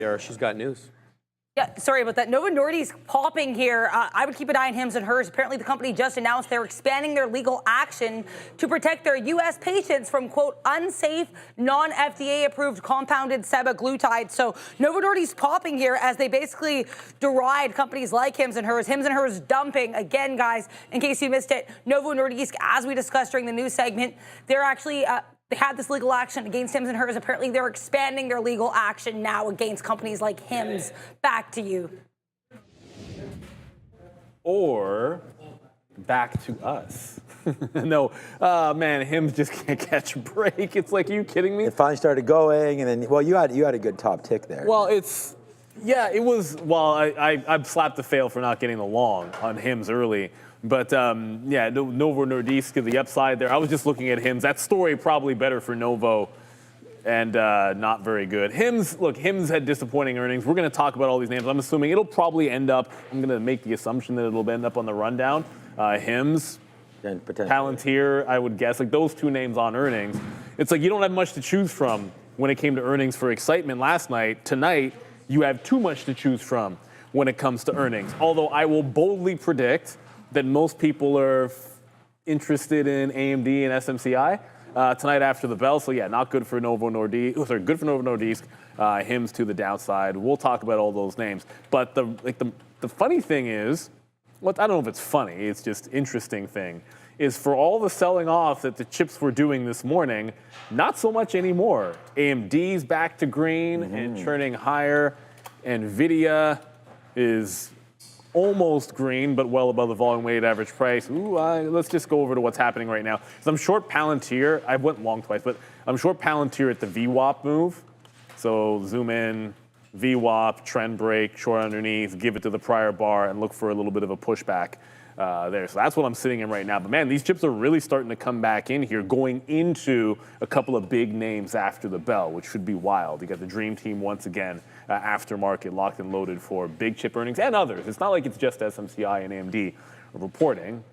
Yeah, she's got news. Yeah, sorry about that. Novo Nordisk popping here. I would keep an eye on hims and hers. Apparently, the company just announced they're expanding their legal action to protect their U.S. patients from, quote, unsafe, non-FDA approved compounded semaglutide. So Novo Nordisk popping here as they basically deride companies like hims and hers dumping. Again, guys, in case you missed it, Novo Nordisk, as we discussed during the news segment, they're actually... they had this legal action against hims and hers. Apparently, they're expanding their legal action now against companies like hims. Back to you. Or back to us. No, man, hims just can't catch a break. It's like, are you kidding me? It finally started going, and then, well, you had a good top tick there. Well, it was, well, I slapped the fail for not getting the long on hims early. But, yeah, Novo Nordisk is the upside there. I was just looking at hims. That story probably better for Novo and not very good. Hims had disappointing earnings. We're going to talk about all these names. I'm assuming it'll probably end up, I'm going to make the assumption that it'll end up on the rundown. Hims, Palantir, I would guess. Like those two names on earnings. It's like you don't have much to choose from when it came to earnings for excitement last night. Tonight, you have too much to choose from when it comes to earnings. Although I will boldly predict that most people are interested in AMD and SMCI tonight after the bell. So yeah, not good for Novo Nordisk. Oh, sorry, good for Novo Nordisk. Hims to the downside. We'll talk about all those names. But the funny thing is, well, I don't know if it's funny. It's just interesting thing is for all the selling off that the chips were doing this morning, not so much anymore. AMD's back to green and churning higher. Nvidia is almost green, but well above the volume weighted average price. Let's just go over to what's happening right now. So I'm short Palantir. I went long twice, but I'm short Palantir at the VWAP move. So zoom in, VWAP, trend break, short underneath, give it to the prior bar, and look for a little bit of a pushback there. So that's what I'm sitting in right now. But man, these chips are really starting to come back in here, going into a couple of big names after the bell, which should be wild. You got the Dream Team once again, aftermarket locked and loaded for big chip earnings and others. It's not like it's just SMCI and AMD reporting.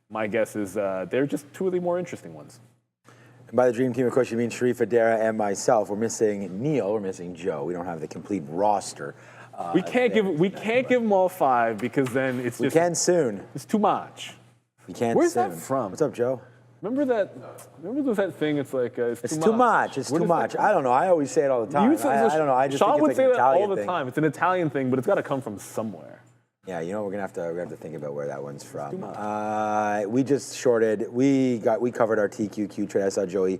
My guess is they're just two of the more interesting ones. And by the Dream Team, of course, you mean Sharif, Adara, and myself. We're missing Neil. We're missing Joe. We don't have the complete roster. We can't give them all five because then it's we can soon. It's too much. We can't. Where's soon. that from? What's up, Joe? Remember that thing? It's like it's too much. It's too much. I don't know. I always say it all the time. I don't know. I just Sean think would it's say like an that Italian all the thing. time. It's an Italian thing, but it's got to come from somewhere. Yeah, you know, we're gonna have to think about where that one's from. We just shorted. We covered our TQQ trade. I saw Joey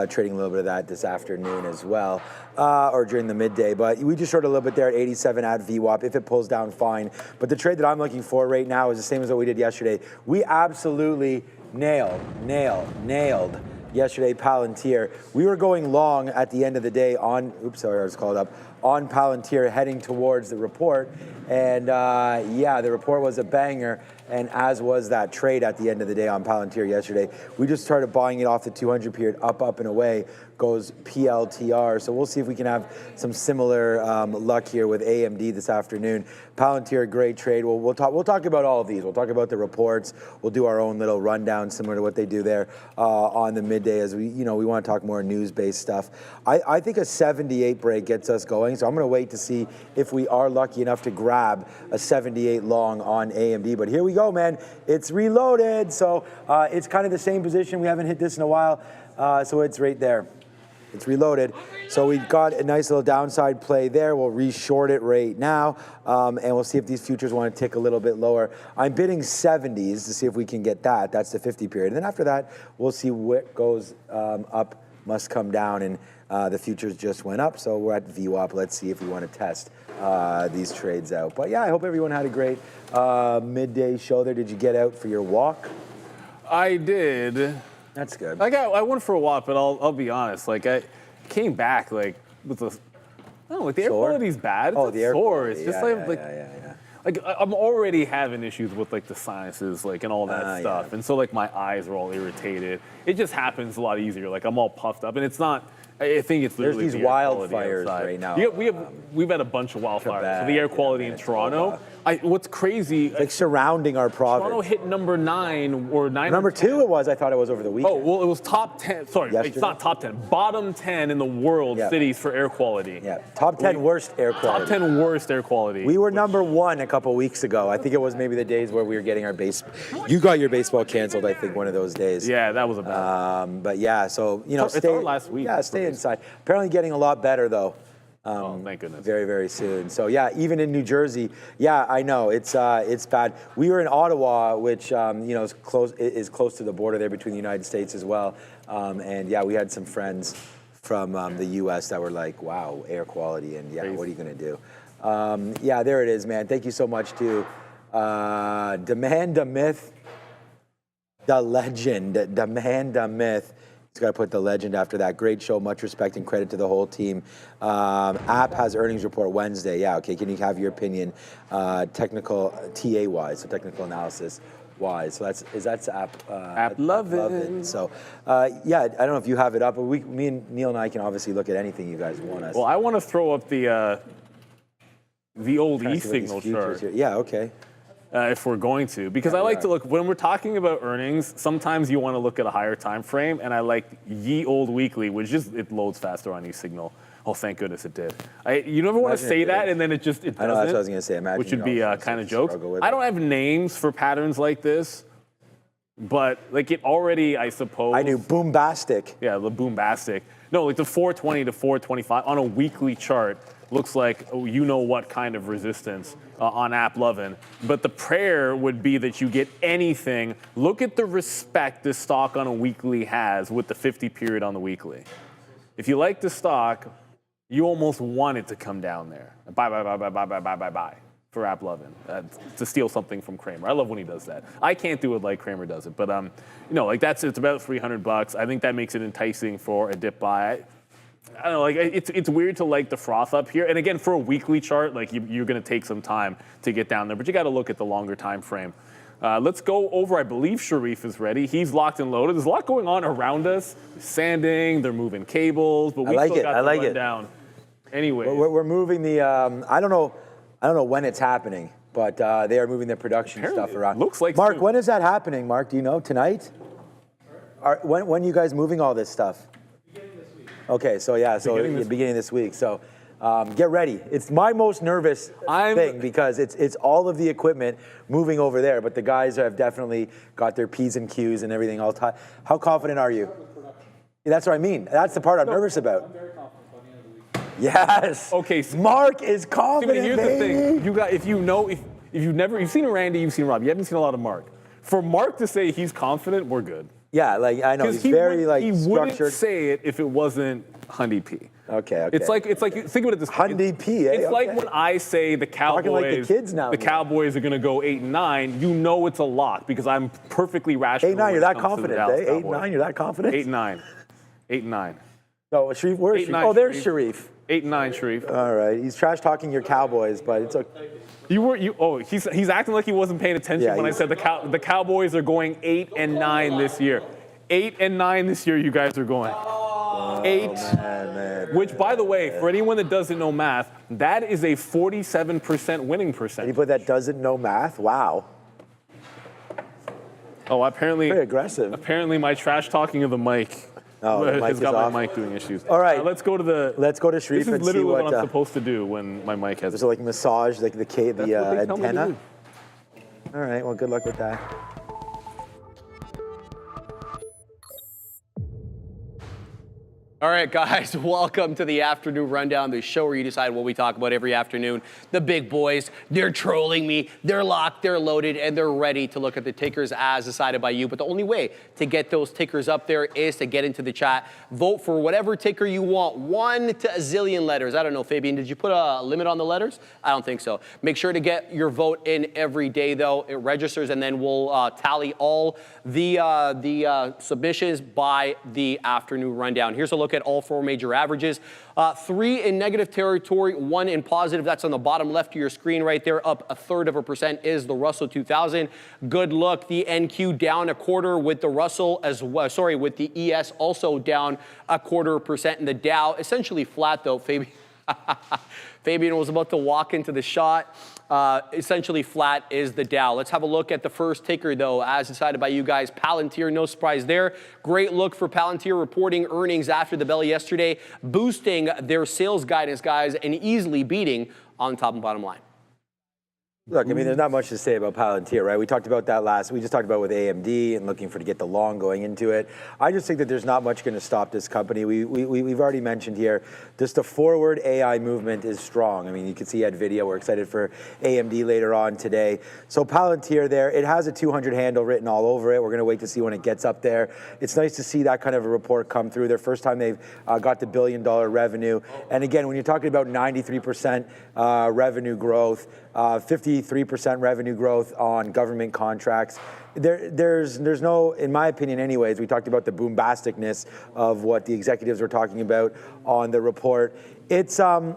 trading a little bit of that this afternoon as well, or during the midday. But we just shorted a little bit there at 87 at VWAP. If it pulls down, fine. But the trade that I'm looking for right now is the same as what we did yesterday. We absolutely nailed yesterday Palantir. We were going long at the end of the day on. Oops, sorry, I was called up. On Palantir, heading towards the report. And yeah, the report was a banger, and as was that trade at the end of the day on Palantir yesterday. We just started buying it off the 200 period, up and away, goes PLTR. So we'll see if we can have some similar luck here with AMD this afternoon. Palantir, great trade. We'll talk about all of these. We'll talk about the reports. We'll do our own little rundown similar to what they do there on the midday, as we want to talk more news-based stuff. I think a 78 break gets us going, so I'm going to wait to see if we are lucky enough to grab a 78 long on AMD. But here we go, man. It's reloaded, so it's kind of the same position. We haven't hit this in a while, so it's right there. It's reloaded. So we've got a nice little downside play there. We'll re-short it right now, and we'll see if these futures want to tick a little bit lower. I'm bidding 70s to see if we can get that. That's the 50 period. And then after that, we'll see what goes up must come down, and the futures just went up, so we're at VWAP. Let's see if we want to test these trades out. But yeah, I hope everyone had a great midday show there. Did you get out for your walk? I did. That's good. I went for a walk, but I'll be honest. Like I came back like with a, I don't know, like the air quality's bad. It's the air quality. It's just like I'm already having issues with like the sinuses, like and all that stuff, and so like my eyes are all irritated. It just happens a lot easier. Like I'm all puffed up, and it's not I think it's There's literally these the air quality wildfires outside. right now. We've had a bunch of wildfires. Quebec, So the air quality in Toronto. What's crazy? It's like surrounding our province. Toronto hit number 9 or 9. Number 2 it was. I thought it was over the weekend. Oh, well, it was top 10. Sorry, Yesterday? it's not top 10. Bottom 10 in the world cities for air quality. Yeah, top 10 worst air quality. Top 10 worst air quality. We were number 1 a couple weeks ago. I think it was maybe the days where we were getting our You got your baseball canceled, I think, one of those days. Yeah, that was a bad. But yeah, so, you know, It's our last week. Yeah, stay inside. Apparently getting a lot better, though. Thank goodness. Very, very soon. So yeah, even in New Jersey, yeah, I know it's bad. We were in Ottawa, which you know is close to the border there between the United States as well. And yeah, we had some friends from the U.S. that were like, "Wow, air quality," and yeah, what are you gonna do? Yeah, there it is, man. Thank you so much to Demand a Myth, the legend, Demand a Myth. He's got to put the legend after that. Great show. Much respect and credit to the whole team. App has earnings report Wednesday. Yeah, okay. Can you have your opinion? Technical TA-wise, so technical analysis wise. So that's App. App lovin'. So yeah, I don't know if you have it up, but me and Neil and I can obviously look at anything you guys want us. Well, I want to throw up the old e-signal chart. Here. Yeah, okay. If we're going to, because I like to look, when we're talking about earnings, sometimes you want to look at a higher time frame, and I like ye old weekly, which just, it loads faster on e-signal. Oh, thank goodness it did. You never want to say that, and then it doesn't. I know, that's what I was going to say. Imagine, which would be kind of jokes. I don't have names for patterns like this, but like it already, I suppose. I knew boombastic. Yeah, the boombastic. No, like the 420 to 425 on a weekly chart looks like you know what kind of resistance on App Lovin'. But the prayer would be that you get anything. Look at the respect this stock on a weekly has with the 50 period on the weekly. If you like the stock, you almost want it to come down there. Buy for App Lovin', to steal something from Kramer. I love when he does that. I can't do it like Kramer does it, but you know, like it's about $300. I think that makes it enticing for a dip buy. I don't know, like it's weird to like the froth up here. And again, for a weekly chart, like you're going to take some time to get down there, but you got to look at the longer time frame. Let's go over. I believe Sharif is ready. He's locked and loaded. There's a lot going on around us. Sanding, they're moving cables, but we still got the rundown. Anyway, we're moving the. I don't know when it's happening, but they are moving their production stuff around. Looks like Mark, soon. when is that happening? Mark, do you know? Tonight? When are you guys moving all this stuff? Okay, so yeah, beginning of this week. So get ready. It's my most nervous thing because it's all of the equipment moving over there, but the guys have definitely got their P's and Q's and everything all time. How confident are you? Yeah, that's what I mean. That's the part I'm nervous about. I'm very confident by the end of the week. Yes. Okay. Mark is confident. Here's the thing. You got if you've seen Randy, you've seen Rob. You haven't seen a lot of Mark. For Mark to say he's confident, we're good. Yeah, like I know he's very he structured. Wouldn't say it if it wasn't Hyundai P. Okay. It's like think of it this way. Hyundai P. It's like when I say the Cowboys. Talking like the kids now. The Cowboys are going to go 8 and 9. You know it's a lock because I'm perfectly rational. 8-9. You're that confident. 8-9. You're that confident. 8-9. 8-9. No, Sharif. Where's Sharif? Oh, there's Sharif. 8-9, Sharif. All right. He's trash talking your Cowboys, but it's okay. He's acting like he wasn't paying attention when I said the Cowboys are going 8 and 9 this year. 8 and 9 this year, you guys are going. 8. Man. Which, by the way, for anyone that doesn't know math, that is a 47% winning percentage. Anybody that doesn't know math? Wow. Oh, apparently. Very aggressive. Apparently, my trash talking of the mic. The mic has got off. my mic doing issues. All right. Let's go to Sharif and see what. This is literally what I'm supposed to do when my mic has. Is it like massage, like the antenna? All right. Well, good luck with that. All right, guys, welcome to the Afternoon Rundown, the show where you decide what we talk about every afternoon. The big boys, they're trolling me, they're locked, they're loaded, and they're ready to look at the tickers as decided by you. But the only way to get those tickers up there is to get into the chat. Vote for whatever ticker you want, 1 to a zillion letters. I don't know, Fabian, did you put a limit on the letters? I don't think so. Make sure to get your vote in every day, though. It registers, and then we'll tally all the submissions by the Afternoon Rundown. Here's a look look at all 4 major averages. 3 in negative territory, 1 in positive. That's on the bottom left of your screen right there. Up 1/3% is the Russell 2000. Good look. The NQ down 1/4 with the Russell as well. Sorry, with the ES also down 1/4%. And the Dow essentially flat though. Fabian was about to walk into the shot. Essentially flat is the Dow. Let's have a look at the first ticker, though, as decided by you guys. Palantir, no surprise there. Great look for Palantir reporting earnings after the bell yesterday, boosting their sales guidance, guys, and easily beating on top and bottom line. Look, I mean, there's not much to say about Palantir, right? We talked about that we just talked about with AMD and looking to get the long going into it. I just think that there's not much going to stop this company. We've already mentioned here, just the forward AI movement is strong. I mean, you can see at video, we're excited for AMD later on today. So Palantir there, it has a 200 handle written all over it. We're going to wait to see when it gets up there. It's nice to see that kind of a report come through. Their first time they've got the $1 billion revenue. And again, when you're talking about 93% revenue growth, 53% revenue growth on government contracts. There's no, in my opinion anyways, we talked about the boombasticness of what the executives were talking about on the report. It's going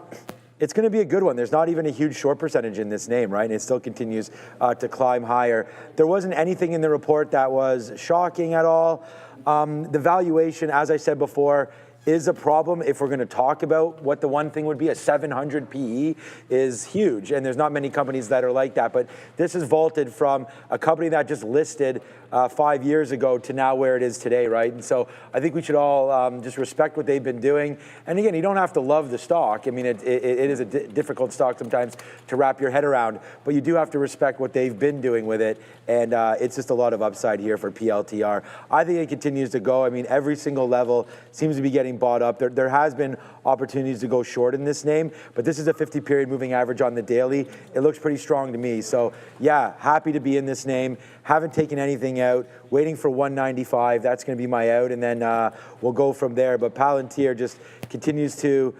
to be a good one. There's not even a huge short percentage in this name, right? And it still continues to climb higher. There wasn't anything in the report that was shocking at all. The valuation, as I said before, is a problem. If we're going to talk about what the one thing would be, a 700 PE is huge, and there's not many companies that are like that. But this is vaulted from a company that just listed 5 years ago to now where it is today, right? And so I think we should all just respect what they've been doing. And again, you don't have to love the stock. I mean, it is a difficult stock sometimes to wrap your head around, but you do have to respect what they've been doing with it. And it's just a lot of upside here for PLTR. I think it continues to go. I mean, every single level seems to be getting bought up. There has been opportunities to go short in this name, but this is a 50-period moving average on the daily. It looks pretty strong to me. So yeah, happy to be in this name. Haven't taken anything out. Waiting for 195. That's going to be my out, and then we'll go from there. But Palantir just continues to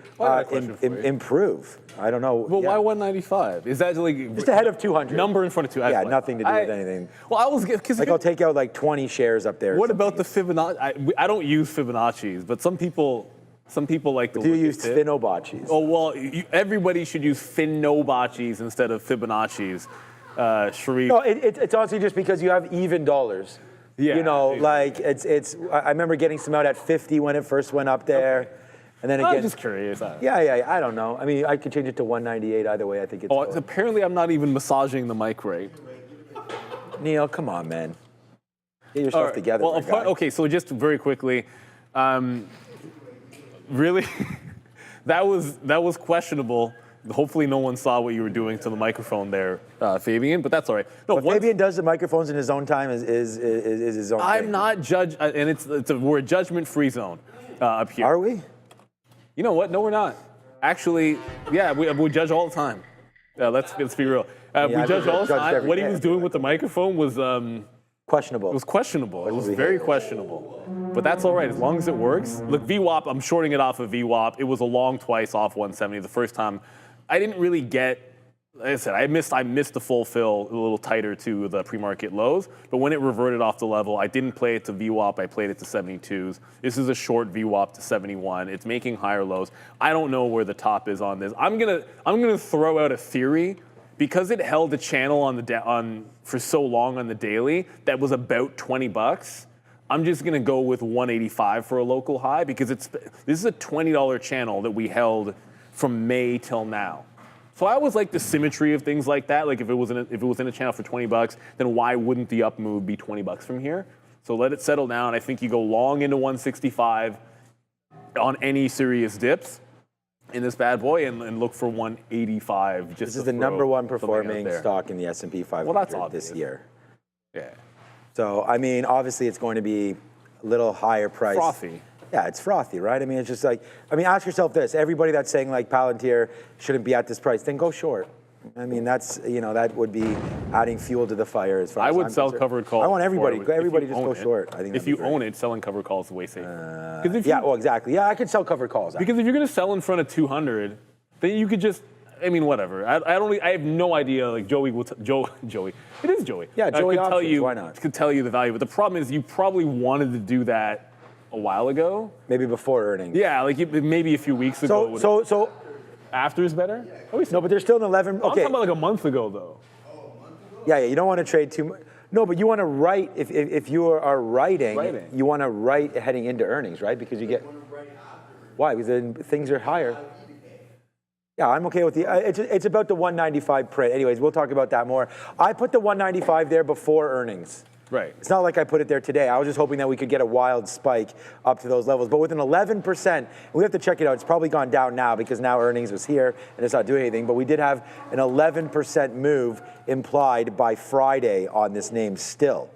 improve. I don't know. Well, why 195? Is that like just ahead of 200? Number in front of 200. Yeah, nothing to do with anything. Well, I was because like I'll take out like 20 shares up there. What about the Fibonacci? I don't use Fibonacci's, but some people like to. Do you use Finobacci's? Oh well, everybody should use Finobacci's instead of Fibonacci's. Sharif. No, it's honestly just because you have even dollars. Yeah. You know, like it's. I remember getting some out at 50 when it first went up there. Okay. And then again, I'm just curious. Yeah, I don't know. I mean, I could change it to 198 either way. I think it's. Oh, apparently I'm not even massaging the mic right. Neil, come on, man. Get yourself together. Well, okay, so just very quickly, really, that was questionable. Hopefully no one saw what you were doing to the microphone there, Fabian, but that's all right. No, Fabian does the microphones in his own time is his own I'm thing. not judge, and we're a judgment-free zone up here. Are we? You know what? No, we're not. Actually, yeah, we judge all the time. Let's be real. We judge all the time. What he was doing with the microphone was questionable. It was questionable. It was very questionable. But that's all right as long as it works. Look, VWAP, I'm shorting it off of VWAP. It was a long twice off 170. The first time, I didn't really get. Like I said, I missed the full fill a little tighter to the pre-market lows, but when it reverted off the level, I didn't play it to VWAP, I played it to 72s. This is a short VWAP to 71. It's making higher lows. I don't know where the top is on this. I'm gonna throw out a theory because it held the channel for so long on the daily that was about $20. I'm just gonna go with 185 for a local high because this is a $20 channel that we held from May till now. So I always like the symmetry of things like that. Like if it was in a channel for $20, then why wouldn't the up move be $20 from here? So let it settle down. I think you go long into 165 on any serious dips in this bad boy and look for 185. Just this is the #1 performing stock in the S&P 500 this year. Yeah. So I mean, obviously it's going to be a little higher price. Frothy. Yeah, it's frothy, right? I mean, it's just like, ask yourself this. Everybody that's saying like Palantir shouldn't be at this price, then go short. I mean, that's, that would be adding fuel to the fire as far as I would sell covered calls. I want everybody just go short. I think if you own it, selling covered calls is way safer. Well, exactly. Yeah, I could sell covered calls. Actually. Because if you're going to sell in front of 200, then you could just, whatever. I have no idea. Like Joey will Joey. It is Joey. Yeah, Joey. Why not? Could tell you the value, but the problem is you probably wanted to do that a while ago. Maybe before earnings. Yeah, like maybe a few weeks ago. So after is better? no, but they're still in 11. I'm Okay. talking about like a month ago, though. Yeah, you don't want to trade too much. No, but you want to write, if you are writing, you want to write heading into earnings, right? Because you get, why? Because then things are higher. Yeah, I'm okay with the, it's about the 195 print. Anyways, we'll talk about that more. I put the 195 there before earnings. Right. It's not like I put it there today. I was just hoping that we could get a wild spike up to those levels. But with an 11%, we have to check it out. It's probably gone down now because now earnings was here and it's not doing anything. But we did have an 11% move implied by Friday on this name still.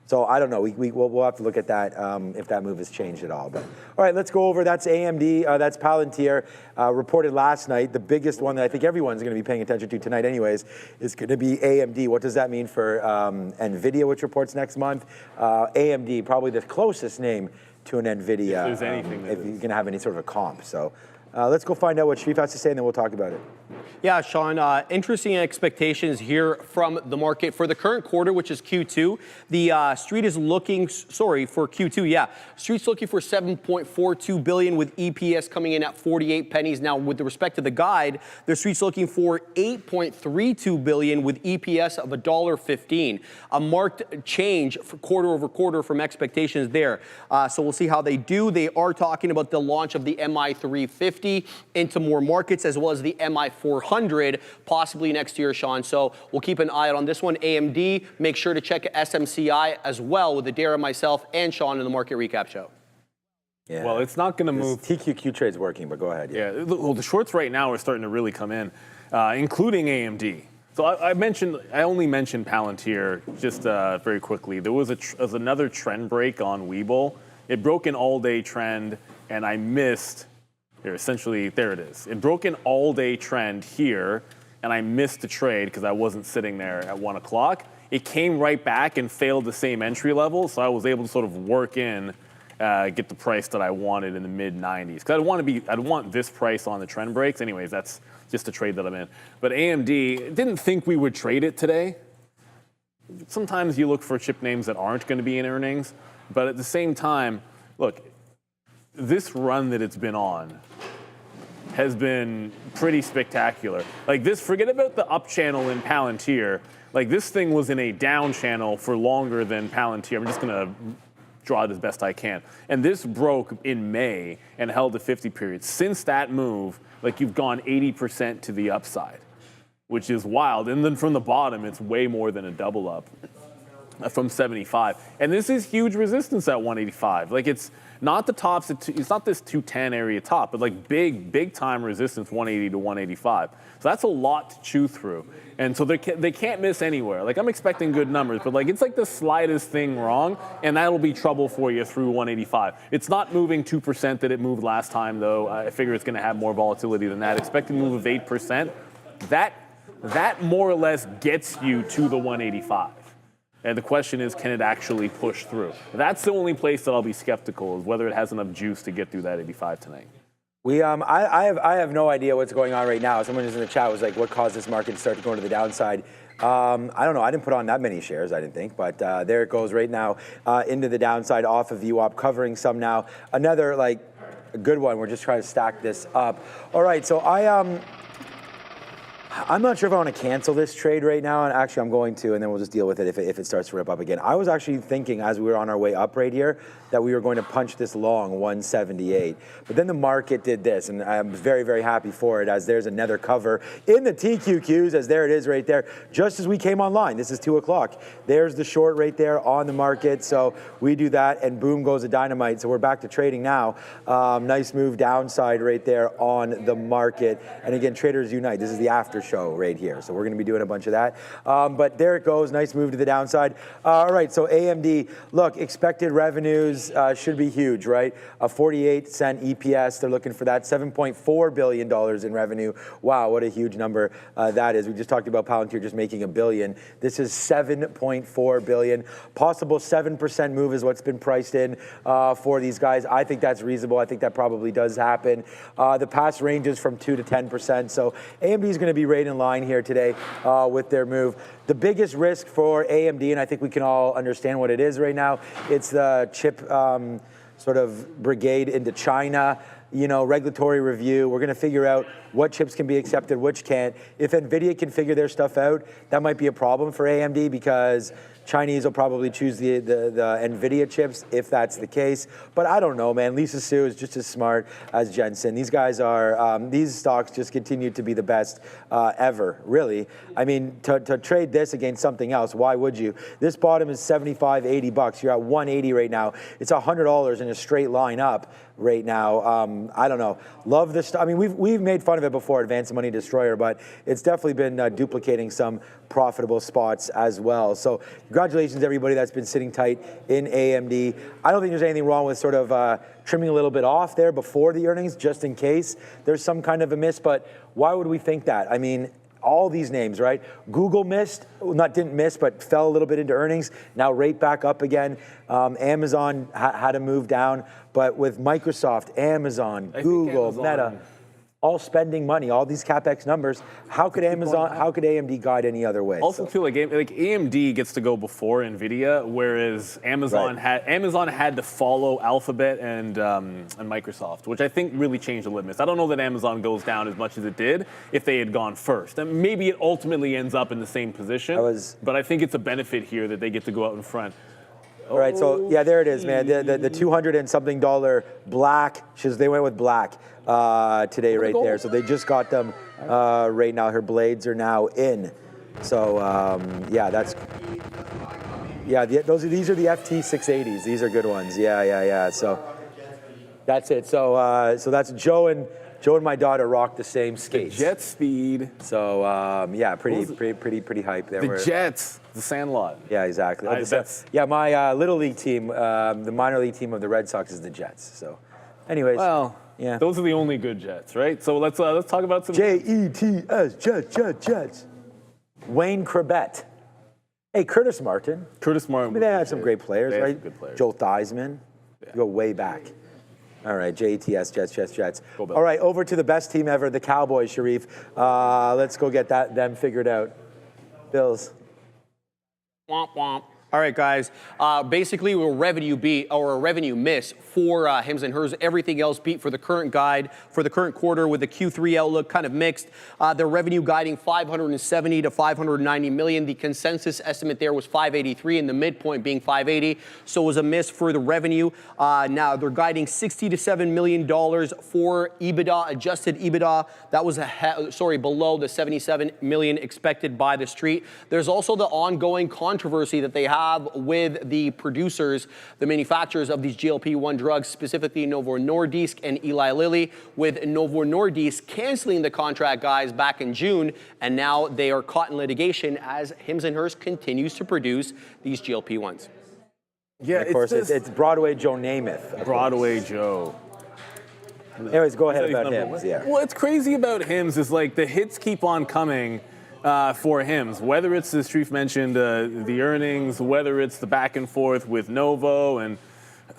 So I don't know. We'll have to look at that if that move has changed at all. But all right, let's go over. That's AMD. That's Palantir. Reported last night. The biggest one that I think everyone's going to be paying attention to tonight, anyways, is going to be AMD. What does that mean for NVIDIA, which reports next month? AMD, probably the closest name to an NVIDIA. If there's anything. If you're going to have any sort of a comp. So let's go find out what Shreve has to say, and then we'll talk about it. Yeah, Sean, interesting expectations here from the market for the current quarter, which is Q2. The street is looking, for Q2, yeah. Street's looking for 7.42 billion with EPS coming in at 48 pennies. Now, with respect to the guide, the street's looking for 8.32 billion with EPS of $1.15. A marked change for quarter over quarter from expectations there. So we'll see how they do. They are talking about the launch of the MI350 into more markets, as well as the MI400 possibly next year, Sean. So we'll keep an eye out on this one. AMD, make sure to check SMCI as well with Adair, myself, and Sean in the Market Recap Show. Yeah. Well, it's not going to move. TQQ trade's working, but go ahead. Yeah. Well, the shorts right now are starting to really come in, including AMD. So I only mentioned Palantir just very quickly. There was another trend break on Webull. It broke an all-day trend, and I missed. Here, essentially, there it is. It broke an all-day trend here, and I missed the trade because I wasn't sitting there at 1 o'clock. It came right back and failed the same entry level, so I was able to sort of work in, get the price that I wanted in the mid-90s. Because I'd want this price on the trend breaks. Anyways, that's just the trade that I'm in. But AMD, didn't think we would trade it today. Sometimes you look for chip names that aren't going to be in earnings, but at the same time, look, this run that it's been on has been pretty spectacular. Like this, forget about the up channel in Palantir. Like this thing was in a down channel for longer than Palantir. I'm just gonna draw it as best I can. And this broke in May and held the 50 period. Since that move, like you've gone 80% to the upside, which is wild. And then from the bottom, it's way more than a double up from 75. And this is huge resistance at 185. Like it's not the tops, it's not this 210 area top, but like big time resistance 180 to 185. So that's a lot to chew through. And so they can't miss anywhere. Like I'm expecting good numbers, but like it's like the slightest thing wrong, and that'll be trouble for you through 185. It's not moving 2% that it moved last time, though. I figure it's going to have more volatility than that. Expected move of 8%. That more or less gets you to the 185. And the question is, can it actually push through? That's the only place that I'll be skeptical, is whether it has enough juice to get through that 85 tonight. I have no idea what's going on right now. Someone just in the chat was like, what caused this market to start to go to the downside? I don't know. I didn't put on that many shares, I didn't think. But there it goes right now into the downside off of VWAP, covering some now. Another, like, a good one. We're just trying to stack this up. All right, so I'm not sure if I want to cancel this trade right now, and actually I'm going to, and then we'll just deal with it if it starts to rip up again. I was actually thinking, as we were on our way up right here, that we were going to punch this long 178. But then the market did this, and I'm very, very happy for it, as there's another cover in the TQQs, as there it is right there, just as we came online. This is 2 o'clock. There's the short right there on the market. So we do that, and boom goes the dynamite. So we're back to trading now. Nice move downside right there on the market. And again, traders unite. This is the after show right here. So we're going to be doing a bunch of that. But there it goes. Nice move to the downside. All right, so AMD, look, expected revenues should be huge, right? A 48-cent EPS. They're looking for that. $7.4 billion in revenue. Wow, what a huge number that is. We just talked about Palantir just making $1 billion. This is $7.4 billion. Possible 7% move is what's been priced in for these guys. I think that's reasonable. I think that probably does happen. The past ranges from 2 to 10%. So AMD is going to be right in line here today with their move. The biggest risk for AMD, and I think we can all understand what it is right now, it's the chip sort of brigade into China. You know, regulatory review. We're going to figure out what chips can be accepted, which can't. If NVIDIA can figure their stuff out, that might be a problem for AMD because Chinese will probably choose the NVIDIA chips if that's the case. But I don't know, man. Lisa Su is just as smart as Jensen. These guys are, these stocks just continue to be the best ever, really. I mean, to trade this against something else, why would you? This bottom is 75, 80 bucks. You're at 180 right now. It's $100 in a straight line up right now. I don't know. Love this stuff. I mean, we've made fun of it before, Advanced Money Destroyer, but it's definitely been duplicating some profitable spots as well. So congratulations, everybody that's been sitting tight in AMD. I don't think there's anything wrong with sort of trimming a little bit off there before the earnings, just in case there's some kind of a miss. But why would we think that? I mean, all these names, right? Google missed, didn't miss, but fell a little bit into earnings. Now right back up again. Amazon had to move down, but with Microsoft, Amazon, Google, Meta, all spending money, all these CapEx numbers, how could AMD guide any other way? Also, too, like AMD gets to go before NVIDIA, whereas Amazon had to follow Alphabet and Microsoft, which I think really changed the litmus. I don't know that Amazon goes down as much as it did if they had gone first. And maybe it ultimately ends up in the same position, but I think it's a benefit here that they get to go out in front. All right, so yeah, there it is, man. The $200 and something black. They went with black today, right there. So they just got them right now. Her blades are now in. So yeah, these are the FT680s. These are good ones. Yeah. So that's it. So that's Joe and my daughter rock the same skates. The jet speed. So yeah, pretty hype there. The Jets. The Sandlot. Yeah, exactly. My little league team, the minor league team of the Red Sox is the Jets. So, anyways, well, yeah, those are the only good Jets, right? So let's talk about some Jets, Jets. Wayne Krebet. Hey, Curtis Martin. I mean, they had some great players, right? Some good players. Joel Theismann. Yeah. Go way back. All right, JETS, Jets. All right, over to the best team ever, the Cowboys, Sharif. Let's go get them figured out. Bills. Womp womp. All right, guys. Basically, a revenue beat or a revenue miss for Hims and Hers. Everything else beat for the current guide for the current quarter, with the Q3 outlook kind of mixed. Their revenue guiding 570 to 590 million. The consensus estimate there was 583, and the midpoint being 580. So it was a miss for the revenue. Now they're guiding 60 to $7 million for EBITDA, adjusted EBITDA. That was below the 77 million expected by the street. There's also the ongoing controversy that they have with the producers, the manufacturers of these GLP-1 drugs, specifically Novo Nordisk and Eli Lilly, with Novo Nordisk canceling the contract, guys, back in June, and now they are caught in litigation as Hims and Hers continues to produce these GLP-1s. Yeah, of course, it's Broadway Joe Namath. Broadway Joe. Anyways, go ahead about Hims. Yeah. What's crazy about Hims is like the hits keep on coming. For Hims, whether it's, as Sharif mentioned, the earnings, whether it's the back and forth with Novo, and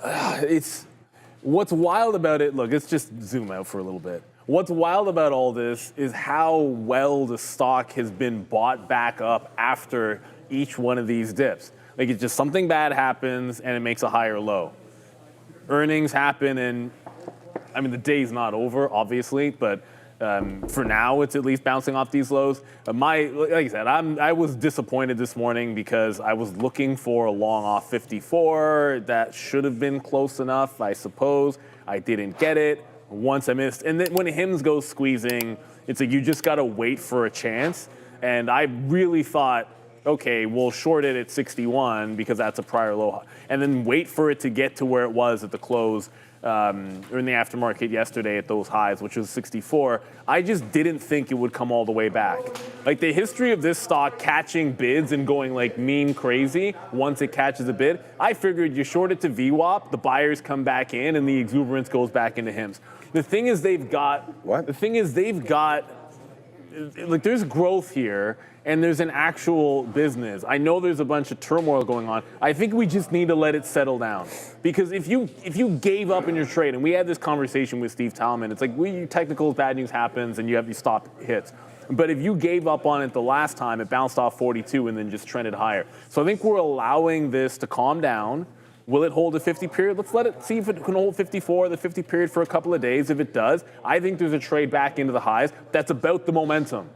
it's what's wild about it. Look, let's just zoom out for a little bit. What's wild about all this is how well the stock has been bought back up after each one of these dips. Like, it's just something bad happens and it makes a higher low. Earnings happen, and I mean, the day's not over, obviously, but for now, it's at least bouncing off these lows. Like I said, I was disappointed this morning because I was looking for a long off 54. That should have been close enough, I suppose. I didn't get it. Once I missed. And then when Hims goes squeezing, it's like you just got to wait for a chance. And I really thought, okay, we'll short it at 61 because that's a prior low. And then wait for it to get to where it was at the close. Or in the aftermarket yesterday at those highs, which was 64, I just didn't think it would come all the way back. Like, the history of this stock catching bids and going like meme crazy once it catches a bid, I figured you short it to VWAP, the buyers come back in, and the exuberance goes back into Hims. The thing is they've got, like, there's growth here, and there's an actual business. I know there's a bunch of turmoil going on. I think we just need to let it settle down. Because if you gave up in your trade, and we had this conversation with Steve Talman, it's like, technical bad news happens and you stop hits. But if you gave up on it the last time, it bounced off 42 and then just trended higher. So I think we're allowing this to calm down. Will it hold a 50 period? Let's see if it can hold 54, the 50 period for a couple of days. If it does, I think there's a trade back into the highs. That's about the momentum.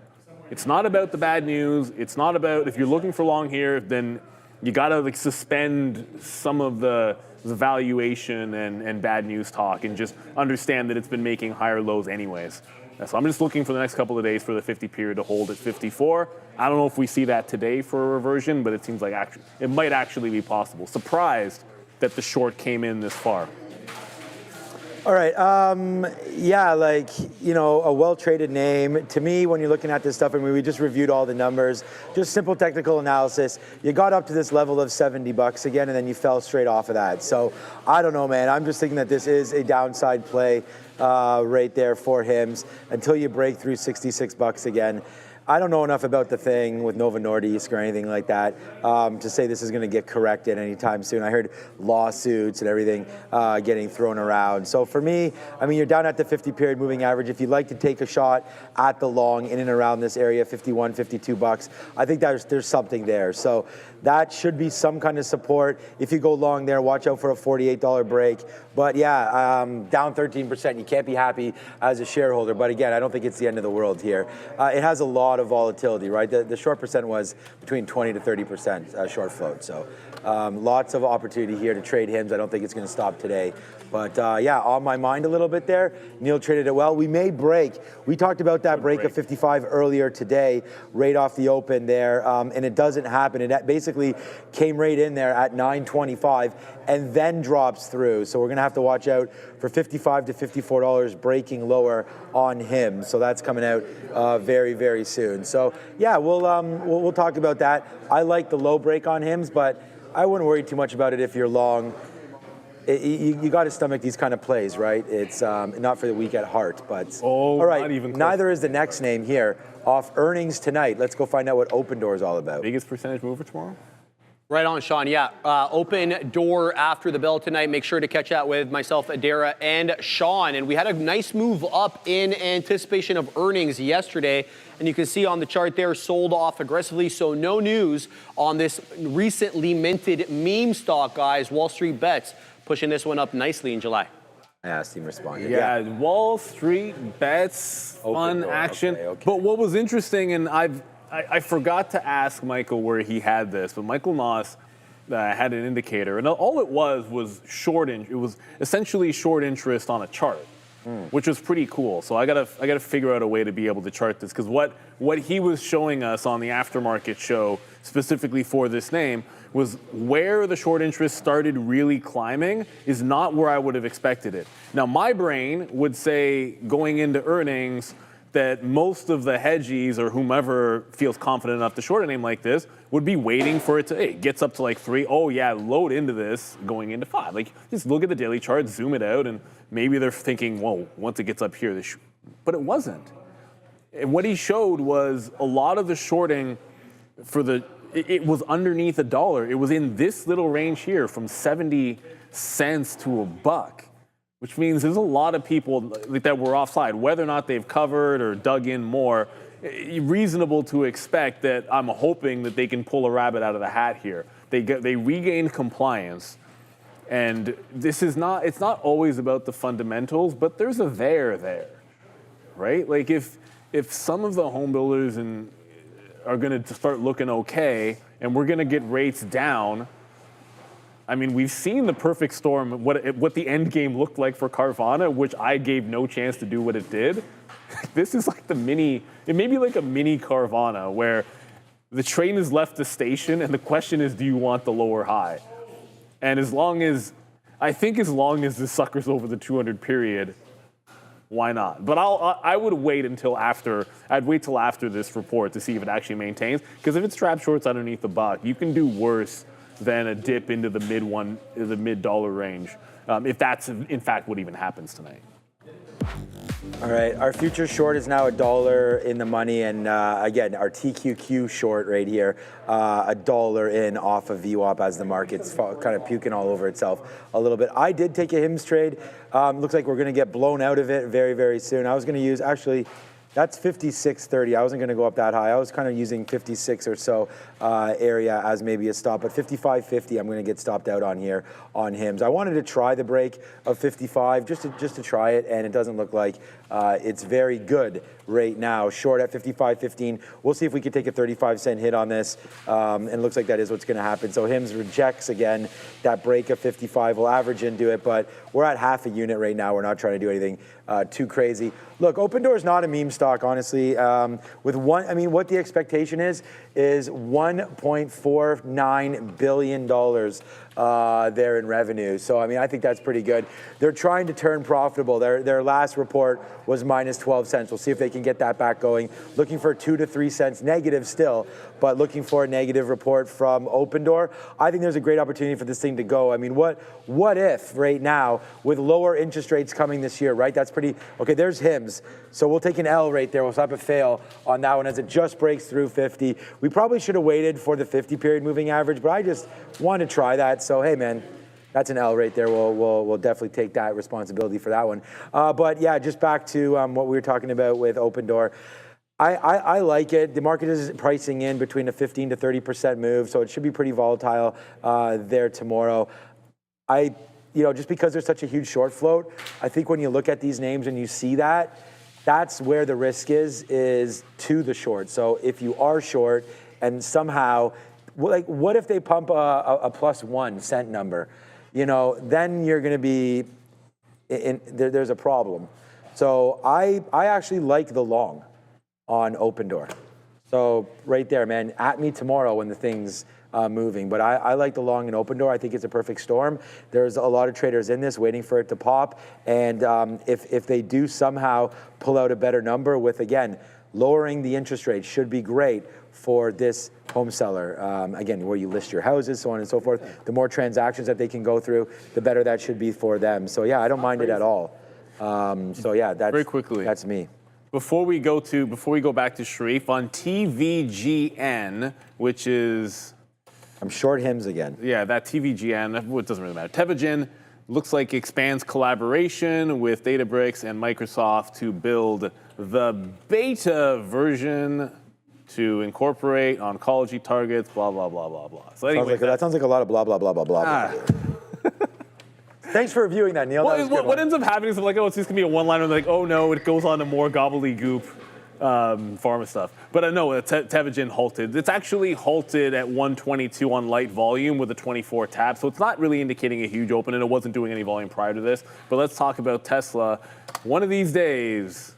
It's not about the bad news. It's not about, if you're looking for long here, then you got to suspend some of the valuation and bad news talk and just understand that it's been making higher lows anyways. So I'm just looking for the next couple of days for the 50 period to hold at 54. I don't know if we see that today for a reversion, but it seems like it might actually be possible. Surprised that the short came in this far. All right, yeah, like, a well-traded name. To me, when you're looking at this stuff, and we just reviewed all the numbers, just simple technical analysis, you got up to this level of $70 again, and then you fell straight off of that. So I don't know, man. I'm just thinking that this is a downside play right there for HIMS until you break through $66 again. I don't know enough about the thing with Novo Nordisk or anything like that to say this is going to get corrected anytime soon. I heard lawsuits and everything getting thrown around. So for me, I mean, you're down at the 50 period moving average. If you'd like to take a shot at the long in and around this area, 51, 52 bucks, I think there's something there. So that should be some kind of support. If you go long there, watch out for a $48 break. But yeah, down 13%. You can't be happy as a shareholder. But again, I don't think it's the end of the world here. It has a lot of volatility, right? The short percent was between 20 to 30% short float. So lots of opportunity here to trade HIMS. I don't think it's going to stop today. But yeah, on my mind a little bit there. Neil traded it well. We may break. We talked about that break of 55 earlier today, right off the open there, and it doesn't happen. It basically came right in there at 9.25 and then drops through. So we're going to have to watch out for $55 to $54 breaking lower on HIMS. So that's coming out very, very soon. So yeah, we'll talk about that. I like the low break on HIMS, but I wouldn't worry too much about it if you're long. You got to stomach these kind of plays, right? It's not for the weak at heart, but all right. Not even close. Neither is the next name here. Off earnings tonight. Let's go find out what Open Door is all about. Biggest percentage mover tomorrow? Right on, Sean. Yeah, open door after the bell tonight. Make sure to catch that with myself, Adara, and Sean. And we had a nice move up in anticipation of earnings yesterday. And you can see on the chart there, sold off aggressively. So no news on this recently minted meme stock, guys. Wall Street Bets pushing this one up nicely in July. I asked him responded. Yeah, Wall Street Bets, fun action. Okay. But what was interesting, and I forgot to ask Michael where he had this, but Michael Noss had an indicator, and all it was short. It was essentially short interest on a chart, which was pretty cool. So I gotta figure out a way to be able to chart this, because what he was showing us on the aftermarket show specifically for this name was where the short interest started really climbing is not where I would have expected it. Now my brain would say going into earnings that most of the hedgies or whomever feels confident enough to short a name like this would be waiting for it to, hey, it gets up to like 3. Oh yeah, load into this going into 5. Like just look at the daily chart, zoom it out, and maybe they're thinking, whoa, once it gets up here, this but it wasn't. And what he showed was a lot of the shorting it was underneath $1. It was in this little range here from 70 cents to $1. Which means there's a lot of people that were offside, whether or not they've covered or dug in more. Reasonable to expect that I'm hoping that they can pull a rabbit out of the hat here. They regained compliance, and it's not always about the fundamentals, but there's a there, right? Like if some of the home builders are going to start looking okay, and we're going to get rates down. I mean, we've seen the perfect storm, what the end game looked like for Carvana, which I gave no chance to do what it did. This is like it may be like a mini Carvana where the train has left the station and the question is, do you want the lower high? And as long as this sucker's over the 200 period, why not? But I would wait until after. I'd wait till after this report to see if it actually maintains. Because if it's trap shorts underneath $1, you can do worse than a dip into the mid-dollar range, if that's in fact what even happens tonight. All right, our future short is now $1 in the money, and again, our TQQ short right here, $1 in off of VWAP as the market's kind of puking all over itself a little bit. I did take a HIMS trade. Looks like we're going to get blown out of it very, very soon. I was going to use, actually, That's 56.30. I wasn't going to go up that high. I was kind of using 56 or so area as maybe a stop, but 55.50 I'm going to get stopped out on here on HIMS. I wanted to try the break of 55 just to try it, and it doesn't look like it's very good right now. Short at 55.15. We'll see if we can take a 35-cent hit on this, and it looks like that is what's going to happen. So HIMS rejects again that break of 55. We'll average into it, but we're at half a unit right now. We're not trying to do anything too crazy. Look, Open Door is not a meme stock, honestly. With one, I mean, what the expectation is $1.49 billion there in revenue. So, I mean, I think that's pretty good. They're trying to turn profitable. Their last report was minus 12 cents. We'll see if they can get that back going. Looking for 2 to 3 cents negative still, but looking for a negative report from Open Door. I think there's a great opportunity for this thing to go. I mean, what if right now with lower interest rates coming this year, right? That's pretty, okay, there's HIMS. So we'll take an L right there. We'll stop a fail on that one as it just breaks through 50. We probably should have waited for the 50-period moving average, but I just want to try that. So, hey, man, that's an L right there. We'll definitely take that responsibility for that one. But, yeah, just back to what we were talking about with Open Door. I like it. The market is pricing in between a 15 to 30% move, so it should be pretty volatile there tomorrow. Just because there's such a huge short float, I think when you look at these names and you see that, that's where the risk is to the short. So if you are short and somehow, like, what if they pump a plus 1 cent number? Then you're going to be there's a problem. So I actually like the long on Open Door. So right there, man, at me tomorrow when the thing's moving. But I like the long and Open Door. I think it's a perfect storm. There's a lot of traders in this waiting for it to pop. And if they do somehow pull out a better number with, again, lowering the interest rate should be great for this home seller. Again, where you list your houses, so on and so forth. The more transactions that they can go through, the better that should be for them. So yeah, I don't mind it at all. So yeah, that's very quickly. That's me. Before we go back to Sharif on TVGN, which is, I'm short HIMS again. Yeah, that TVGN, well, it doesn't really matter. TVGN looks like expands collaboration with Databricks and Microsoft to build the beta version to incorporate oncology targets, blah, blah, blah, blah, blah. So anyway, that sounds like a lot of blah, blah, blah, blah, blah. Thanks for reviewing that, Neil. What ends up happening is like, oh, it's just going to be a one-liner. Like, oh, no, it goes on to more gobbledygook pharma stuff. But no, Tevagen halted. It's actually halted at 122 on light volume with a 24 tap. So it's not really indicating a huge open, and it wasn't doing any volume prior to this. But let's talk about Tesla. One of these days,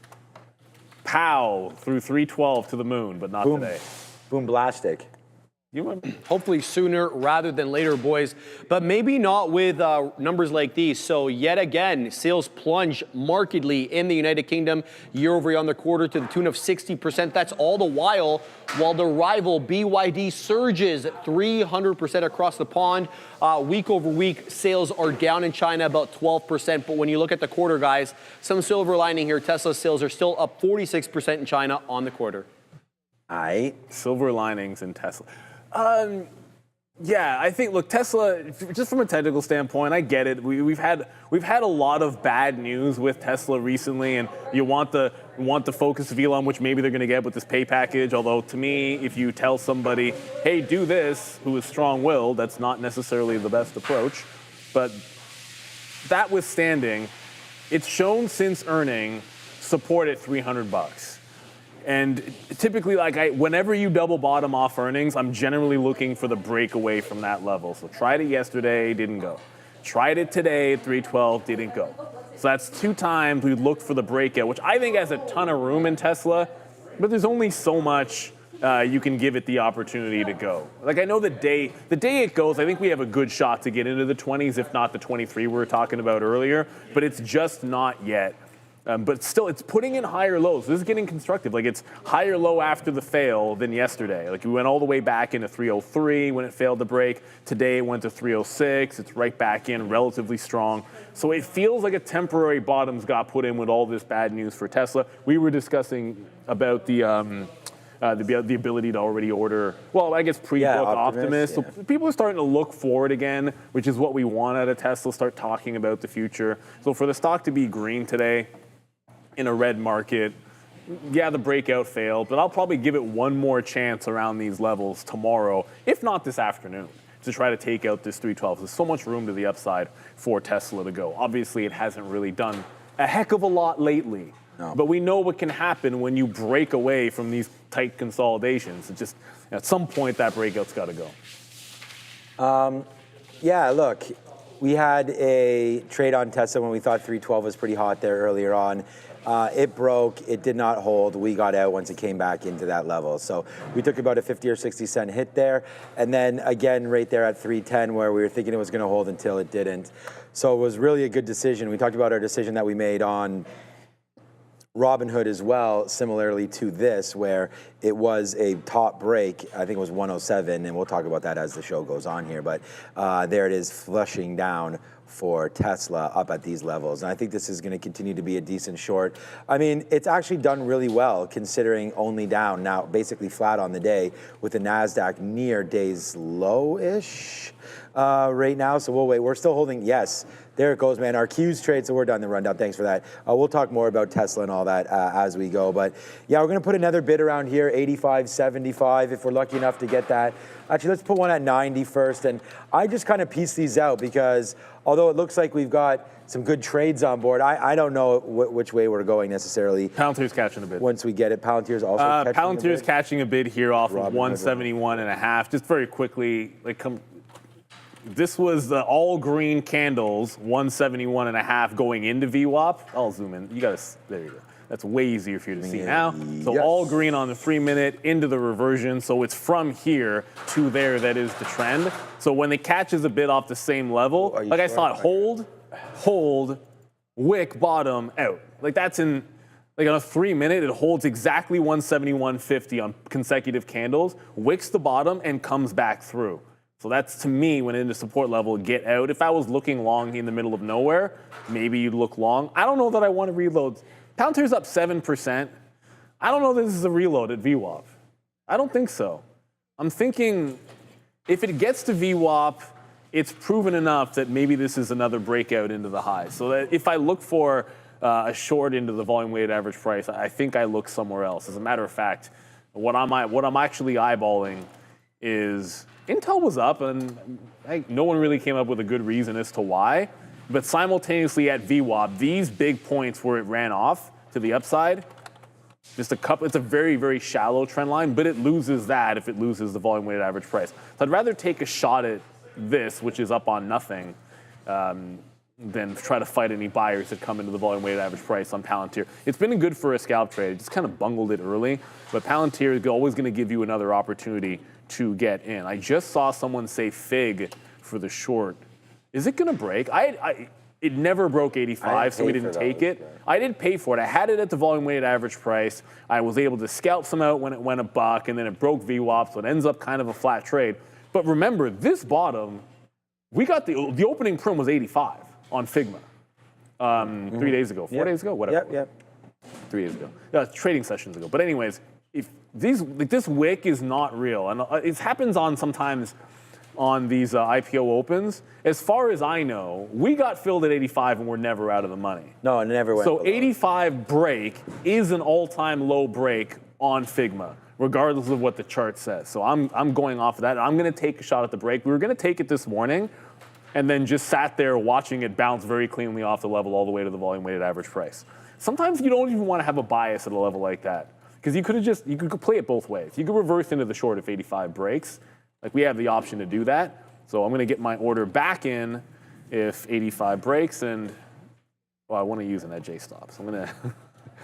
pow, through 312 to the moon, but not today. Boom blastic. Hopefully sooner rather than later, boys. But maybe not with numbers like these. So yet again, sales plunge markedly in the United Kingdom year over year on the quarter to the tune of 60%. That's all the while the rival BYD surges 300% across the pond. Week over week, sales are down in China about 12%. But when you look at the quarter, guys, some silver lining here. Tesla's sales are still up 46% in China on the quarter. Silver linings in Tesla. Yeah, I think, look, Tesla, just from a technical standpoint, I get it. We've had a lot of bad news with Tesla recently, and you want the focus of Elon, which maybe they're going to get with this pay package. Although to me, if you tell somebody, hey, do this, who is strong-willed, that's not necessarily the best approach. But that withstanding, it's shown since earning support at $300. And typically, whenever you double bottom off earnings, I'm generally looking for the breakaway from that level. So tried it yesterday, didn't go. Tried it today at 312, didn't go. So that's 2 times we looked for the breakout, which I think has a ton of room in Tesla, but there's only so much you can give it the opportunity to go. Like, I know the day it goes, I think we have a good shot to get into the 20s, if not the 23 we were talking about earlier, but it's just not yet. But still, it's putting in higher lows. This is getting constructive. Like, it's higher low after the fail than yesterday. Like, we went all the way back into 303 when it failed to break. Today, it went to 306. It's right back in, relatively strong. So it feels like a temporary bottoms got put in with all this bad news for Tesla. We were discussing about the ability to already order, well, I guess pre-book Optimus. Yeah. So people are starting to look forward again, which is what we want out of Tesla, start talking about the future. So for the stock to be green today, in a red market, yeah, the breakout failed, but I'll probably give it one more chance around these levels tomorrow, if not this afternoon, to try to take out this 312. There's so much room to the upside for Tesla to go. Obviously, it hasn't really done a heck of a lot lately, but we know what can happen when you break away from these tight consolidations. It just, at some point, that breakout's got to go. Yeah, look, we had a trade on Tesla when we thought 312 was pretty hot there earlier on. It broke, it did not hold. We got out once it came back into that level. So we took about a 50 or 60 cent hit there. And then again, right there at 310 where we were thinking it was gonna hold until it didn't. So it was really a good decision. We talked about our decision that we made on Robinhood as well, similarly to this, where it was a top break. I think it was 107, and we'll talk about that as the show goes on here. But there it is, flushing down for Tesla up at these levels. And I think this is going to continue to be a decent short. I mean, it's actually done really well considering only down now, basically flat on the day with the Nasdaq near day's low-ish right now. So we'll wait. We're still holding, yes. There it goes, man. Our Q's trade, so we're done the rundown. Thanks for that. We'll talk more about Tesla and all that as we go. But yeah, we're going to put another bid around here, 85.75, if we're lucky enough to get that. Actually, let's put one at 90 first. And I just kind of piece these out because although it looks like we've got some good trades on board, I don't know which way we're going necessarily. Palantir's catching a bid. Once we get it, Palantir's also catching Palantir's a bid. catching a bid here off of 171.5. Just very quickly, this was the all green candles, 171.5 going into VWAP. I'll zoom in. There you go. That's way easier for you to see now. So yes. All green on the 3-minute into the reversion. So it's from here to there that is the trend. So when it catches a bid off the same level, like I saw it hold, wick, bottom, out. Like that's in, like on a 3-minute, it holds exactly 171.50 on consecutive candles, wicks the bottom and comes back through. So that's, to me, when into support level, get out. If I was looking long in the middle of nowhere, maybe you'd look long. I don't know that I want to reload. Palantir's up 7%. I don't know that this is a reload at VWAP. I don't think so. I'm thinking if it gets to VWAP, it's proven enough that maybe this is another breakout into the high. So that if I look for a short into the volume-weighted average price, I think I look somewhere else. As a matter of fact, what I'm actually eyeballing is Intel was up, and no one really came up with a good reason as to why. But simultaneously at VWAP, these big points where it ran off to the upside, just a couple. It's a very, very shallow trend line, but it loses that if it loses the volume-weighted average price. So I'd rather take a shot at this, which is up on nothing, than try to fight any buyers that come into the volume-weighted average price on Palantir. It's been good for a scalp trade. It just kind of bungled it early, but Palantir is always going to give you another opportunity to get in. I just saw someone say Fig for the short. Is it going to break? It never broke 85, so we didn't take it. I did pay for it. I had it at the volume-weighted average price. I was able to scalp some out when it went $1, and then it broke VWAP, so it ends up kind of a flat trade. But remember, this bottom, we got the opening prim was 85 on Figma 3 days ago, 4 days ago, whatever. Yep. 3 days ago. Trading sessions ago. But anyways, if this wick is not real, and it happens on sometimes on these IPO opens. As far as I know, we got filled at 85 and we're never out of the money. No, it never went So below. 85 break is an all-time low break on Figma, regardless of what the chart says. So I'm going off of that. I'm going to take a shot at the break. We were going to take it this morning and then just sat there watching it bounce very cleanly off the level all the way to the volume-weighted average price. Sometimes you don't even want to have a bias at a level like that because you could play it both ways. You could reverse into the short if 85 breaks. Like we have the option to do that. So I'm going to get my order back in if 85 breaks, and I want to use an edge stop. So I'm going to.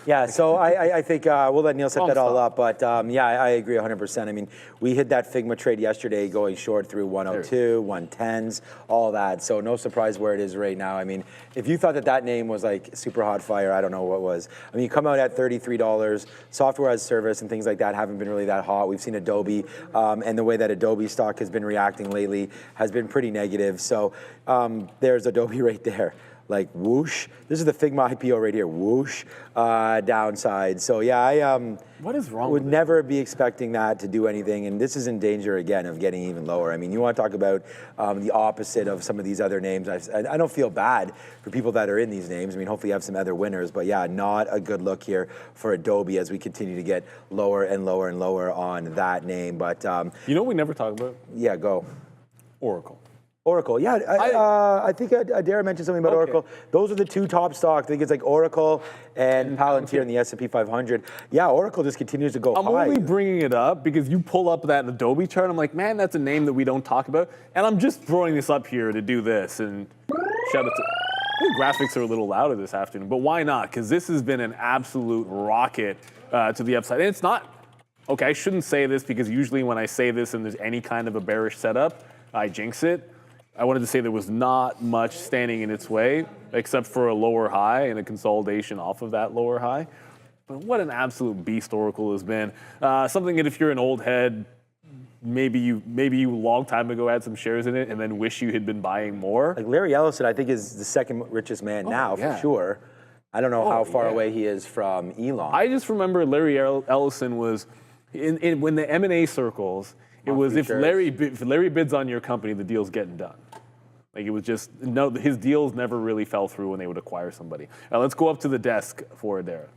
Yeah, so I think we'll let Neil set that all up. But yeah, I agree 100%. I mean, we hit that Figma trade yesterday going short through 102, 110s, all that. So no surprise where it is right now. I mean, if you thought that name was like super hot fire, I don't know what was. I mean, you come out at $33. Software as service and things like that haven't been really that hot. We've seen Adobe, and the way that Adobe stock has been reacting lately has been pretty negative. So there's Adobe right there. like whoosh. This is the Figma IPO right here, whoosh, downside. So yeah, I what is wrong would with never be expecting that to do anything, and this is in danger again of getting even lower. I mean, you want to talk about the opposite of some of these other names. I don't feel bad for people that are in these names. I mean, hopefully you have some other winners, but yeah, not a good look here for Adobe as we continue to get lower and lower and lower on that name. But you know what we never talk about? yeah, go. Oracle. Oracle, yeah, I think Adair mentioned something about Oracle. Those are the two top stocks. I think it's like Oracle and Palantir in the S&P 500. Yeah, Oracle just continues to go high. I'm only bringing it up because you pull up that Adobe chart. I'm like, man, that's a name that we don't talk about. And I'm just throwing this up here to do this. And shout out to... The graphics are a little louder this afternoon, but why not? Because this has been an absolute rocket to the upside. And it's not... Okay, I shouldn't say this because usually when I say this and there's any kind of a bearish setup, I jinx it. I wanted to say there was not much standing in its way, except for a lower high and a consolidation off of that lower high. But what an absolute beast Oracle has been. Something that if you're an old head, maybe you a long time ago had some shares in it and then wish you had been buying more. Like Larry Ellison, I think, is the second richest man now, for sure. I don't know how far away he is from Elon. I just remember Larry Ellison was, when the M&A circles, it was if Larry bids on your company, the deal's getting done. Like it was just, no, his deals never really fell through when they would acquire somebody. Let's go up to the desk for Adair.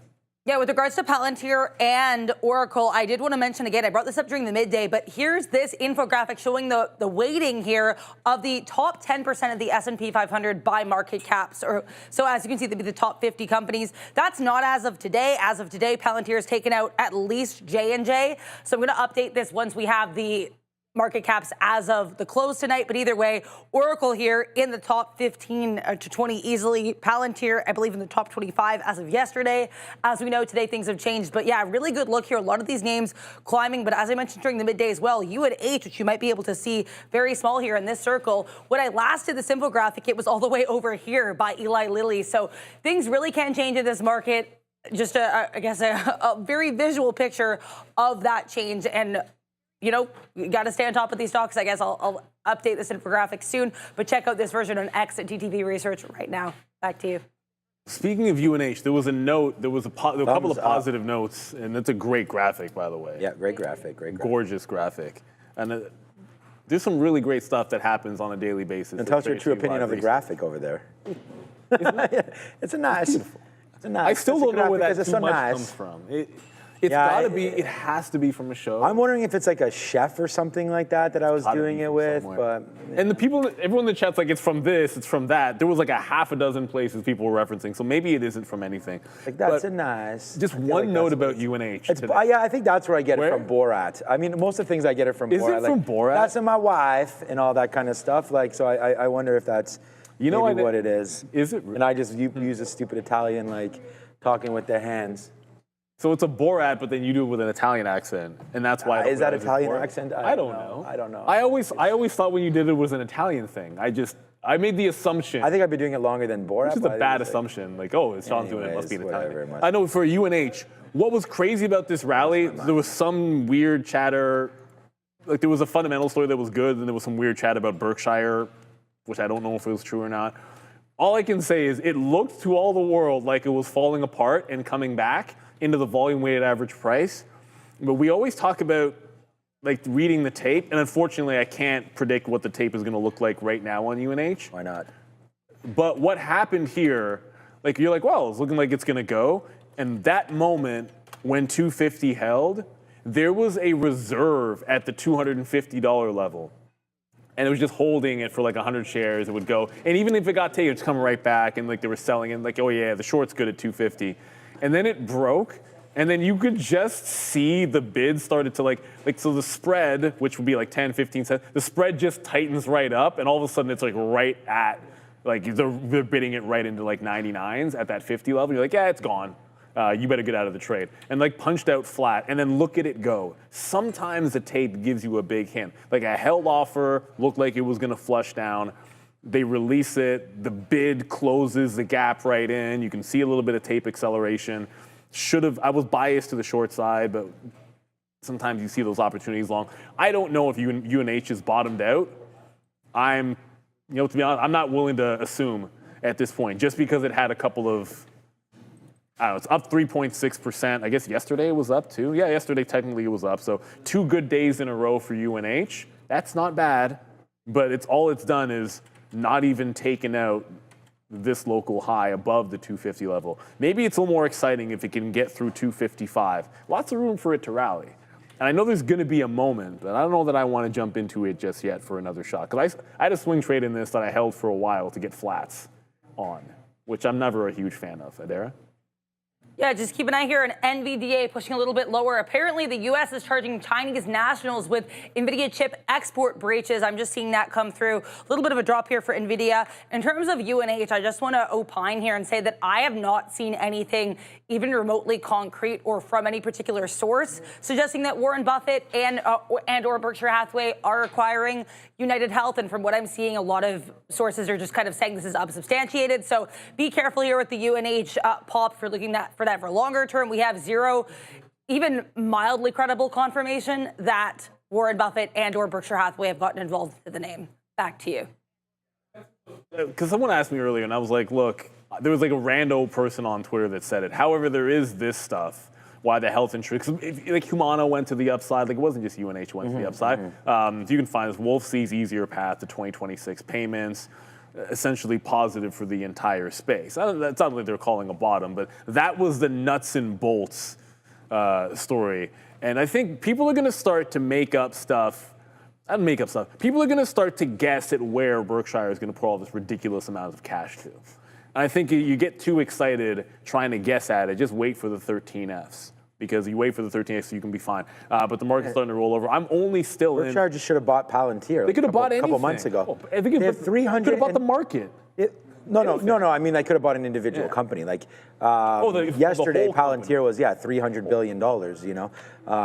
Yeah, with regards to Palantir and Oracle, I did want to mention again, I brought this up during the midday, but here's this infographic showing the weighting here of the top 10% of the S&P 500 by market caps. So as you can see, they'd be the top 50 companies. That's not as of today. As of today, Palantir has taken out at least J&J. So I'm going to update this once we have the market caps as of the close tonight. But either way, Oracle here in the top 15 to 20 easily. Palantir, I believe, in the top 25 as of yesterday. As we know, today things have changed. But yeah, really good look here. A lot of these names climbing. But as I mentioned during the midday as well, UNH, which you might be able to see very small here in this circle. When I last did this infographic, it was all the way over here by Eli Lilly. So things really can change in this market. Just, I guess, a very visual picture of that change. And you know, you got to stay on top of these stocks. I guess I'll update this infographic soon, but check out this version on X at DTV Research right now. Back to you. Speaking of UNH, there was a note, there were a couple of positive notes, and it's a great graphic, by the way. Yeah, great graphic, Gorgeous graphic. And there's some really great stuff that happens on a daily basis. And tell us your true opinion of the graphic over there. It's a nice. I still don't know where that too much comes from. It's gotta be. It has to be from a show. I'm wondering if it's like a chef or something like that I was doing it with. But and the people, everyone in the chat's like, it's from this, it's from that. There was like a half a dozen places people were referencing, so maybe it isn't from anything. Like that's a nice. Just one note about UNH. Yeah, I think that's where I get it from Borat. I mean, most of the things I get it from Borat. Is it from Borat? That's in my wife and all that kind of stuff. Like, so I wonder if that's maybe what it is. Is it? And I just use a stupid Italian like talking with their hands. So it's a Borat, but then you do it with an Italian accent, and that's why. Is that Italian accent? I don't know. I don't know. I always thought when you did it was an Italian thing. I made the assumption. I think I've been doing it longer than Borat. Which is a bad assumption. Like, oh, it's Sean's doing it. It must be an Italian. I know for UNH, what was crazy about this rally? There was some weird chatter. Like there was a fundamental story that was good, and there was some weird chat about Berkshire, which I don't know if it was true or not. All I can say is it looked to all the world like it was falling apart and coming back into the volume-weighted average price. But we always talk about like reading the tape, and unfortunately I can't predict what the tape is gonna look like right now on UNH. Why not? But what happened here, like you're like, well, it's looking like it's gonna go. And that moment when 250 held, there was a reserve at the $250 level. And it was just holding it for like 100 shares, it would go. And even if it got taken, it's coming right back, and like they were selling it, like, oh yeah, the short's good at 250. And then it broke, and then you could just see the bid started to like so the spread, which would be like 10, 15 cents, the spread just tightens right up, and all of a sudden it's like right at, like they're bidding it right into like 99s at that 50 level. You're like, yeah, it's gone. You better get out of the trade. And like punched out flat, and then look at it go. Sometimes the tape gives you a big hint. Like a held offer looked like it was gonna flush down. They release it, the bid closes the gap right in. You can see a little bit of tape acceleration. I was biased to the short side, but sometimes you see those opportunities long. I don't know if UNH is bottomed out. To be honest, I'm not willing to assume. at this point, just because it had a couple of, I don't know, it's up 3.6%. I guess yesterday it was up too. Yeah, yesterday technically it was up. So 2 good days in a row for UNH. That's not bad, but all it's done is not even taken out this local high above the 250 level. Maybe it's a little more exciting if it can get through 255. Lots of room for it to rally. And I know there's going to be a moment, but I don't know that I want to jump into it just yet for another shot. Because I had a swing trade in this that I held for a while to get flats on, which I'm never a huge fan of. Adara? Yeah, just keep an eye here on NVDA pushing a little bit lower. Apparently, the U.S. is charging Chinese nationals with NVIDIA chip export breaches. I'm just seeing that come through. A little bit of a drop here for NVIDIA. In terms of UNH, I just want to opine here and say that I have not seen anything even remotely concrete or from any particular source suggesting that Warren Buffett and or Berkshire Hathaway are acquiring United Health. And from what I'm seeing, a lot of sources are just kind of saying this is unsubstantiated. So be careful here with the UNH pop if you're looking for that for longer term. We have zero, even mildly credible confirmation that Warren Buffett and or Berkshire Hathaway have gotten involved with the name. Back to you. Because someone asked me earlier, and I was like, look, there was like a rando person on Twitter that said it. However, there is this stuff. Why the health insurance? Like Humana went to the upside. Like it wasn't just UNH went to the upside. You can find this. Wolf sees easier path to 2026 payments. Essentially positive for the entire space. That's not like they're calling a bottom, but that was the nuts and bolts story. And I think people are going to start to make up stuff. I don't make up stuff. People are going to start to guess at where Berkshire is going to pour all this ridiculous amount of cash to. And I think you get too excited trying to guess at it. Just wait for the 13Fs. Because you wait for the 13X so you can be fine. But the market's starting to roll over. I'm only still in. Berkshire just should have bought Palantir. They could have bought anything. A couple months ago. I think they have 300. Could have bought the market. No. I mean, they could have bought an individual company. Like yesterday, Palantir was $300 billion. You know,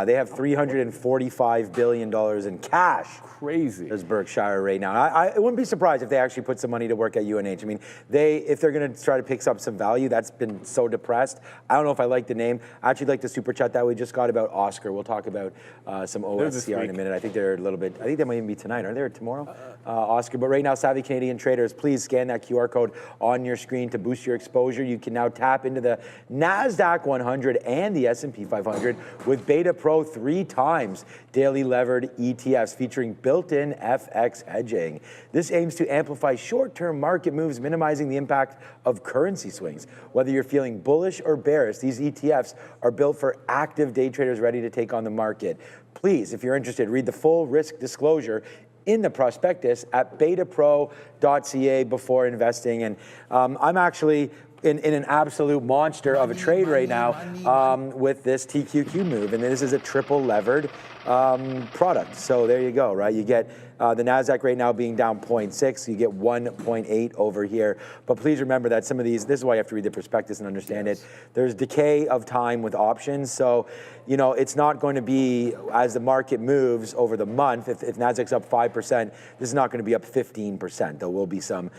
they have $345 billion in cash. Crazy. There's Berkshire right now. I wouldn't be surprised if they actually put some money to work at UNH. I mean, if they're going to try to pick up some value, that's been so depressed. I don't know if I like the name. I actually like the super chat that we just got about Oscar. We'll talk about some OSCR in a minute. I think they're a little bit. I think they might even be tonight. Are they tomorrow? Oscar. But right now, savvy Canadian traders, please scan that QR code on your screen to boost your exposure. You can now tap into the Nasdaq 100 and the S&P 500 with Beta Pro 3 times daily levered ETFs featuring built-in FX hedging. This aims to amplify short-term market moves, minimizing the impact of currency swings. Whether you're feeling bullish or bearish, these ETFs are built for active day traders ready to take on the market. Please, if you're interested, read the full risk disclosure in the prospectus at betapro.ca before investing. And I'm actually in an absolute monster of a trade right now with this TQQ move. And this is a triple levered product. So there you go, right? You get the Nasdaq right now being down 0.6, you get 1.8 over here. But please remember that some of these, this is why you have to read the prospectus and understand it. There's decay of time with options. So, you know, it's not going to be, as the market moves over the month, if Nasdaq's up 5%, this is not going to be up 15%. There will be some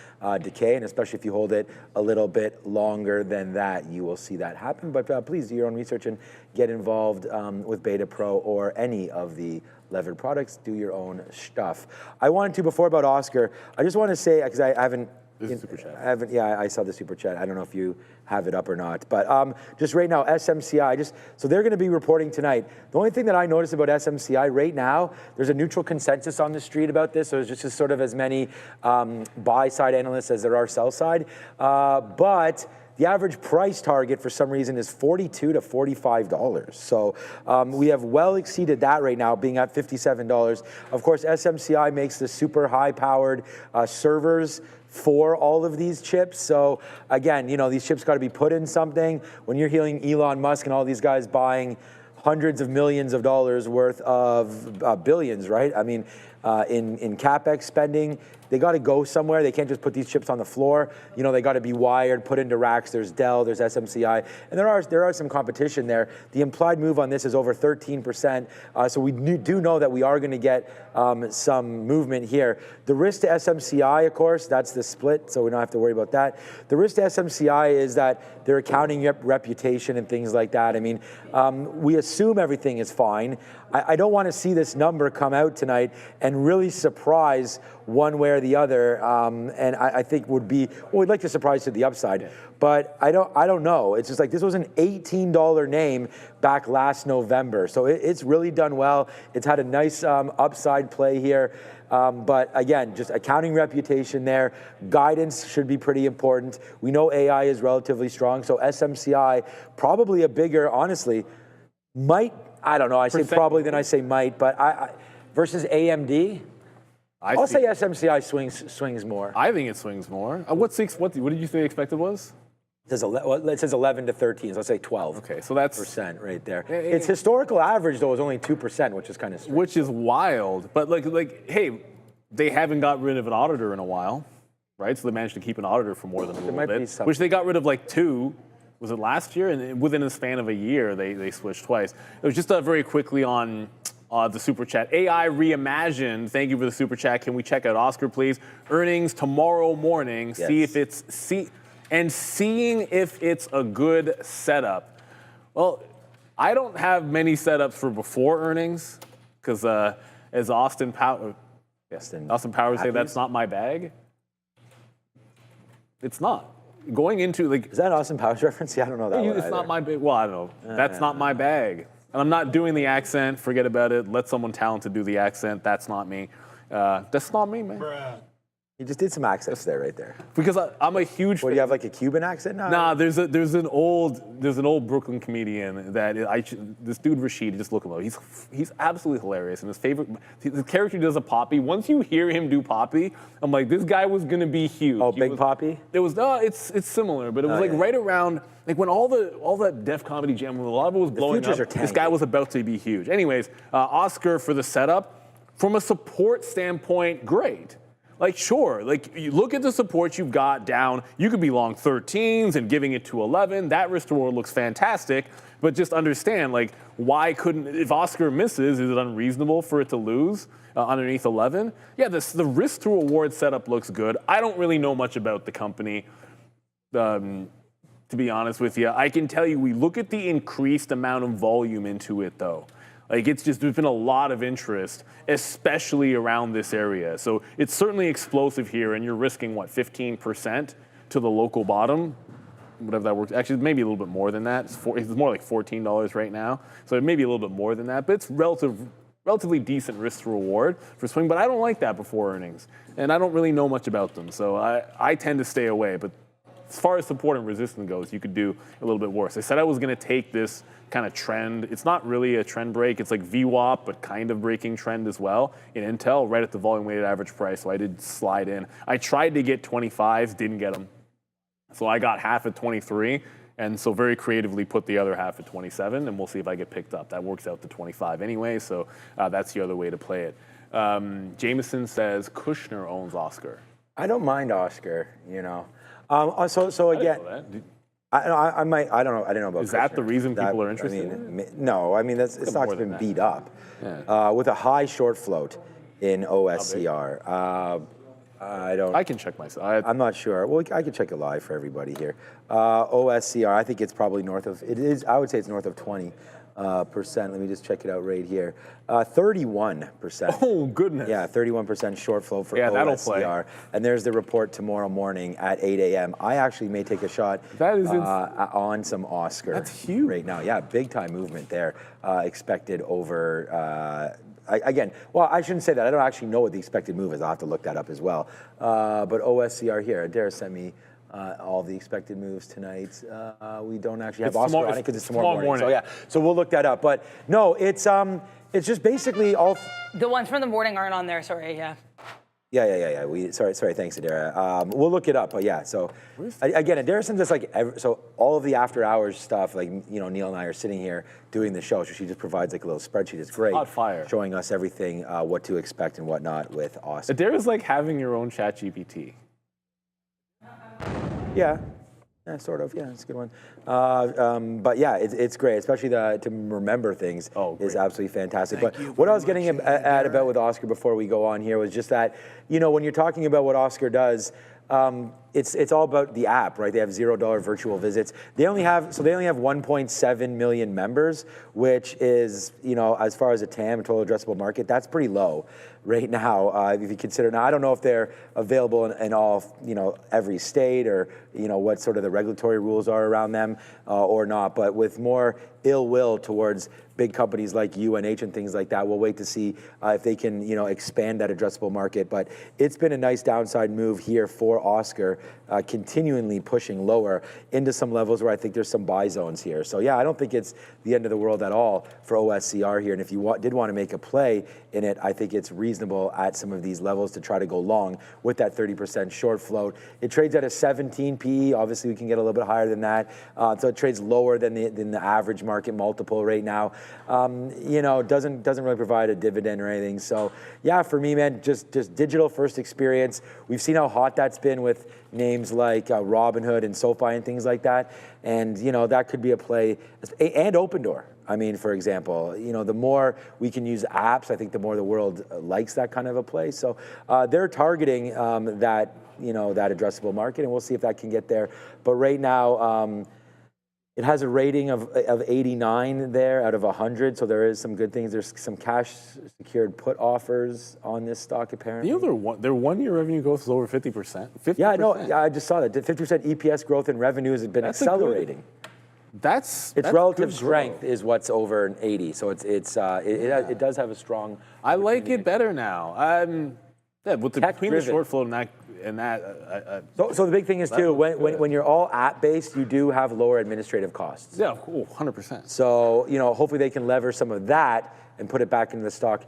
decay, and especially if you hold it a little bit longer than that, you will see that happen. But please do your own research and get involved with Beta Pro or any of the levered products. Do your own stuff. I wanted to, before about Oscar, I just want to say, because I haven't, super chat. I saw the super chat. I don't know if you have it up or not. But just right now, SMCI, so they're going to be reporting tonight. The only thing that I noticed about SMCI right now, there's a neutral consensus on the street about this. So it's just sort of as many buy-side analysts as there are sell-side. But the average price target for some reason is $42 to $45. So we have well exceeded that right now, being at $57. Of course, SMCI makes the super high-powered servers for all of these chips. So again, you know, these chips got to be put in something. When you're hearing Elon Musk and all these guys buying hundreds of millions of dollars worth of billions, right? I mean, in CapEx spending, they got to go somewhere. They can't just put these chips on the floor. You know, they got to be wired, put into racks. There's Dell, there's SMCI, and there are some competition there. The implied move on this is over 13%. So we do know that we are going to get some movement here. The risk to SMCI, of course, that's the split, so we don't have to worry about that. The risk to SMCI is that their accounting reputation and things like that. I mean, we assume everything is fine. I don't want to see this number come out tonight and really surprise one way or the other. And I think we'd like to surprise to the upside, but I don't know. It's just like this was an $18 name back last November, so it's really done well. It's had a nice upside play here. But again, just accounting reputation there. Guidance should be pretty important. We know AI is relatively strong, so SMCI probably a bigger, honestly, I don't know, I say probably than I say might, but I versus AMD, I'll say SMCI swings more. I think it swings more. What did you say expected was? It says 11 to 13, so let's say 12. Okay, so that's percent right there. Its historical average though is only 2%, which is kind of strange. Which is wild. But like, hey, they haven't got rid of an auditor in a while, right? So they managed to keep an auditor for more than a little bit, which they got rid of like 2. Was it last year? And within a span of a year, they switched twice. It was just very quickly on the super chat. AI reimagined. Thank you for the super chat. Can we check out Oscar, please? Earnings tomorrow morning. Yes. Seeing if it's a good setup. Well, I don't have many setups for before earnings because as Austin Powers say, that's not my bag. It's not. Going into is that an Austin Powers reference? Yeah, I don't know that one. It's not my bag. Well, I don't know. That's not my bag. And I'm not doing the accent. Forget about it. Let someone talented do the accent. That's not me. That's not me, man. Bruh. You just did some accents there, right there. Because I'm a huge. What, do you have like a Cuban accent now? Nah, there's an old Brooklyn comedian that this dude Rashid. Just look him up. He's absolutely hilarious, and his character does a Poppy. Once you hear him do Poppy, I'm like, this guy was gonna be huge. Oh, Big Poppy. It was it's similar, but it was right around like when all that Def Comedy Jam, when a lot of it was blowing up. This guy was about to be huge. Anyways, Oscar for the setup, from a support standpoint, great. Like, sure, like you look at the support you've got down, you could be long 13s and giving it to 11. That risk to reward looks fantastic, but just understand, like, why couldn't, if Oscar misses, is it unreasonable for it to lose underneath 11? Yeah, the risk to reward setup looks good. I don't really know much about the company, to be honest with you. I can tell you, we look at the increased amount of volume into it, though. Like, there's been a lot of interest, especially around this area. So it's certainly explosive here, and you're risking, 15% to the local bottom? Whatever that works. Actually, maybe a little bit more than that. It's more like $14 right now. So it may be a little bit more than that, but it's relatively decent risk to reward for swing. But I don't like that before earnings, and I don't really know much about them. So I tend to stay away. But as far as support and resistance goes, you could do a little bit worse. I said I was going to take this kind of trend. It's not really a trend break. It's like VWAP, but kind of breaking trend as well in Intel, right at the volume weighted average price. So I did slide in. I tried to get 25s, didn't get them. So I got half at 23, and so very creatively put the other half at 27, and we'll see if I get picked up. That works out to 25 anyway, so that's the other way to play it. Jameson says Kushner owns Oscar. I don't mind Oscar, you know. So again, I might. I don't know. I don't know about. Is that the reason people are interested? I mean, no. I mean, the stock's been beat up with a high short float in OSCR. I don't. I can check myself. I'm not sure. Well, I can check it live for everybody here. OSCR. I think it's probably north of. It is. I would say it's north of 20%. Let me just check it out right here. 31%. Oh, goodness. Yeah, 31% short flow for OSCR. That'll play. And there's the report tomorrow morning at 8 a.m. I actually may take a shot on some Oscar. That's huge. Right now. Yeah, big time movement there. Expected over. Again, well, I shouldn't say that. I don't actually know what the expected move is. I'll have to look that up as well. But OSCR here. Adair sent me all the expected moves tonight. We don't actually have Oscar on it because it's tomorrow morning. So yeah, so we'll look that up. But no, it's just basically all. The ones from the morning aren't on there. Sorry, yeah. Yeah. Sorry. Thanks, Adara. We'll look it up. But yeah, so again, Adara sends us so all of the after hours stuff. Like Neil and I are sitting here doing the show, so she just provides like a little spreadsheet. It's great, hot fire, showing us everything, what to expect and whatnot with Oscar. Adara's like having your own ChatGPT. Yeah, sort of. Yeah, it's a good one. But yeah, it's great, especially to remember things is absolutely fantastic. But what I was getting at about with Oscar before we go on here was just that, when you're talking about what Oscar does, it's all about the app, right? They have $0 virtual visits. They only have 1.7 million members, which is, as far as a TAM, total addressable market, that's pretty low right now. If you consider, now I don't know if they're available in all, every state, or what sort of the regulatory rules are around them or not. But with more ill will towards big companies like UNH and things like that, we'll wait to see if they can, expand that addressable market. But it's been a nice downside move here for Oscar, continually pushing lower into some levels where I think there's some buy zones here. So yeah, I don't think it's the end of the world at all for OSCR here. And if you did want to make a play in it, I think it's reasonable at some of these levels to try to go long with that 30% short float. It trades at a 17 PE. Obviously, we can get a little bit higher than that. So it trades lower than the average market multiple right now. Doesn't really provide a dividend or anything. So yeah, for me, man, just digital first experience. We've seen how hot that's been with names like Robinhood and SoFi and things like that. And, that could be a play. And Opendoor. I mean, for example, the more we can use apps, I think the more the world likes that kind of a play. So they're targeting that addressable market, and we'll see if that can get there. But right now, it has a rating of 89 there out of 100, so there is some good things. There's some cash secured put offers on this stock apparently. Their 1 year revenue growth is over 50%. 50%. Yeah, no, I just saw that. 50% EPS growth in revenue has been accelerating. That's relative strength is what's over 80, so it does have a strong. I like it better now. With between the short float and that. So the big thing is too, when you're all app based, you do have lower administrative costs. Yeah, cool, 100%. So hopefully they can lever some of that and put it back into the stock.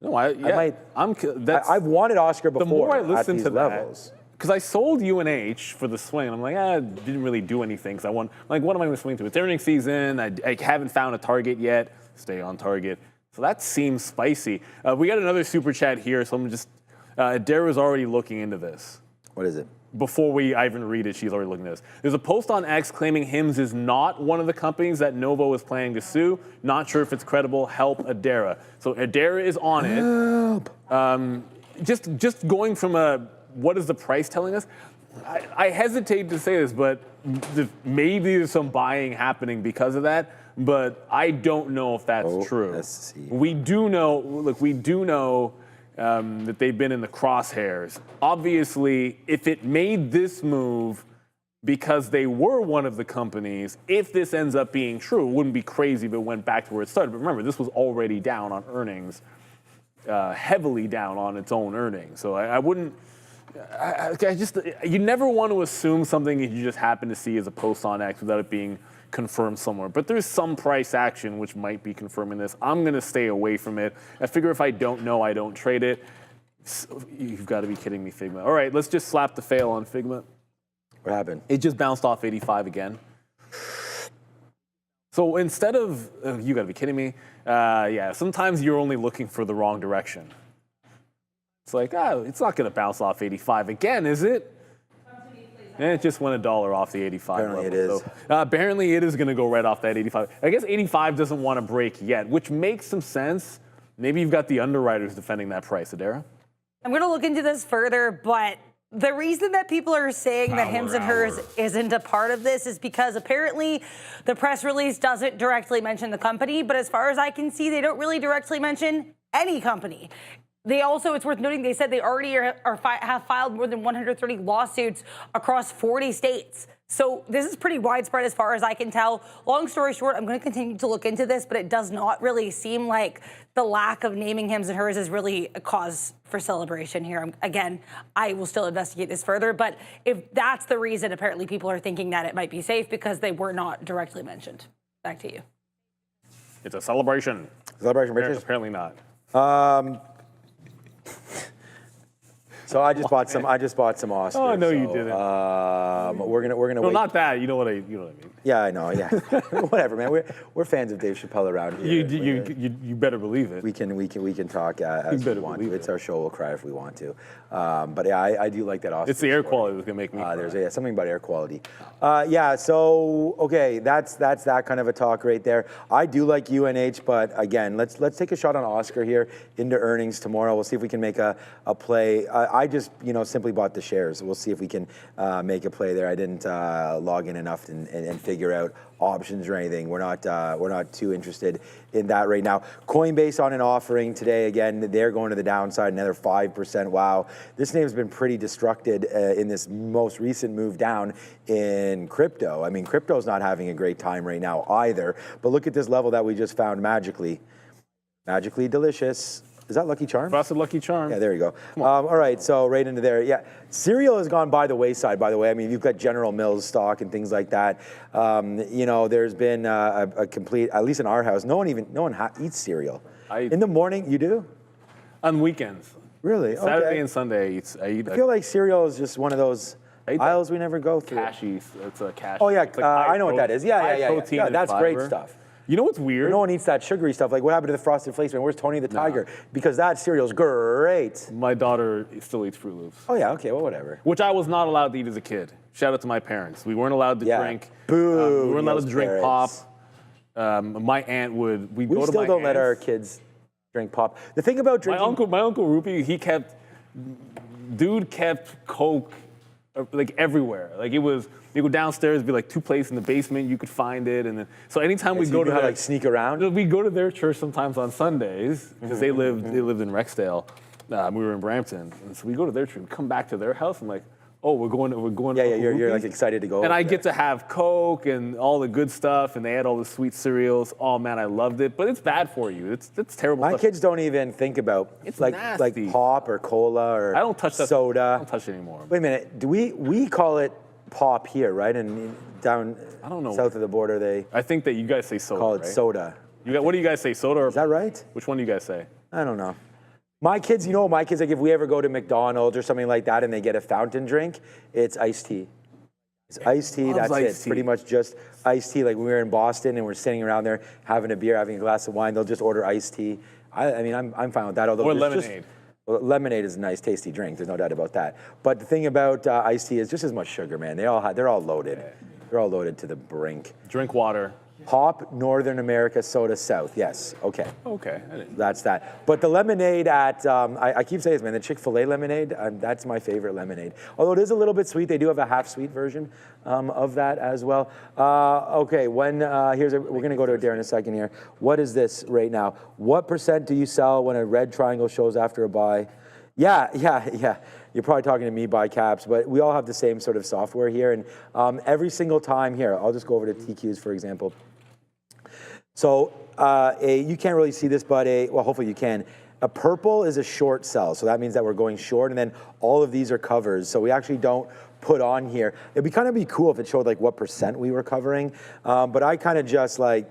No, I've wanted Oscar before. The more I listen to levels. Because I sold UNH for the swing. I'm like, I didn't really do anything. Because what am I going to swing to? It's earnings season. I haven't found a target yet. Stay on target. So that seems spicy. We got another super chat here. So I'm just, Dara's already looking into this. What is it? Before I even read it, she's already looking at this. There's a post on X claiming Hims is not one of the companies that Novo is planning to sue. Not sure if it's credible. Help Adara. So Adara is on it. Help. Just going from what is the price telling us? I hesitate to say this, but maybe there's some buying happening because of that. But I don't know if that's true. Let's see. We do know that they've been in the crosshairs. Obviously, if it made this move because they were one of the companies, if this ends up being true, it wouldn't be crazy if it went back to where it started. But remember, this was already down on earnings, heavily down on its own earnings. So I wouldn't. You never want to assume something that you just happen to see as a post on X without it being confirmed somewhere. But there's some price action which might be confirming this. I'm going to stay away from it. I figure if I don't know, I don't trade it. You've got to be kidding me, Figma. All right, let's just slap the fail on Figma. What happened? It just bounced off 85 again. So instead of, you got to be kidding me. Yeah, sometimes you're only looking for the wrong direction. It's like, it's not going to bounce off 85 again, is it? And it just went $1 off the 85 Apparently level. it is. So, apparently it is going to go right off that 85. I guess 85 doesn't want to break yet, which makes some sense. Maybe you've got the underwriters defending that price, Adara. I'm going to look into this further, but the reason that people are saying that Hims and Hers isn't a part of this is because apparently the press release doesn't directly mention the company, but as far as I can see, they don't really directly mention any company. They also, it's worth noting, they said they already have filed more than 130 lawsuits across 40 states. So this is pretty widespread as far as I can tell. Long story short, I'm going to continue to look into this, but it does not really seem like the lack of naming Hims and Hers is really a cause for celebration here. Again, I will still investigate this further, but if that's the reason, apparently people are thinking that it might be safe because they were not directly mentioned. Back to you. It's a celebration. Celebration, Richard? Apparently not. So I just bought some Oscar. Oh no, you didn't. We're gonna. No, wait. not that. You know what I mean. Yeah, I know. Yeah, whatever, man. We're fans of Dave Chappelle around here. You better believe it. We can talk as we want to. It's our show. We'll cry if we want to. But yeah, I do like that Oscar. It's the air quality that's gonna make me. There's something about air quality. Yeah. So okay, that's that kind of a talk right there. I do like UNH, but again, let's take a shot on Oscar here into earnings tomorrow. We'll see if we can make a play. I just, simply bought the shares. We'll see if we can make a play there. I didn't log in enough and figure out options or anything. We're not too interested in that right now. Coinbase on an offering today. Again, they're going to the downside, another 5%. Wow. This name's been pretty destructed in this most recent move down in crypto. I mean, crypto's not having a great time right now either. But look at this level that we just found magically. Magically delicious. Is that Lucky Charm? Frosted Lucky Charm. Yeah, there you go. All right, so right into there. Yeah, cereal has gone by the wayside, by the way. I mean, you've got General Mills stock and things like that. There's been a complete, at least in our house, no one eats cereal. In the morning, you do? On weekends. Really? Saturday and Sunday, I eat. I feel like cereal is just one of those aisles we never go through. Cashews. It's a cashew. Oh, yeah, like I know what that is. Yeah. Protein and that's fiber. great stuff. You know what's weird? No one eats that sugary stuff. Like, what happened to the Frosted Flakes, man? Where's Tony the Tiger? Because that cereal's great. My daughter still eats Fruit Loops. Oh, yeah, okay, well, whatever. Which I was not allowed to eat as a kid. Shout out to my parents. We weren't allowed to drink. Boo. We weren't allowed to drink parents. pop. My aunt would. We still don't let our kids drink pop. The thing about drinking. My uncle Rupi, dude kept Coke like everywhere. Like it was. You go downstairs, it'd be like 2 places in the basement, you could find it, and then so anytime we go to like sneak around. We go to their church sometimes on Sundays because they lived in Rexdale. We were in Brampton, and so we go to their church. We come back to their house. I'm like, oh, we're going. Yeah, you're like excited to go. And I get to have Coke and all the good stuff, and they had all the sweet cereals. Oh man, I loved it, but it's bad for you. It's terrible. My kids don't even think about like pop or cola or I don't touch that, soda. I don't touch it anymore. Wait a minute, do we call it pop here, right? And down I don't know. South of the border, they I think that you guys say soda. call it right? soda. What do you guys say, soda or? Is that right? Which one do you guys say? I don't know. My kids, my kids, like if we ever go to McDonald's or something like that and they get a fountain drink, it's iced tea. It's iced tea, that's it. Pretty much just iced tea. Like when we were in Boston and we're sitting around there having a beer, having a glass of wine, they'll just order iced tea. I mean, I'm fine with that. Although or lemonade. Well, lemonade is a nice, tasty drink. There's no doubt about that. But the thing about iced tea is just as much sugar, man. They're all loaded. They're all loaded to the brink. Drink water. Pop, Northern America, soda, South. Yes, okay. Okay. That's that. But the lemonade at, I keep saying this, man, the Chick-fil-A lemonade, that's my favorite lemonade. Although it is a little bit sweet. They do have a half-sweet version of that as well. Okay, we're going to go to Darren in a second here. What is this right now? What % do you sell when a red triangle shows after a buy? Yeah. You're probably talking to me by caps, but we all have the same sort of software here. And every single time here, I'll just go over to TQs, for example. So you can't really see this, but well, hopefully you can. A purple is a short sell. So that means that we're going short. And then all of these are covers. So we actually don't put on here. It'd be kind of cool if it showed like what % we were covering. But I kind of just like,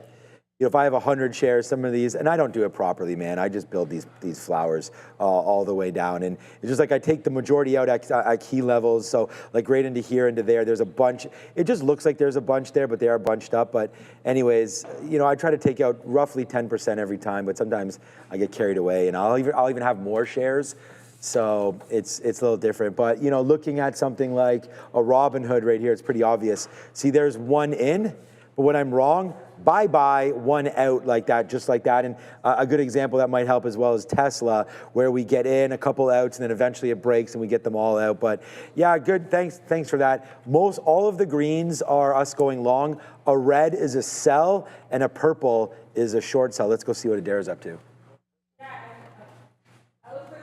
if I have 100 shares, some of these, and I don't do it properly, man. I just build these flowers all the way down. And it's just like I take the majority out at key levels. So like right into here, into there, there's a bunch. It just looks like there's a bunch there, but they are bunched up. But anyways, I try to take out roughly 10% every time, but sometimes I get carried away and I'll even have more shares. So it's a little different. But, looking at something like a Robinhood right here, it's pretty obvious. See, there's one in, but when I'm wrong, bye-bye, one out like that, just like that. And a good example that might help as well is Tesla, where we get in a couple outs and then eventually it breaks and we get them all out. But yeah, good. Thanks for that. All of the greens are us going long. A red is a sell and a purple is a short sell. Let's go see what Adair's up to.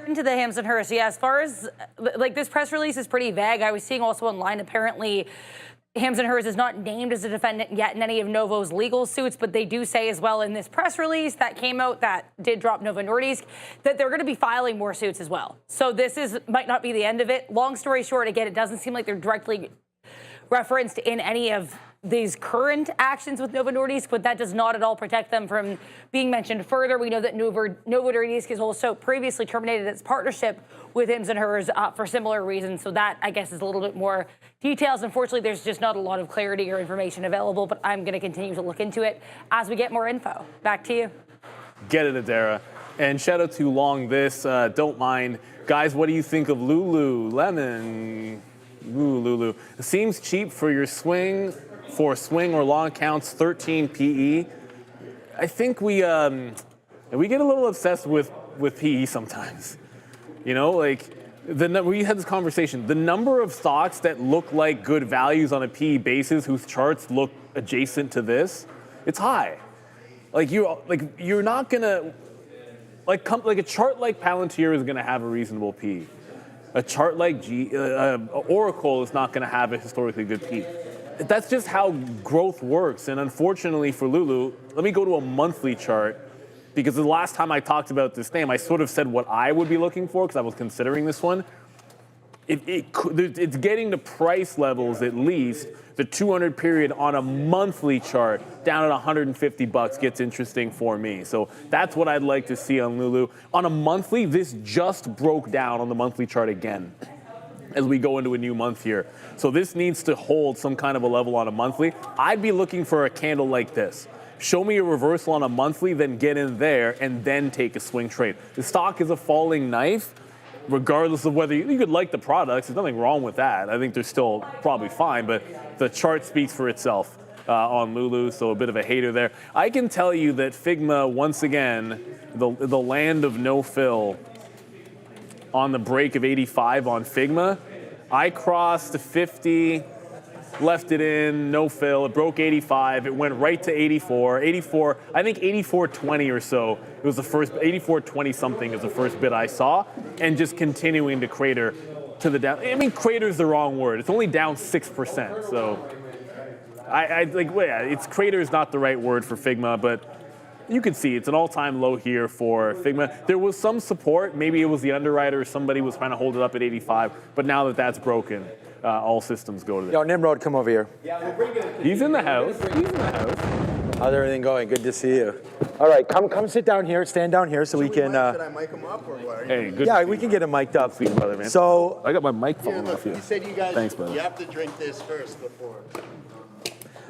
Into the Hams and Hers, yeah, as far as like this press release is pretty vague. I was seeing also online apparently Hams and Hers is not named as a defendant yet in any of Novo's legal suits, but they do say as well in this press release that came out that did drop Novo Nordisk that they're going to be filing more suits as well. So this might not be the end of it. Long story short, again, it doesn't seem like they're directly referenced in any of these current actions with Novo Nordisk, but that does not at all protect them from being mentioned further. We know that Novo Nordisk has also previously terminated its partnership with Hims and Hers for similar reasons. So that, I guess, is a little bit more details. Unfortunately, there's just not a lot of clarity or information available, but I'm going to continue to look into it as we get more info. Back to you. Get it, Adara. And shout out to Long This. Don't mind. Guys, what do you think of Lululemon? Ooh, Lulu. It seems cheap for your swing or long counts, 13 PE. I think we get a little obsessed with PE sometimes. Like We had this conversation. The number of stocks that look like good values on a PE basis, whose charts look adjacent to this, it's high. You're not gonna like a chart like Palantir is gonna have a reasonable PE. A chart like Oracle is not gonna have a historically good PE. That's just how growth works. And unfortunately for Lulu, let me go to a monthly chart. Because the last time I talked about this name, I sort of said what I would be looking for because I was considering this one. It's getting to price levels at least. The 200 period on a monthly chart down at $150 gets interesting for me. So that's what I'd like to see on Lulu. On a monthly, this just broke down on the monthly chart again as we go into a new month here. So this needs to hold some kind of a level on a monthly. I'd be looking for a candle like this. Show me a reversal on a monthly, then get in there, and then take a swing trade. The stock is a falling knife, regardless of whether you could like the products. There's nothing wrong with that. I think they're still probably fine, but the chart speaks for itself on Lulu, so a bit of a hater there. I can tell you that Figma, once again, the land of no fill on the break of 85 on Figma. I crossed to 50. Left it in, no fill. It broke 85. It went right to 84. 84, I think 84.20 or so. It was the first, 84.20 something is the first bid I saw, and just continuing to crater to the down. I mean, crater is the wrong word. It's only down 6%. So, it's crater is not the right word for Figma, but you can see it's an all-time low here for Figma. There was some support. Maybe it was the underwriter or somebody was trying to hold it up at 85. But now that that's broken, all systems go to there. Yo, Nimrod, come over here. He's in the house. He's in the house. How's everything going? Good to see you. All right, come sit down here. Stand down here so we can. Should I mic him up or what? Hey, good. Yeah, we can get him mic'd up. See you, brother, man. So I got my mic Here, falling look, off here. you said you guys. Thanks, brother. You have to drink this first before.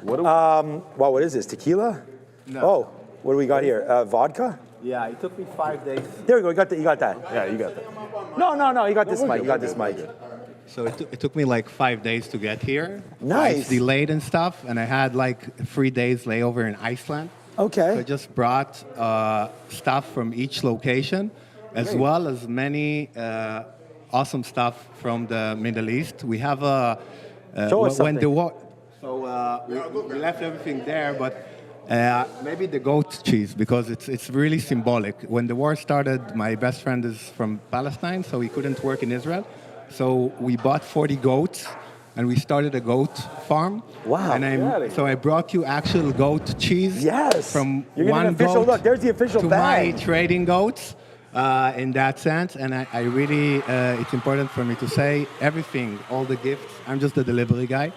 What do wow, what is this? Tequila? No. Oh, what do we got here? Vodka? Yeah, it took me 5 days. There we go. You got that. Yeah, you got that. No. You got this mic. You got this mic. So it took me like 5 days to get here. Nice. It's delayed and stuff, and I had like 3 days layover in Iceland. Okay. So I just brought stuff from each location, as well as many awesome stuff from the Middle East. We have a Show us when the something. war. So we left everything there, but maybe the goat cheese, because it's really symbolic. When the war started, my best friend is from Palestine, so he couldn't work in Israel. So we bought 40 goats, and we started a goat farm. Wow. And so I brought you actual goat cheese. Yes. From You're getting one an official goat look. There's the official to bag. my trading goats. In that sense, and I really, it's important for me to say everything, all the gifts. I'm just a delivery guy.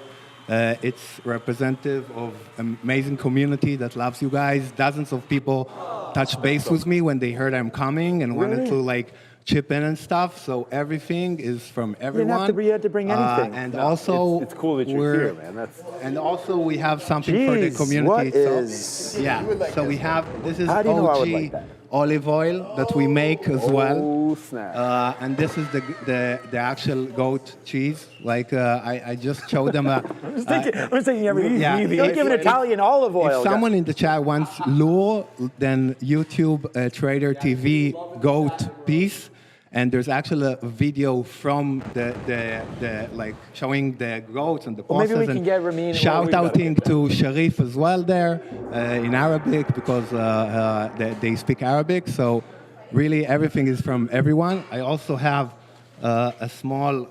It's representative of an amazing community that loves you guys. Dozens of people touched base with me when they heard I'm coming and wanted to like chip in and stuff. So everything is from everyone. You had to bring anything. And also, It's cool that you're here, man. And also we have something for the Jeez, community. what so, is- yeah. So we have this is How do you know I would OG like that? olive oil that we make as well. Oh, snap. And this is the actual goat cheese. Like I just showed them. I'm just thinking everything. Yeah, Don't give an Italian olive oil. If someone in the chat wants lure, then YouTube Trader TV goat piece. And there's actually a video from the like showing the goats and the Well, maybe process. we can get Ramin. Shout outing to Sharif as well there in Arabic because they speak Arabic. So really everything is from everyone. I also have a small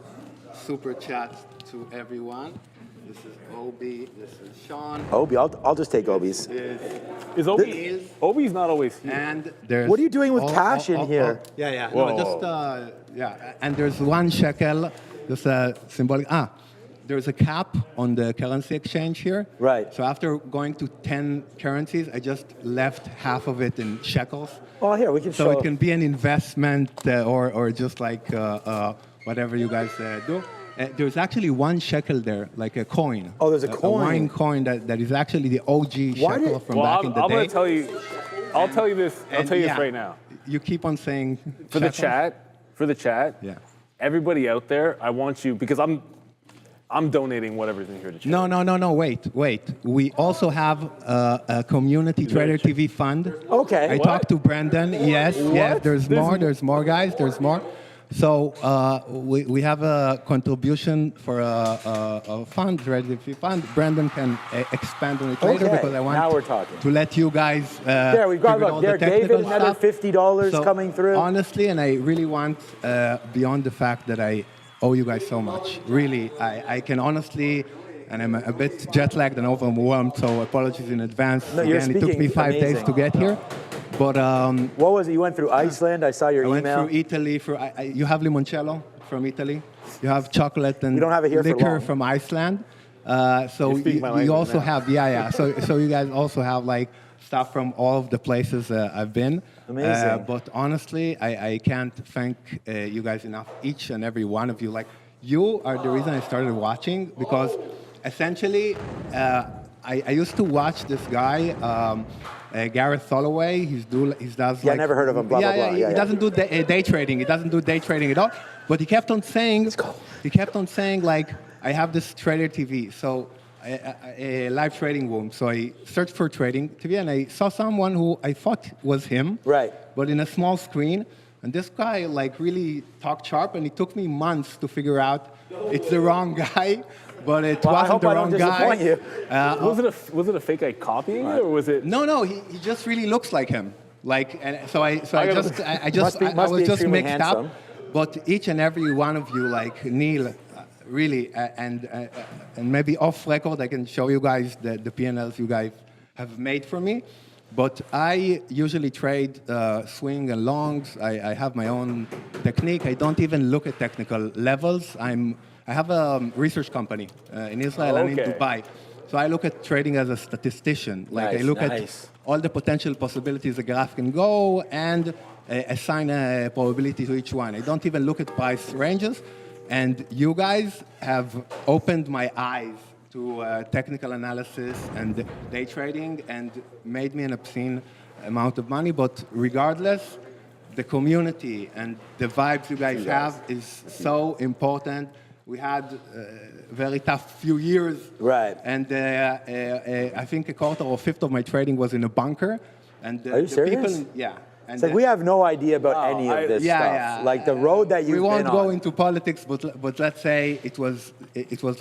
super chat to everyone. This is Obi. This is Sean. Obi, I'll just take Obi's. Is Obi? Obi's not always here. And there's What are you doing with cash in here? Yeah. Whoa. No, just yeah. And there's 1 shekel, just a symbolic. There's a cap on the currency exchange here. Right. So after going to 10 currencies, I just left half of it in shekels. Oh, here we can So show. it can be an investment or just like whatever you guys do. There's actually 1 shekel there, like a coin. Oh, there's a coin. A wine coin that is actually the OG Why shekel did- from Well, back in the I'm day. going to tell you. I'll tell you this. I'll And tell you yeah, this right now. You keep on saying For the shekel. chat. Yeah. Everybody out there, I want you because I'm donating whatever's in here to charity. No, wait. We also have a community Trader TV fund. Okay. I What? talked to Brandon. Yes, What? there's more, guys, there's more. So we have a contribution for a fund, tradertv fund. Brandon can expand on it later Okay, because I want now we're talking. to let you guys. There we've got, figure look, all there, the technical David, another stuff. $50 So, coming through. Honestly, and I really want, beyond the fact that I owe you guys so much, really, I can honestly, and I'm a bit jet lagged and overwhelmed, so apologies in advance. No, you're Again, it took me speaking 5 days amazing. to get here. But What was it? You went through Iceland? I saw your I went email. through Italy. You have limoncello from Italy. You have chocolate and We don't have it here for liquor long. from Iceland. So You speak my you language also now. have, So you guys also have like stuff from all of the places I've been. Amazing. But honestly, I can't thank you guys enough, each and every one of you. Like, you are the reason I started watching, because essentially, I used to watch this guy, Gareth Holloway. He does Yeah, like, never heard of him, blah, blah, blah. He Yeah, yeah. doesn't do day trading. He doesn't do day trading at all. But he kept on saying, like, I have this Trader TV, so a live trading room. So I searched for Trading TV, and I saw someone who I thought was him, Right. but in a small screen. And this guy like really talked sharp, and it took me months to figure out it's the wrong guy. But it Well, I wasn't hope the I wrong don't guy. disappoint you. Was it a fake guy copying it, or was it? No, he just really looks like him. Like, and so I Must was be just extremely mixed handsome. up. But each and every one of you, like Neil, really, and maybe off record, I can show you guys the P&Ls you guys have made for me. But I usually trade swing and longs. I have my own technique. I don't even look at technical levels. I have a research company in Israel and in Okay. Dubai. So I look at trading as a statistician. Like, I Nice, look nice. at all the potential possibilities a graph can go and assign a probability to each one. I don't even look at price ranges. And you guys have opened my eyes to technical analysis and day trading and made me an obscene amount of money. But regardless, the community and the vibes you guys have is so important. We had a very tough few years. Right. And I think a quarter or a fifth of my trading was in a bunker. And Are you serious? people, yeah. And It's like we have no idea about any of this yeah, stuff. yeah. Like the road that you've we won't been go on. into politics, but let's say it was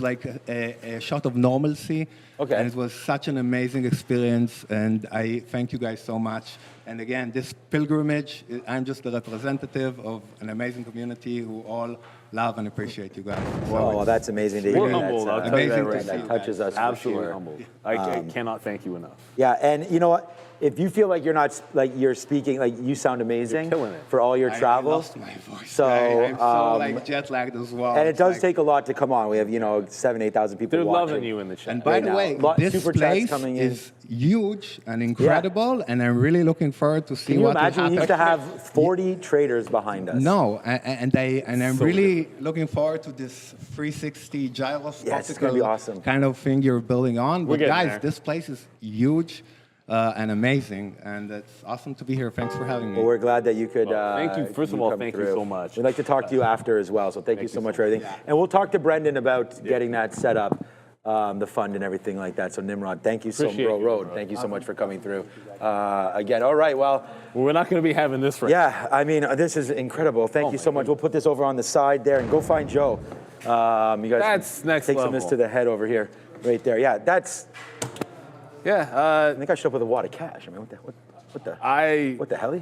like a shot of normalcy. Okay. And it was such an amazing experience, and I thank you guys so much. And again, this pilgrimage, I'm just the representative of an amazing community who all love and appreciate you guys. Oh, well, that's amazing to hear. We're That's, humbled. I'll tell you that amazing right to now. see. that touches us. for Absolutely sure. humbled. I cannot thank you enough. Yeah, and you know what? If you feel like you're not, like you're speaking, like you sound amazing You're killing it. for all your I travels. lost my voice. So, I'm so like jet lagged as well. And it It's does like- take a lot to come on. We have, 7,000-8,000 people They're watching. loving you in the chat. And by right the now. way, Lot- this super chats place coming in. is huge and incredible, and I'm really looking forward to see Can you what will imagine? We used to happen. have 40 traders behind us. No, and I'm So really looking forward to this 360 gyroscopical Yes, it's gonna be awesome. kind of thing you're building on. We're But getting guys, there. this place is huge and amazing, and it's awesome to be here. Thanks for having me. Well, we're glad that you could. thank you. First of all, come thank you through. so much. We'd like to talk to you after as well. So thank you so much for everything. And we'll talk to Brendan about getting that set up, the fund and everything like that. So Nimrod, thank you so Appreciate Bro you, Road. Nimrod. Thank you so much for coming through. Again, all right. Well, We're not going to be having this right. yeah. I mean, this is incredible. Thank you so much. We'll put this over on the side there and go find Joe. You guys, That's next take some of this level. to the head over here, right there. Yeah, that's. Yeah. I think I should up with a wad of cash. I mean, what the I. What the hell?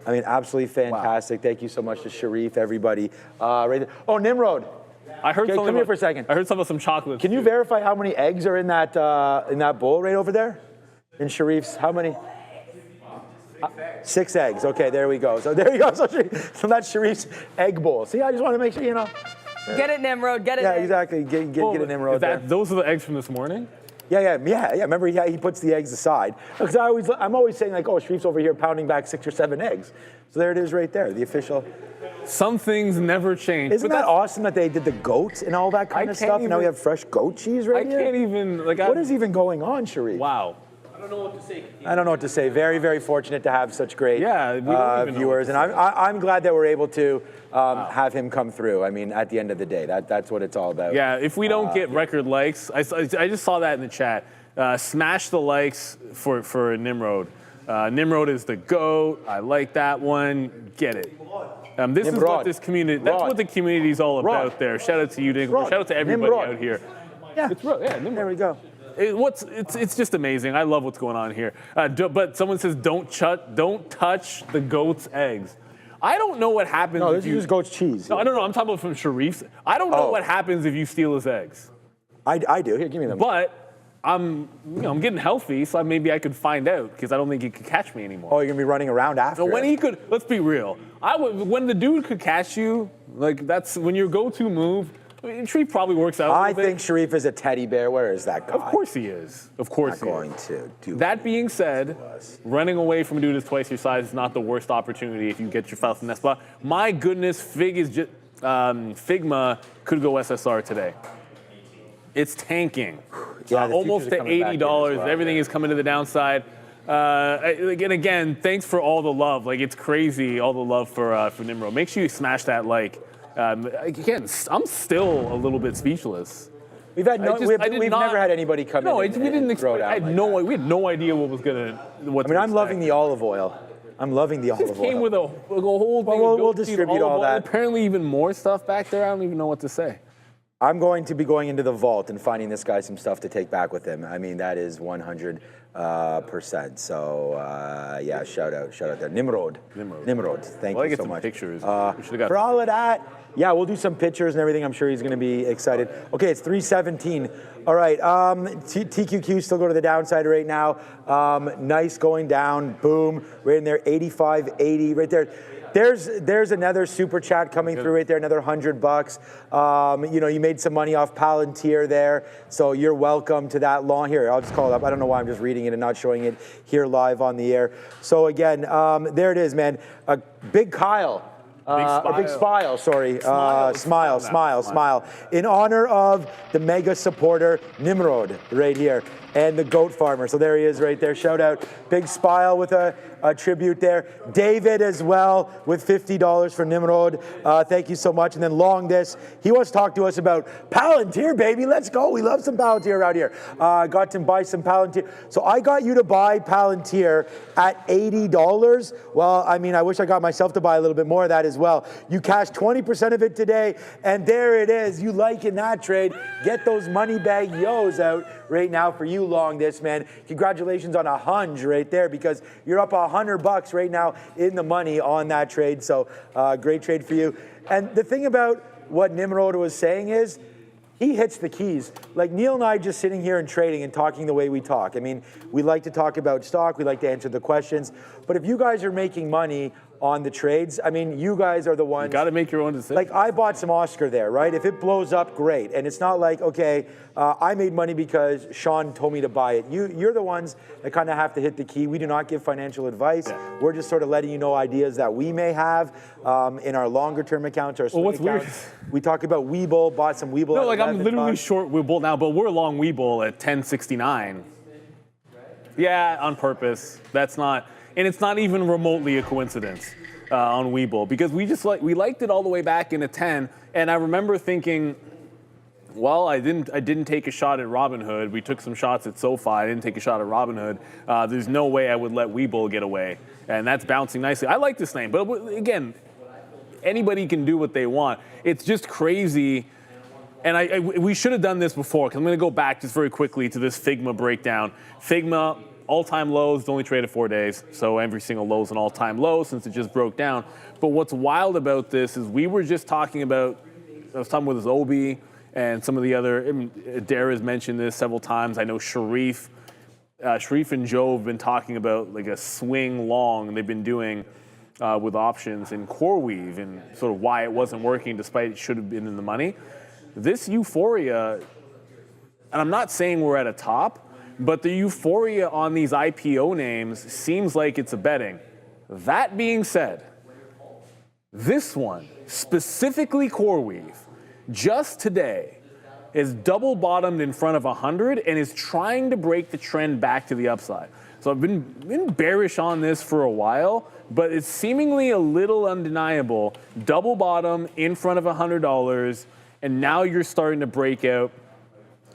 I mean, absolutely fantastic. Thank you so much to Sharif, everybody. Right there. Oh, Nimrod, I heard Okay, something come here about- for a second. I heard something about some chocolate. can you verify how many eggs are in that bowl right over there? In Sharif's, how many? 6 eggs. Okay, there we go. So there you go. So that's Sharif's egg bowl. See, I just want to make sure Get it, Nimrod. Get it. Yeah, in. exactly. Get an Nimrod Is there. those are the eggs from this morning? Yeah. Remember, he puts the eggs aside because I'm always saying like, oh, Sharif's over here pounding back 6 or 7 eggs. So there it is, right there, the official. Some things never change. Isn't but that that's- awesome that they did the goat and all that kind I of can't stuff? And now we even- have fresh goat cheese right I here. can't even like. What is even going on, Sharif? Wow. I don't know what to say. I don't know what to say. Very, very fortunate to have such great Yeah, we don't even know viewers, what and to I'm glad that we're able to have him come through. I mean, at the end of the day, that's what it's all about. Yeah. If we don't get record likes, I just saw that in the chat. Smash the likes for Nimrod. Nimrod is the GOAT. I like that one. Get it. This is what this community, that's what the community is all about there. Shout out to you, Nick. Shout out to everybody out here. Yeah, It's Rod. Yeah, Nimrod. there we go. It's just amazing. I love what's going on here. But someone says don't touch the goat's eggs. I don't know what happens. No, if this you, is just goat's cheese. No, I don't know. I'm talking about from Sharif's. I don't know what happens if you steal his eggs. I do. Here, give me them. But I'm getting healthy, so maybe I could find out because I don't think he could catch me anymore. Oh, you're gonna be running around after. So when it. he could, let's be real. When the dude could catch you, like that's when your go-to move. I mean, Sharif probably works out. I think Sharif is a teddy bear. Where is that guy? Of course he is. Of course Not he going is. to do That being said, running away from a dude that's twice your size is not the worst opportunity if you get yourself in that spot. My goodness, Figma could go SSR today. It's tanking. Yeah, the almost futures to are coming back in as $80. well, Everything is coming to the downside. And again, thanks for all the love. Like it's crazy, all the love for Nimrod. Make sure you smash that like. Again, I'm still a little bit speechless. We've had we've never had anybody come in. We and didn't throw expect. down We had no idea what was gonna. What I mean, I'm loving the olive oil. I'm loving the olive oil. Came with a whole thing. Well, of we'll goat cheese, distribute olive all oil, that. Apparently, even more stuff back there. I don't even know what to say. I'm going to be going into the vault and finding this guy some stuff to take back with him. I mean, that is 100%. So yeah, shout out there, Nimrod. Thank you so much. Pictures. For all of that, yeah, we'll do some pictures and everything. I'm sure he's going to be excited. Okay, it's 3:17. All right, TQQ still go to the downside right now. Nice going down. Boom, right in there, 85.80 right there. There's another super chat coming through right there, another $100. You made some money off Palantir there, so you're welcome to that long. Here, I'll just call it up. I don't know why I'm just reading it and not showing it here live on the air. So again, there it is, man. Big Kyle. Big Smile, sorry. Smile. In honor of the mega supporter, Nimrod, right here, and the goat farmer. So there he is right there. Shout out. Big Smile with a tribute there. David as well with $50 for Nimrod. Thank you so much. And then Long This, he wants to talk to us about Palantir, baby. Let's go. We love some Palantir around here. Got to buy some Palantir. So I got you to buy Palantir at $80. Well, I mean, I wish I got myself to buy a little bit more of that as well. You cashed 20% of it today, and there it is. You liking that trade. Get those money bag yos out right now for you, Long This, man. Congratulations on a hunch right there, because you're up $100 right now in the money on that trade. So great trade for you. And the thing about what Nimrod was saying is, he hits the keys. Like Neil and I just sitting here and trading and talking the way we talk. I mean, we like to talk about stock, we like to answer the questions, but if you guys are making money on the trades, I mean, you guys are the ones. You got to make your own decision. Like I bought some Oscar there, right? If it blows up, great. And it's not like, okay, I made money because Sean told me to buy it. You're the ones that kind of have to hit the key. We do not give financial advice. Yeah. We're just sort of letting you know ideas that we may have in our longer term accounts, our swing accounts. Weird? We talk about Webull, bought some Webull. No, like I'm literally short Webull now, but we're long Webull at 1069. Yeah, on purpose. That's not. And it's not even remotely a coincidence on Webull, because we liked it all the way back in a 10, and I remember thinking, well, I didn't take a shot at Robinhood. We took some shots at SoFi. I didn't take a shot at Robinhood. There's no way I would let Webull get away, and that's bouncing nicely. I like this name, but again, anybody can do what they want. It's just crazy. And we should have done this before, because I'm going to go back just very quickly to this Figma breakdown. Figma, all-time lows, only traded 4 days, so every single low is an all-time low since it just broke down. But what's wild about this is we were just talking about, I was talking with Obi and some of the other, Dara's mentioned this several times. I know Sharif and Joe have been talking about like a swing long they've been doing with options in CoreWeave and sort of why it wasn't working despite it should have been in the money. This euphoria, and I'm not saying we're at a top, but the euphoria on these IPO names seems like it's a betting. That being said, this one, specifically CoreWeave, just today is double bottomed in front of 100 and is trying to break the trend back to the upside. So I've been bearish on this for a while, but it's seemingly a little undeniable. Double bottom in front of $100, and now you're starting to break out.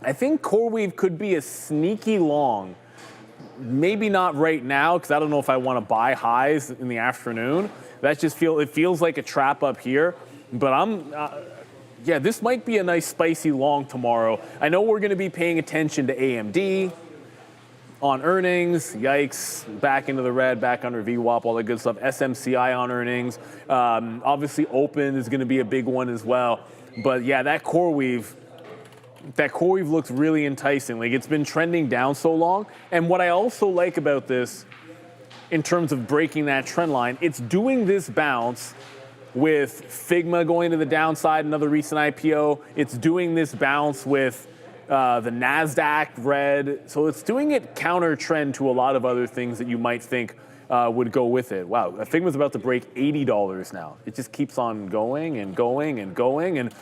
I think CoreWeave could be a sneaky long. maybe not right now, because I don't know if I want to buy highs in the afternoon. It feels like a trap up here. But yeah, this might be a nice spicy long tomorrow. I know we're going to be paying attention to AMD on earnings. Yikes, back into the red, back under VWAP, all that good stuff. SMCI on earnings. Obviously, open is going to be a big one as well. But yeah, that core weave looks really enticing. Like, it's been trending down so long. And what I also like about this, in terms of breaking that trend line, it's doing this bounce with Figma going to the downside, another recent IPO. It's doing this bounce with the Nasdaq red. So it's doing it counter trend to a lot of other things that you might think would go with it. Wow, Figma's about to break $80 now. It just keeps on going and going and going. And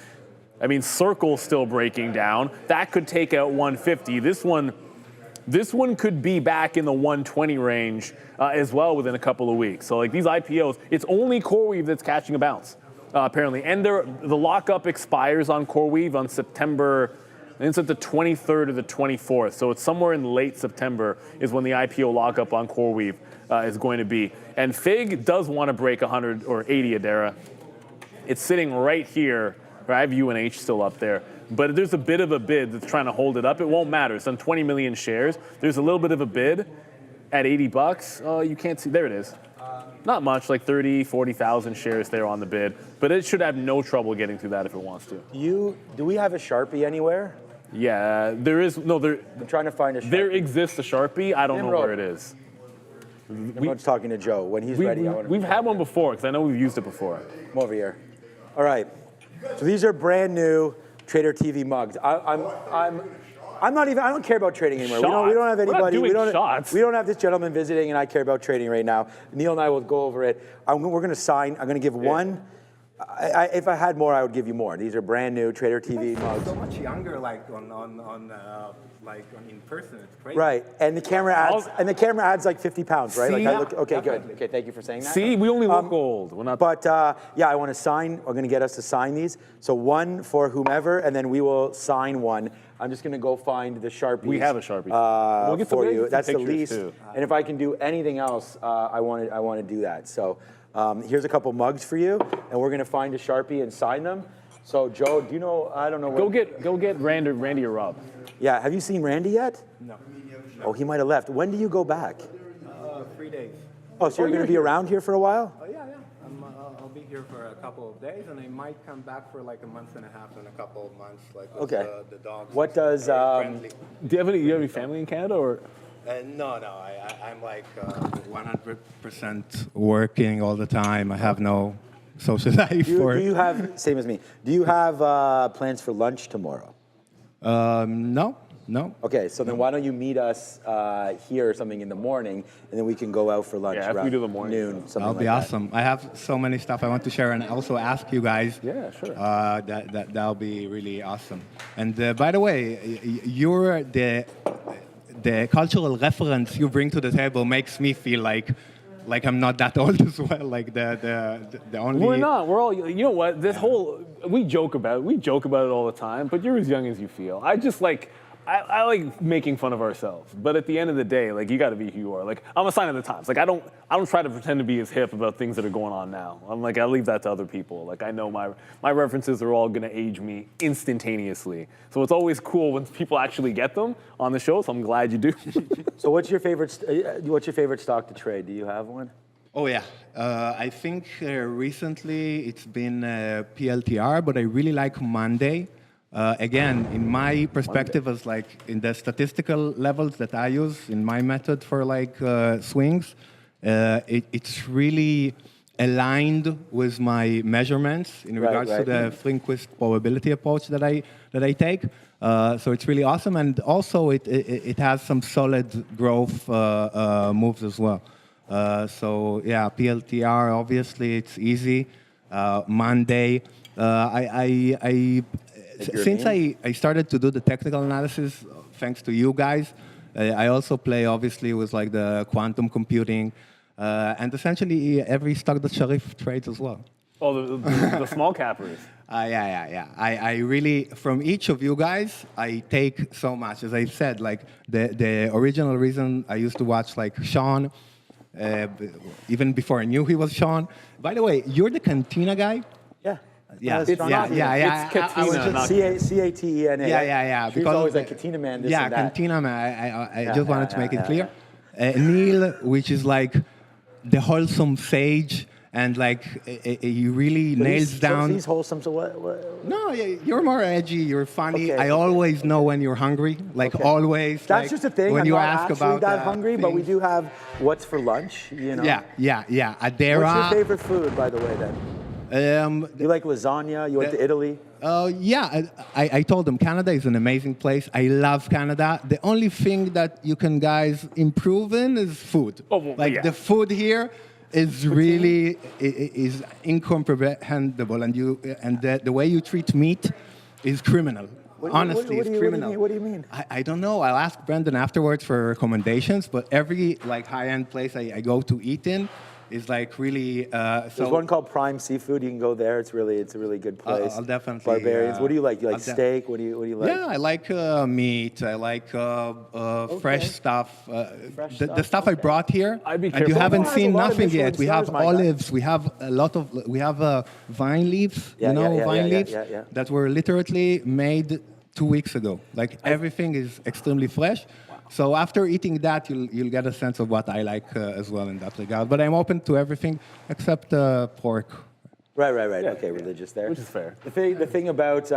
I mean, Circle's still breaking down. That could take out 150. This one could be back in the 120 range as well within a couple of weeks. So like these IPOs, it's only CoreWeave that's catching a bounce, apparently. And the lockup expires on CoreWeave on September, I think it's at the 23rd or the 24th. So it's somewhere in late September is when the IPO lockup on CoreWeave is going to be. And Fig does want to break 100 or 80 Adara. It's sitting right here. I have UNH still up there. But there's a bit of a bid that's trying to hold it up. It won't matter. It's on 20 million shares. There's a little bit of a bid at $80. Oh, you can't see. There it is. Not much, like 30, 40,000 shares there on the bid. But it should have no trouble getting through that if it wants to. Do we have a Sharpie anywhere? Yeah, there is. No, there. I'm trying to find a Sharpie. There exists a Sharpie. I don't know where it is. I'm talking to Joe. When he's ready, we've had one before, because I know we've used it before. Come over here. All right. So these are brand new Trader TV mugs. I'm not even. I don't care about trading anymore. We don't have anybody. We don't have this gentleman visiting, and I care about trading right now. Neil and I will go over it. We're going to sign. I'm going to give one. If I had more, I would give you more. These are brand new Trader TV mugs. So much younger, like in person. It's crazy. Right, and the camera adds like 50 pounds, right? See? Like okay, good. Okay, thank you for saying that. See, we only look old. We're not. But yeah, I want to sign. We're going to get us to sign these. So one for whomever, and then we will sign one. I'm just going to go find the Sharpies. We have a Sharpie. We'll get for you. That's the pictures, least. too. And if I can do anything else, I want to do that. So here's a couple mugs for you, and we're going to find a Sharpie and sign them. So Joe, do you know? I don't know. Go get Randy or Rob. Yeah, have you seen Randy yet? No. Oh, he might have left. When do you go back? 3 days. Oh, so you're going to be around here for a while? Oh, yeah. I'll be here for a couple of days, and I might come back for like a month and a half and a couple of months, like with the dogs. What does? Do you have any family in Canada or? No. I'm like 100% working all the time. I have no social life. Do you have, same as me, do you have plans for lunch tomorrow? No. Okay, so then why don't you meet us here or something in the morning, and then we can go out for lunch around we do the morning. noon, something That'll be like awesome. I have so many stuff I want to share and also ask you guys. Yeah, sure. That'll be really awesome. And by the way, you're the cultural reference you bring to the table makes me feel like I'm not that old as well. Like the only. We're not. We're all. You know what? We joke about it all the time. But you're as young as you feel. I like making fun of ourselves, but at the end of the day, like, you got to be who you are. Like, I'm a sign of the times. Like, I don't try to pretend to be as hip about things that are going on now. I leave that to other people. Like, I know my references are all gonna age me instantaneously. So it's always cool when people actually get them on the show. So I'm glad you do. So what's your favorite stock to trade? Do you have one? Oh yeah, I think recently it's been PLTR, but I really like Monday. Again, in my perspective, as like in the statistical levels that I use in my method for like swings, it's really aligned with my measurements in regards to the Flinquist probability approach that I take. So it's really awesome, and also it has some solid growth moves as well. So yeah, PLTR, obviously it's easy. Monday, since I started to do the technical analysis, thanks to you guys, I also play obviously with like the quantum computing, and essentially every stock that Sharif trades as well. Oh, the small cappers. Yeah. I really, from each of you guys, I take so much. As I said, like the original reason I used to watch like Sean, even before I knew he was Sean. By the way, you're the Cantina guy? Yeah. Yeah, It's yeah. It's Katina. Catena. Yeah. She's always like Katina man, this and that. Cantina man. I just wanted to make it clear. Neil, which is like the wholesome sage, and like he really nails down. He's wholesome, so what? No, you're more edgy. You're funny. Okay, I always know when you're hungry. Like always. That's like, just a thing. When I'm you not ask actually about that hungry, but we things. do have what's for lunch, you know? Yeah. Adera. What's your favorite food, by the way, then? You like lasagna? You went to Italy? Yeah, I told them Canada is an amazing place. I love Canada. The only thing that you can guys improve in is food. Oh, well, like yeah. the food here is really is incomprehensible, and the way you treat meat is criminal. Honestly, it's criminal. What do you mean? I don't know. I'll ask Brendan afterwards for recommendations. But every like high-end place I go to eat in is like really. There's one called Prime Seafood. You can go there. It's a really good place. I'll definitely. Barbarians. What do you like? You like steak? What do you like? Yeah, I like meat. I like fresh stuff. The stuff I brought here, I'd be and you careful. haven't Has a seen lot of nothing Michelin yet. We stars, have my guy. olives. We have a lot of. We have vine leaves. Yeah, vine leaves yeah. that were literally made 2 weeks ago. Like everything is extremely fresh. So after eating that, you'll get a sense of what I like as well in that regard. But I'm open to everything except pork. Right. Okay, religious there. Which is fair. The thing about,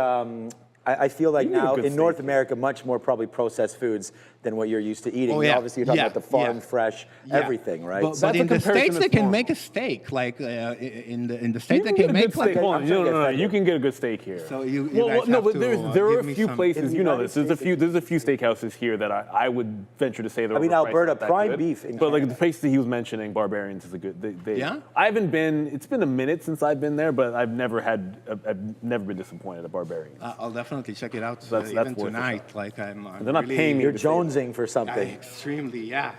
I feel like You can get a now good in steak. North America, much more probably processed foods than what you're used to eating. Oh, yeah. Obviously, you're talking Yeah, about the farm yeah. fresh, Yeah. everything, right? But That's in a the comparison States, they that's can normal. make a steak. Like in the States, they You can get a make good like steak. Hold on. I'm trying to get No. offended. You can get a good steak here. So you well, guys no, have but to, there are give a me few some- places. In the You know United this. States- There's a few steakhouses here that I would venture to say they're. I mean, overpriced, Alberta, not that prime good. beef in But like Canada. the place that he was mentioning, Barbarians is a good. Yeah? I haven't been. It's been a minute since I've been there, but I've never been disappointed at Barbarians. I'll definitely check it out That's even worth it. tonight. Like I'm They're not really, paying me You're to say that. jonesing for something. Extremely, yeah.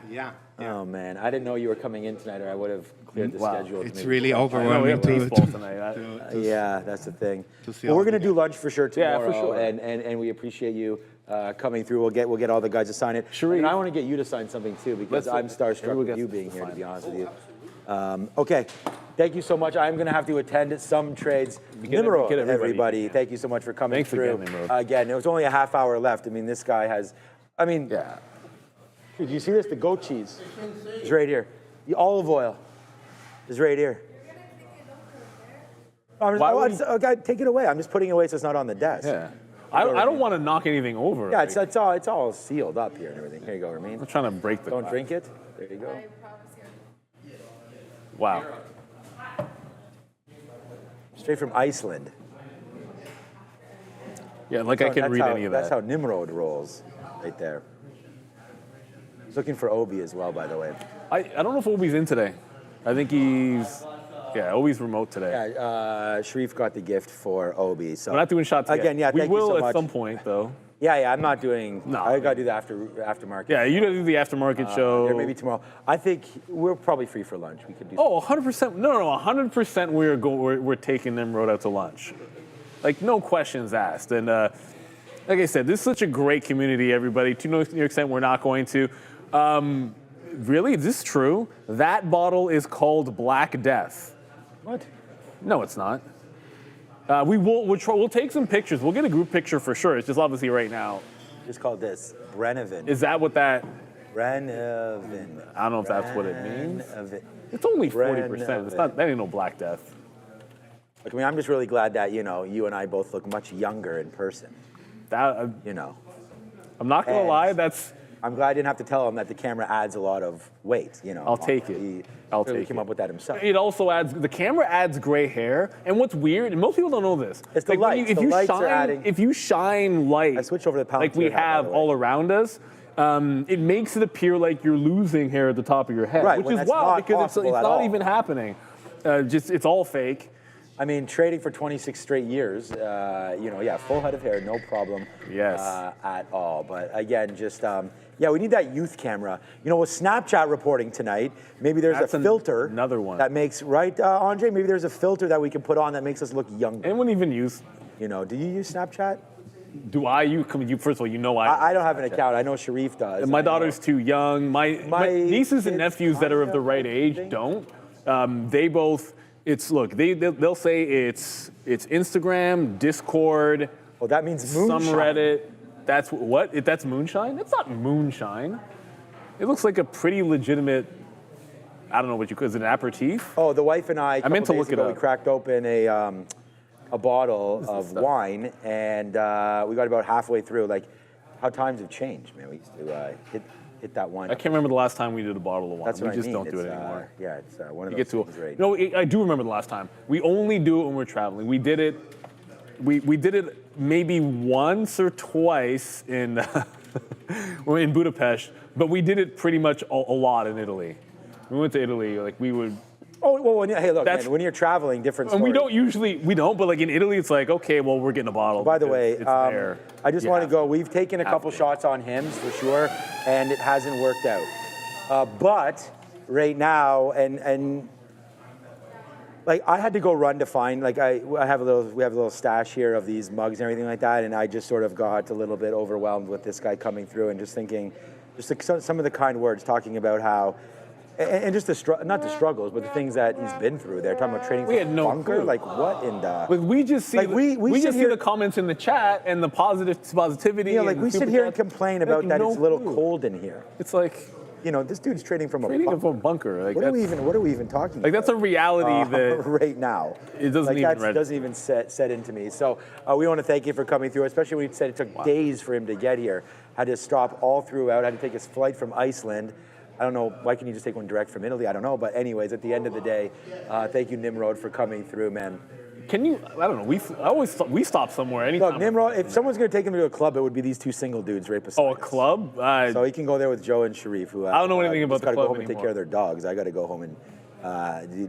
Oh man, I didn't know you were coming in tonight, or I would have cleared the Wow. schedule. It's maybe. really I know we overwhelming have to baseball tonight. Yeah, that's the thing. see Well, we're all gonna the do lunch for sure Yeah, tomorrow, for sure. and we appreciate you coming through. We'll get all the guys to sign it. Sharif. And I want to get you to sign something too, because I'm starstruck everyone with gets you to being here. To sign be it. honest with you. Okay, thank you so much. I'm gonna have to attend some trades. Nimrod, get everybody. everybody, thank you so much for coming Thanks through. again, Nimrod. Again, it was only a half hour left. I mean, this guy has. I mean, Yeah. Did you see this? The goat cheese is right here. The olive oil is right here. Why would Okay, take it away. I'm just putting it away so it's not on the desk. Yeah. I don't want to knock anything over. Yeah, Like, it's all sealed up here and everything. Here you go, Ramin. I'm not trying to break the. Don't drink it. There you go. Wow. Straight from Iceland. Yeah, like I can read any of That's that. how Nimrod rolls, right there. He's looking for Obi as well, by the way. I don't know if Obi's in today. I think Obi's remote today. Yeah, Sharif got the gift for Obi. So We're not doing shots yet. again. Yeah, we thank will you so at much. some point though. Yeah, I'm not doing. No. I gotta do the aftermarket. Yeah, you gotta do the aftermarket show. Or maybe tomorrow. I think we're probably free for lunch. We could do. Oh, 100%. No, 100%. We're taking Nimrod out to lunch. Like no questions asked. And like I said, this is such a great community. Everybody, to no extent, we're not going to. Really, is this true? That bottle is called Black Death. What? No, it's not. We'll take some pictures. We'll get a group picture for sure. It's just obviously right now. Just called this Brennivin. Is that what that? Brennivin. I don't know if that's what it means. Brennivin. It's only 40%. It's not. That ain't no Black Death. Look, I mean, I'm just really glad that you and I both look much younger in person. That You know, I'm not gonna And- lie. That's. I'm glad I didn't have to tell him that the camera adds a lot of weight. You know, I'll take it. He I'll clearly take came it. up with that himself. It also adds. The camera adds gray hair. And what's weird, and most people don't know this. It's the when lights. if The you lights are shine, adding- If you shine light, I switched over to the like we Palantir now, by have the way. all around us. It makes it appear like you're losing hair at the top of your head, Right, which when is that's wild not because it's possible at not all. even happening. It's all fake. I mean, trading for 26 straight years, you know, yeah, full head of hair, no problem at all. But again, just, yeah, we need that youth camera. You know, with Snapchat reporting tonight, maybe there's a filter another one that makes, right, Andre? Maybe there's a filter that we can put on that makes us look younger. Anyone even use? You know, do you use Snapchat? Do I? First of all, you know I don't have an account. I know Sharif does. And my daughter's too young. My nieces and nephews that are of the right age don't. They both. They'll say it's Instagram, Discord. Oh, that means moonshine. Some Reddit. That's what? That's moonshine? That's not moonshine. It looks like a pretty legitimate. I don't know what you call it. Is it an aperitif? Oh, the wife and I meant to look it up. We cracked open a bottle of wine, and we got about halfway through. Like, how times have changed, man. We used to hit that wine. I can't remember the last time we did a bottle of wine. That's what we just I mean. don't do it anymore. Yeah, it's one of those things, right? No, I do remember the last time. We only do it when we're traveling. We did it. We did it maybe once or twice in in Budapest, but we did it pretty much a lot in Italy. We went to Italy, like we would. Oh, well, hey, look, man, when you're traveling, different stories. And we don't, but like in Italy, it's like, okay, well, we're getting a bottle. By the way, it's there. I just want to go, we've taken a couple shots on Hims for sure, and it hasn't worked out. But right now, and like I had to go run to find, like we have a little stash here of these mugs and everything like that, and I just sort of got a little bit overwhelmed with this guy coming through and just thinking, just like some of the kind words talking about how, and just not the struggles, but the things that he's been through. They're talking about trading from a bunker. Like what in the? Like we just see, like we just see the comments in the chat and the positivity. You know, like we sit here and complain about that it's a little cold in here. It's like, you know, this dude's trading from a bunker. Like what are we even talking about? Like that's a reality that right now. It doesn't even set into me. So we want to thank you for coming through, especially when you said it took days for him to get here. Had to stop all throughout. Had to take his flight from Iceland. I don't know, why can you just take one direct from Italy? I don't know, but anyways, at the end of the day, thank you, Nimrod, for coming through, man. Can you, I don't know, we stop somewhere anytime. Look, Nimrod, if someone's going to take him to a club, it would be these two single dudes right beside us. A club? So he can go there with Joe and Sharif, who I don't know anything about the club go home and take care of their dogs. I got to go home and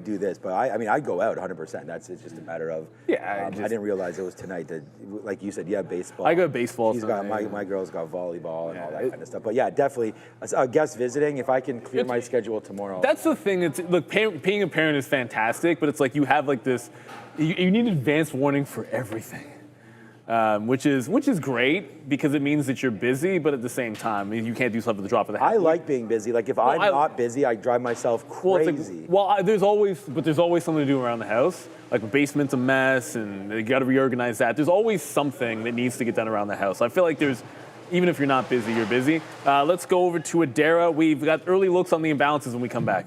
do this. But I mean, I'd go out 100%. It's just a matter of, I didn't realize it was tonight that, like you said, you have baseball. I got baseball. He's got, my girl's got volleyball and all that kind of stuff. But yeah, definitely, a guest visiting, if I can clear my schedule tomorrow. That's the thing. Look, being a parent is fantastic, but it's like you have like this, you need advanced warning for everything. Which is great because it means that you're busy, but at the same time, you can't do stuff at the drop of the hat. I like being busy. Like if I'm not busy, I drive myself crazy. There's always something to do around the house. Like the basement's a mess, and you got to reorganize that. There's always something that needs to get done around the house. I feel like even if you're not busy, you're busy. Let's go over to Adara. We've got early looks on the imbalances when we come back.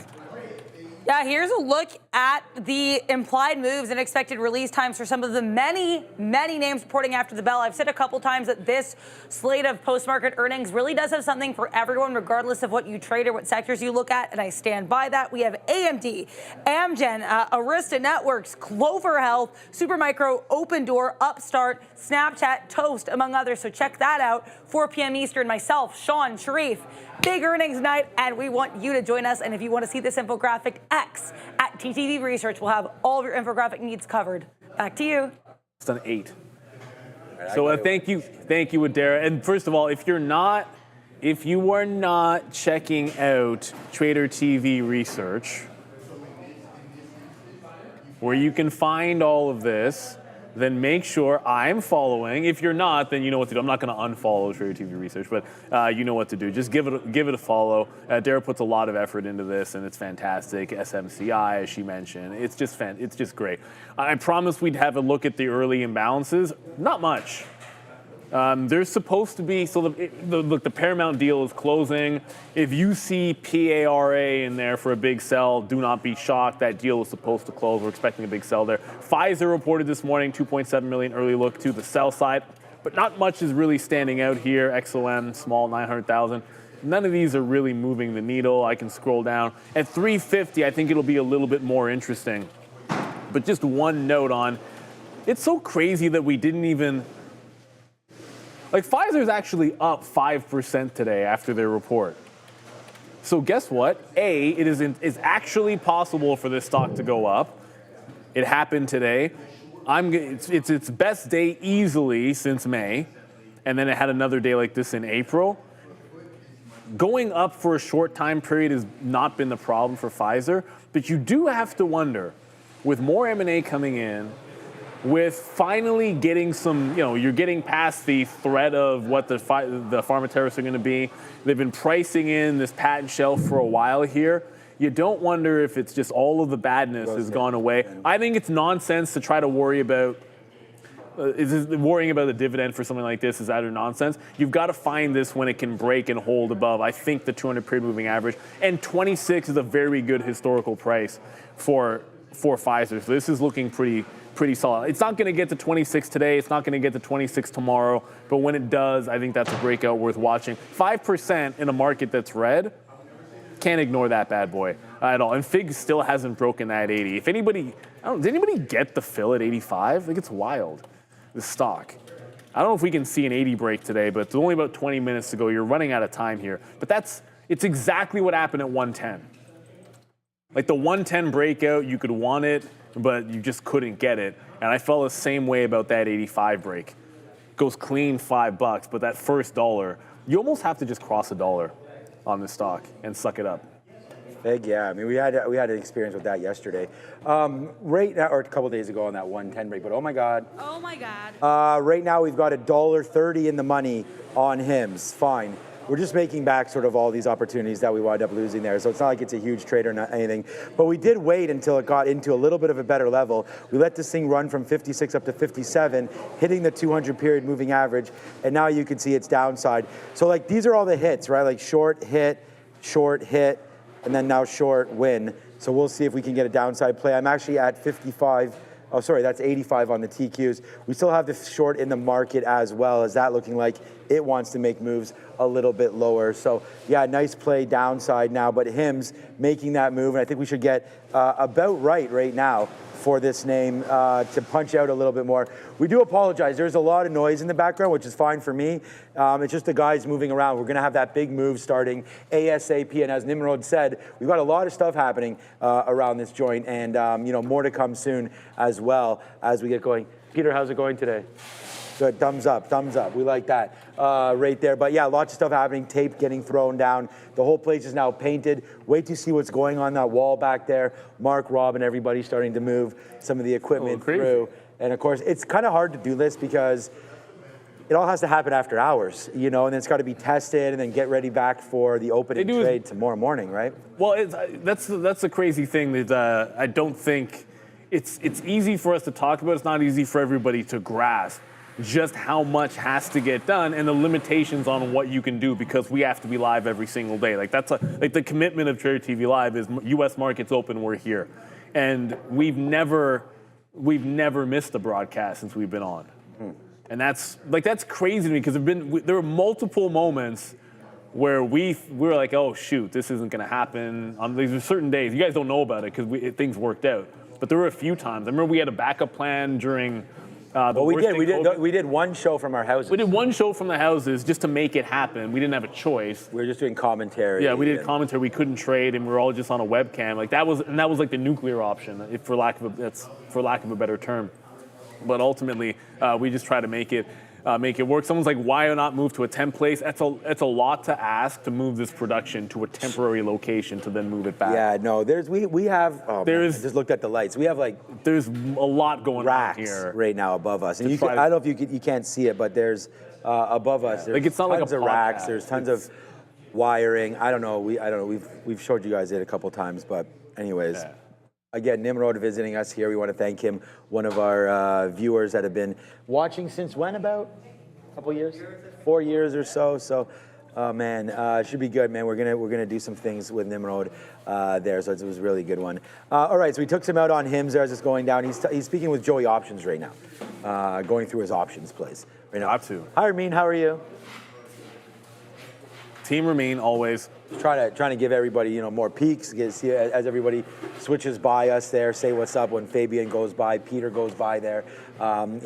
Yeah, here's a look at the implied moves and expected release times for some of the many, many names reporting after the bell. I've said a couple times that this slate of post-market earnings really does have something for everyone, regardless of what you trade or what sectors you look at, and I stand by that. We have AMD, Amgen, Arista Networks, Clover Health, Supermicro, Open Door, Upstart, Snapchat, Toast, among others. So check that out. 4 p.m. Eastern, myself, Sean, Sharif. Big earnings night, and we want you to join us. And if you want to see this infographic, X at TTV Research will have all of your infographic needs covered. Back to you. It's done 8. So thank you, Adara. And first of all, if you are not checking out Trader TV Research, where you can find all of this, then make sure I'm following. If you're not, then you know what to do. I'm not going to unfollow Trader TV Research, but you know what to do. Just give it a follow. Dara puts a lot of effort into this, and it's fantastic. SMCI, as she mentioned, it's just great. I promised we'd have a look at the early imbalances. Not much. There's supposed to be, so the Paramount deal is closing. If you see PARA in there for a big sell, do not be shocked. That deal is supposed to close. We're expecting a big sell there. Pfizer reported this morning, 2.7 million early look to the sell side, but not much is really standing out here. XLM, small, 900,000. None of these are really moving the needle. I can scroll down. At 350, I think it'll be a little bit more interesting. But just one note on, it's so crazy that we didn't even, like Pfizer's actually up 5% today after their report. So guess what? It is actually possible for this stock to go up. It happened today. It's its best day easily since May, and then it had another day like this in April. Going up for a short time period has not been the problem for Pfizer, but you do have to wonder, with more M&A coming in, with finally getting some, you're getting past the threat of what the pharma tariffs are going to be. They've been pricing in this patent shelf for a while here. You don't wonder if it's just all of the badness has gone away. I think it's nonsense to try to worry about worrying about the dividend for something like this is utter nonsense. You've got to find this when it can break and hold above, I think, the 200 period moving average. And 26 is a very good historical price for Pfizer. So this is looking pretty solid. It's not going to get to 26 today. It's not going to get to 26 tomorrow. But when it does, I think that's a breakout worth watching. 5% in a market that's red. Can't ignore that bad boy at all. And Fig still hasn't broken that 80. If anybody, did anybody get the fill at 85? I think it's wild, the stock. I don't know if we can see an 80 break today, but it's only about 20 minutes to go. You're running out of time here. But it's exactly what happened at 110. Like the 110 breakout, you could want it, but you just couldn't get it. And I felt the same way about that 85 break. Goes clean $5, but that first dollar, you almost have to just cross $1 on this stock and suck it up. Big, yeah. I mean, we had an experience with that yesterday, right now, or a couple days ago on that 110 break. But oh my God. Oh my God. Right now we've got $1.30 in the money on HIMS. Fine. We're just making back sort of all these opportunities that we wound up losing there. So it's not like it's a huge trade or not anything. But we did wait until it got into a little bit of a better level. We let this thing run from 56 up to 57, hitting the 200 period moving average. And now you can see its downside. So like these are all the hits, right? Like short, hit, and then now short, win. So we'll see if we can get a downside play. I'm actually at 55. Oh, sorry, that's 85 on the TQs. We still have the short in the market as well. Is that looking like it wants to make moves a little bit lower? So yeah, nice play downside now, but HIMS making that move, and I think we should get about right now for this name to punch out a little bit more. We do apologize. There's a lot of noise in the background, which is fine for me. It's just the guys moving around. We're going to have that big move starting ASAP. And as Nimrod said, we've got a lot of stuff happening around this joint, and more to come soon as well as we get going. Peter, how's it going today? Good, thumbs up, we like that right there. But yeah, lots of stuff happening, tape getting thrown down. The whole place is now painted. Wait to see what's going on that wall back there. Mark, Rob, and everybody starting to move some of the equipment through. And of course, it's kind of hard to do this because it all has to happen after hours, and then it's got to be tested and then get ready back for the opening trade tomorrow morning, right? Well, that's the crazy thing that I don't think it's easy for us to talk about. It's not easy for everybody to grasp just how much has to get done and the limitations on what you can do because we have to be live every single day. Like that's like the commitment of Trader TV Live is U.S. markets open, we're here, and we've never missed a broadcast since we've been on. And that's crazy to me because there were multiple moments where we were like, oh shoot, this isn't going to happen on these certain days. You guys don't know about it because things worked out, but there were a few times. I remember we had a backup plan during. We did one show from our houses. We did one show from the houses just to make it happen. We didn't have a choice. We were just doing commentary. Yeah, we did commentary. We couldn't trade, and we were all just on a webcam. Like that was like the nuclear option, for lack of a better term. But ultimately, we just try to make it work. Someone's like, why not move to a temp place? That's a lot to ask to move this production to a temporary location to then move it back. Yeah, no, we have. I just looked at the lights. We have there's a lot going on here right now above us, and I don't know if you can't see it, but there's above us. There's it's not tons like a of racks. There's tons of wiring. I don't know. We've showed you guys it a couple times, but anyways. Yeah. Again, Nimrod visiting us here. We want to thank him, one of our viewers that have been watching since when, about a couple years? 4 years or so. So, man, it should be good, man. We're gonna do some things with Nimrod there. So it was a really good one. All right, so we took some out on HIMS there as it's going down. He's speaking with Joey Options right now, going through his options plays right now. Got to. Hi, Ramin. How are you? Team Ramin always. Trying to give everybody more peeks as everybody switches by us there. Say what's up when Fabian goes by, Peter goes by there. I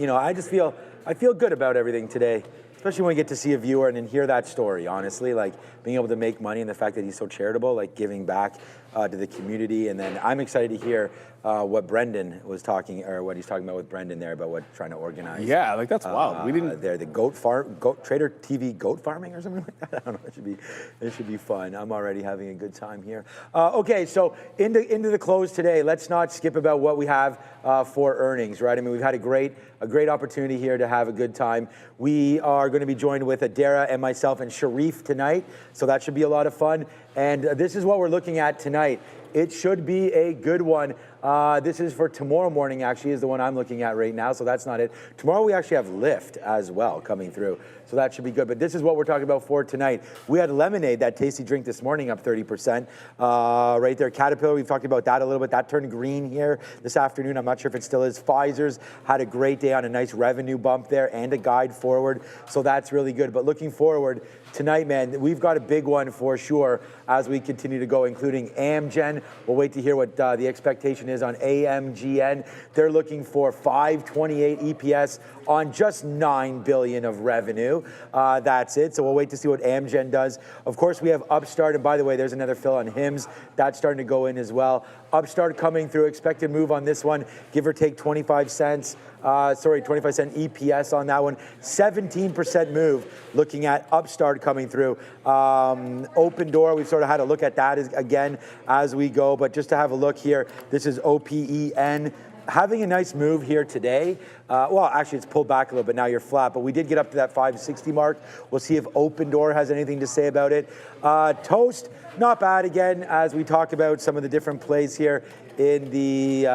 feel good about everything today, especially when we get to see a viewer and then hear that story. Honestly, like being able to make money and the fact that he's so charitable, like giving back. to the community. And then I'm excited to hear what Brendan was talking, or what he's talking about with Brendan there about what trying to organize. Yeah, like that's wild. We didn't. There, the goat Trader TV goat farming or something like that. I don't know. It should be fun. I'm already having a good time here. Okay, so into the close today. Let's not skip about what we have for earnings, right? I mean, we've had a great opportunity here to have a good time. We are going to be joined with Adara and myself and Sharif tonight, so that should be a lot of fun. And this is what we're looking at tonight. It should be a good one. This is for tomorrow morning, actually, is the one I'm looking at right now, so that's not it. Tomorrow we actually have Lyft as well coming through, so that should be good. But this is what we're talking about for tonight. We had lemonade, that tasty drink this morning, up 30%. Right there, Caterpillar, we've talked about that a little bit. That turned green here this afternoon. I'm not sure if it still is. Pfizer's had a great day on a nice revenue bump there and a guide forward, so that's really good. But looking forward, tonight, man, we've got a big one for sure as we continue to go, including Amgen. We'll wait to hear what the expectation is on AMGN. They're looking for 528 EPS on just $9 billion of revenue. That's it. So we'll wait to see what Amgen does. Of course, we have Upstart, and by the way, there's another fill on HIMS. That's starting to go in as well. Upstart coming through, expected move on this one, give or take 25 cents. 25 cent EPS on that one. 17% move looking at Upstart coming through. Open Door, we've sort of had a look at that again as we go, but just to have a look here, this is OPEN. Having a nice move here today. Well, actually, it's pulled back a little bit. Now you're flat, but we did get up to that 560 mark. We'll see if Open Door has anything to say about it. Toast, not bad again, as we talk about some of the different plays here in the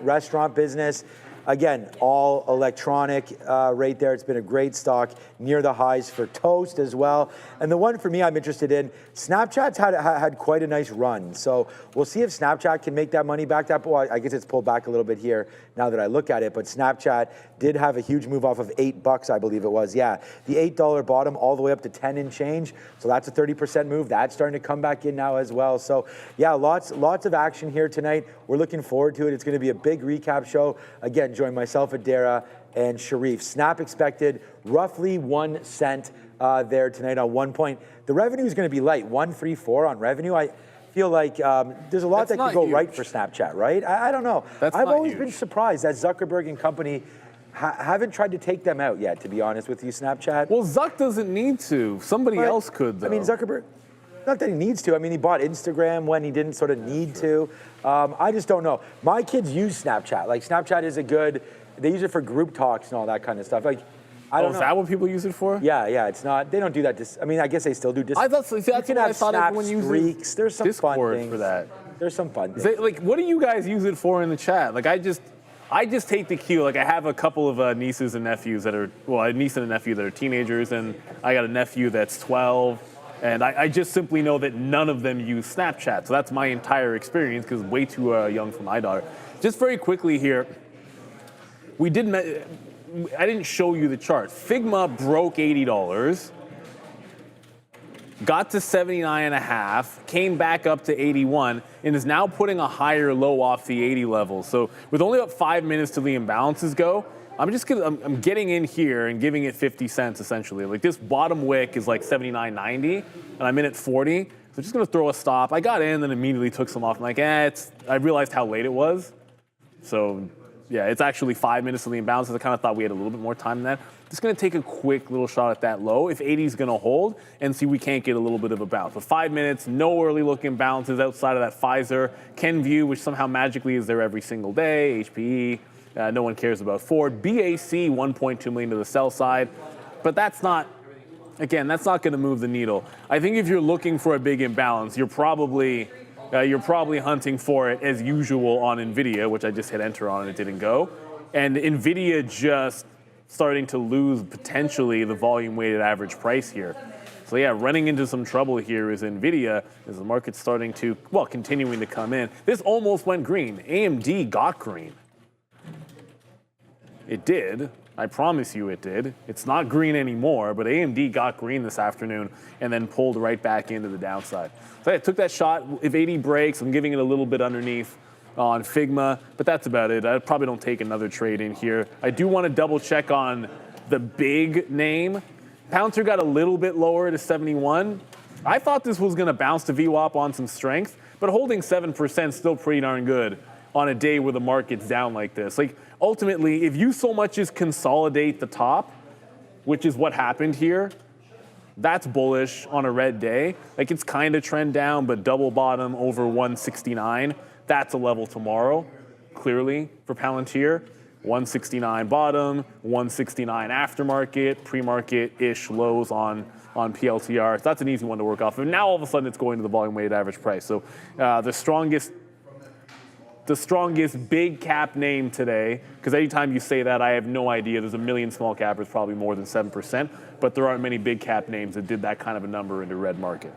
restaurant business. Again, all electronic right there. It's been a great stock, near the highs for Toast as well. And the one for me I'm interested in, Snapchat's had quite a nice run. So we'll see if Snapchat can make that money back. Well, I guess it's pulled back a little bit here now that I look at it. But Snapchat did have a huge move off of $8, I believe it was. Yeah, the $8 bottom all the way up to 10 and change. So that's a 30% move. That's starting to come back in now as well. So yeah, lots of action here tonight. We're looking forward to it. It's going to be a big recap show. Again, join myself, Adara, and Sharif. Snap expected roughly 1 cent there tonight on 1 point. The revenue is going to be light, 134 on revenue. I feel like there's a lot that could go right for Snapchat, right? I don't know. I've always been surprised that Zuckerberg and company haven't tried to take them out yet, to be honest with you, Snapchat. Well, Zuck doesn't need to. Somebody else could, though. I mean, Zuckerberg, not that he needs to. I mean, he bought Instagram when he didn't sort of need to. I just don't know. My kids use Snapchat. Like, Snapchat is they use it for group talks and all that kind of stuff. Like, I don't know. Is that what people use it for? Yeah, it's not, they don't do that. I mean, I guess they still do I thought, that's what I thought everyone uses streaks. There's some Discord fun things for that. There's some fun things. Like, what do you guys use it for in the chat? Like, I just take the cue. Like, I have a couple of nieces and nephews that are, well, a niece and a nephew that are teenagers, and I got a nephew that's 12. And I just simply know that none of them use Snapchat. So that's my entire experience, because way too young for my daughter. Just very quickly here, I didn't show you the chart. Figma broke $80, got to 79.5, came back up to 81, and is now putting a higher low off the 80 level. So with only about 5 minutes till the imbalances go, I'm getting in here and giving it 50 cents essentially. Like, this bottom wick is like 79.90, and I'm in at 40. So I'm just gonna throw a stop. I got in and immediately took some off. I'm like, I realized how late it was. So yeah, it's actually 5 minutes till the imbalances. I kind of thought we had a little bit more time than that. Just gonna take a quick little shot at that low if 80 is gonna hold and see if we can't get a little bit of a bounce. But 5 minutes, no early looking balances outside of that Pfizer, Kenvue, which somehow magically is there every single day, HPE. No one cares about Ford. BAC, 1.2 million to the sell side. But that's not going to move the needle. I think if you're looking for a big imbalance, you're probably hunting for it as usual on NVIDIA, which I just hit enter on and it didn't go. And NVIDIA just starting to lose potentially the volume weighted average price here. So yeah, running into some trouble here is NVIDIA as the market's starting to, continuing to come in. This almost went green. AMD got green. It did. I promise you it did. It's not green anymore, but AMD got green this afternoon and then pulled right back into the downside. So I took that shot. If 80 breaks, I'm giving it a little bit underneath on Figma, but that's about it. I probably don't take another trade in here. I do want to double check on the big name. Palantir got a little bit lower to 71. I thought this was going to bounce to VWAP on some strength, but but holding 7% is still pretty darn good on a day where the market's down like this. Like, ultimately, if you so much as consolidate the top, which is what happened here, that's bullish on a red day. Like, it's kind of trend down, but double bottom over 169. That's a level tomorrow, clearly, for Palantir. 169 bottom, 169 aftermarket, pre-market-ish lows on PLTR. So that's an easy one to work off. And now all of a sudden it's going to the volume-weighted average price. So the strongest big cap name today, because anytime you say that, I have no idea. There's a million small cappers, probably more than 7%, but there aren't many big cap names that did that kind of a number in the red market.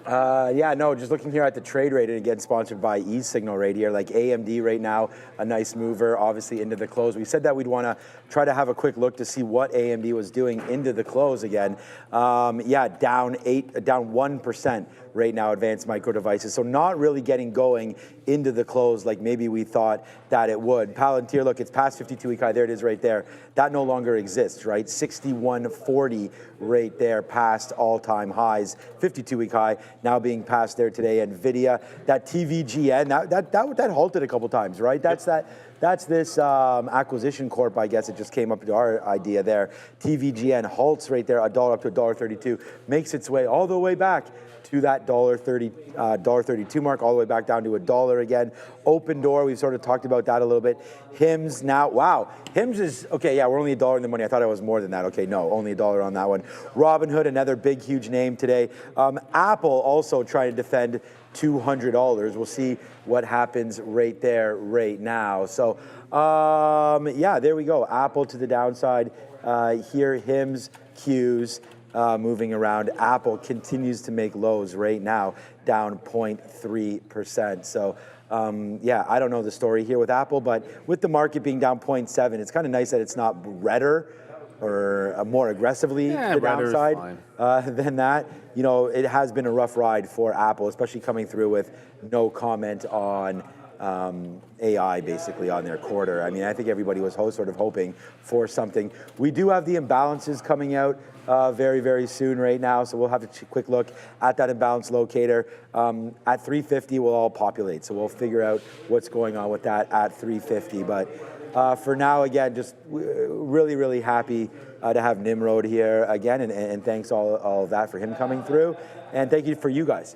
Yeah, no, just looking here at the trade rate, and again, sponsored by eSignal right here, like AMD right now, a nice mover, obviously into the close. We said that we'd want to try to have a quick look to see what AMD was doing into the close again. Yeah, down 1% right now, Advanced Micro Devices. So not really getting going into the close like maybe we thought that it would. Palantir, look, it's past 52-week high. There it is right there. That no longer exists, right? 61.40 right there, past all-time highs. 52-week high now being passed there today. NVIDIA, that TVGN, that halted a couple times, right? That's this acquisition corp, I guess. It just came up to our idea there. TVGN halts right there, $1 up to $1.32, makes its way all the way back to that $1.32 mark, all the way back down to $1 again. Open Door, we've sort of talked about that a little bit. HIMS now, wow. HIMS is, okay, yeah, we're only $1 in the money. I thought it was more than that. Okay, no, only $1 on that one. Robinhood, another big, huge name today. Apple also trying to defend $200. We'll see what happens right there, right now. So, yeah, there we go. Apple to the downside. Here, HIMS, Qs, moving around. Apple continues to make lows right now, down 0.3%. So, yeah, I don't know the story here with Apple, but with the market being down 0.7, it's kind of nice that it's not redder or more aggressively the downside than that. You know, it has been a rough ride for Apple, especially coming through with no comment on AI basically on their quarter. I mean, I think everybody was sort of hoping for something. We do have the imbalances coming out very, very soon right now, so we'll have a quick look at that imbalance locator. At 350, we'll all populate, so we'll figure out what's going on with that at 350. But for now, again, just really, really happy to have Nimrod here again, and thanks all of that for him coming through. And thank you for you guys.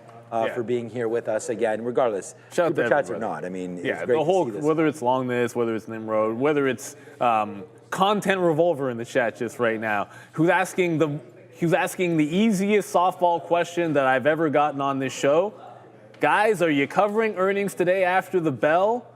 For being here with us again, regardless, super chats or not. I mean, yeah, it's great the whole, to see this. whether it's Long This, whether it's Nimrod, whether it's Content Revolver in the chat just right now, who's asking the easiest softball question that I've ever gotten on this show. Guys, are you covering earnings today after the bell?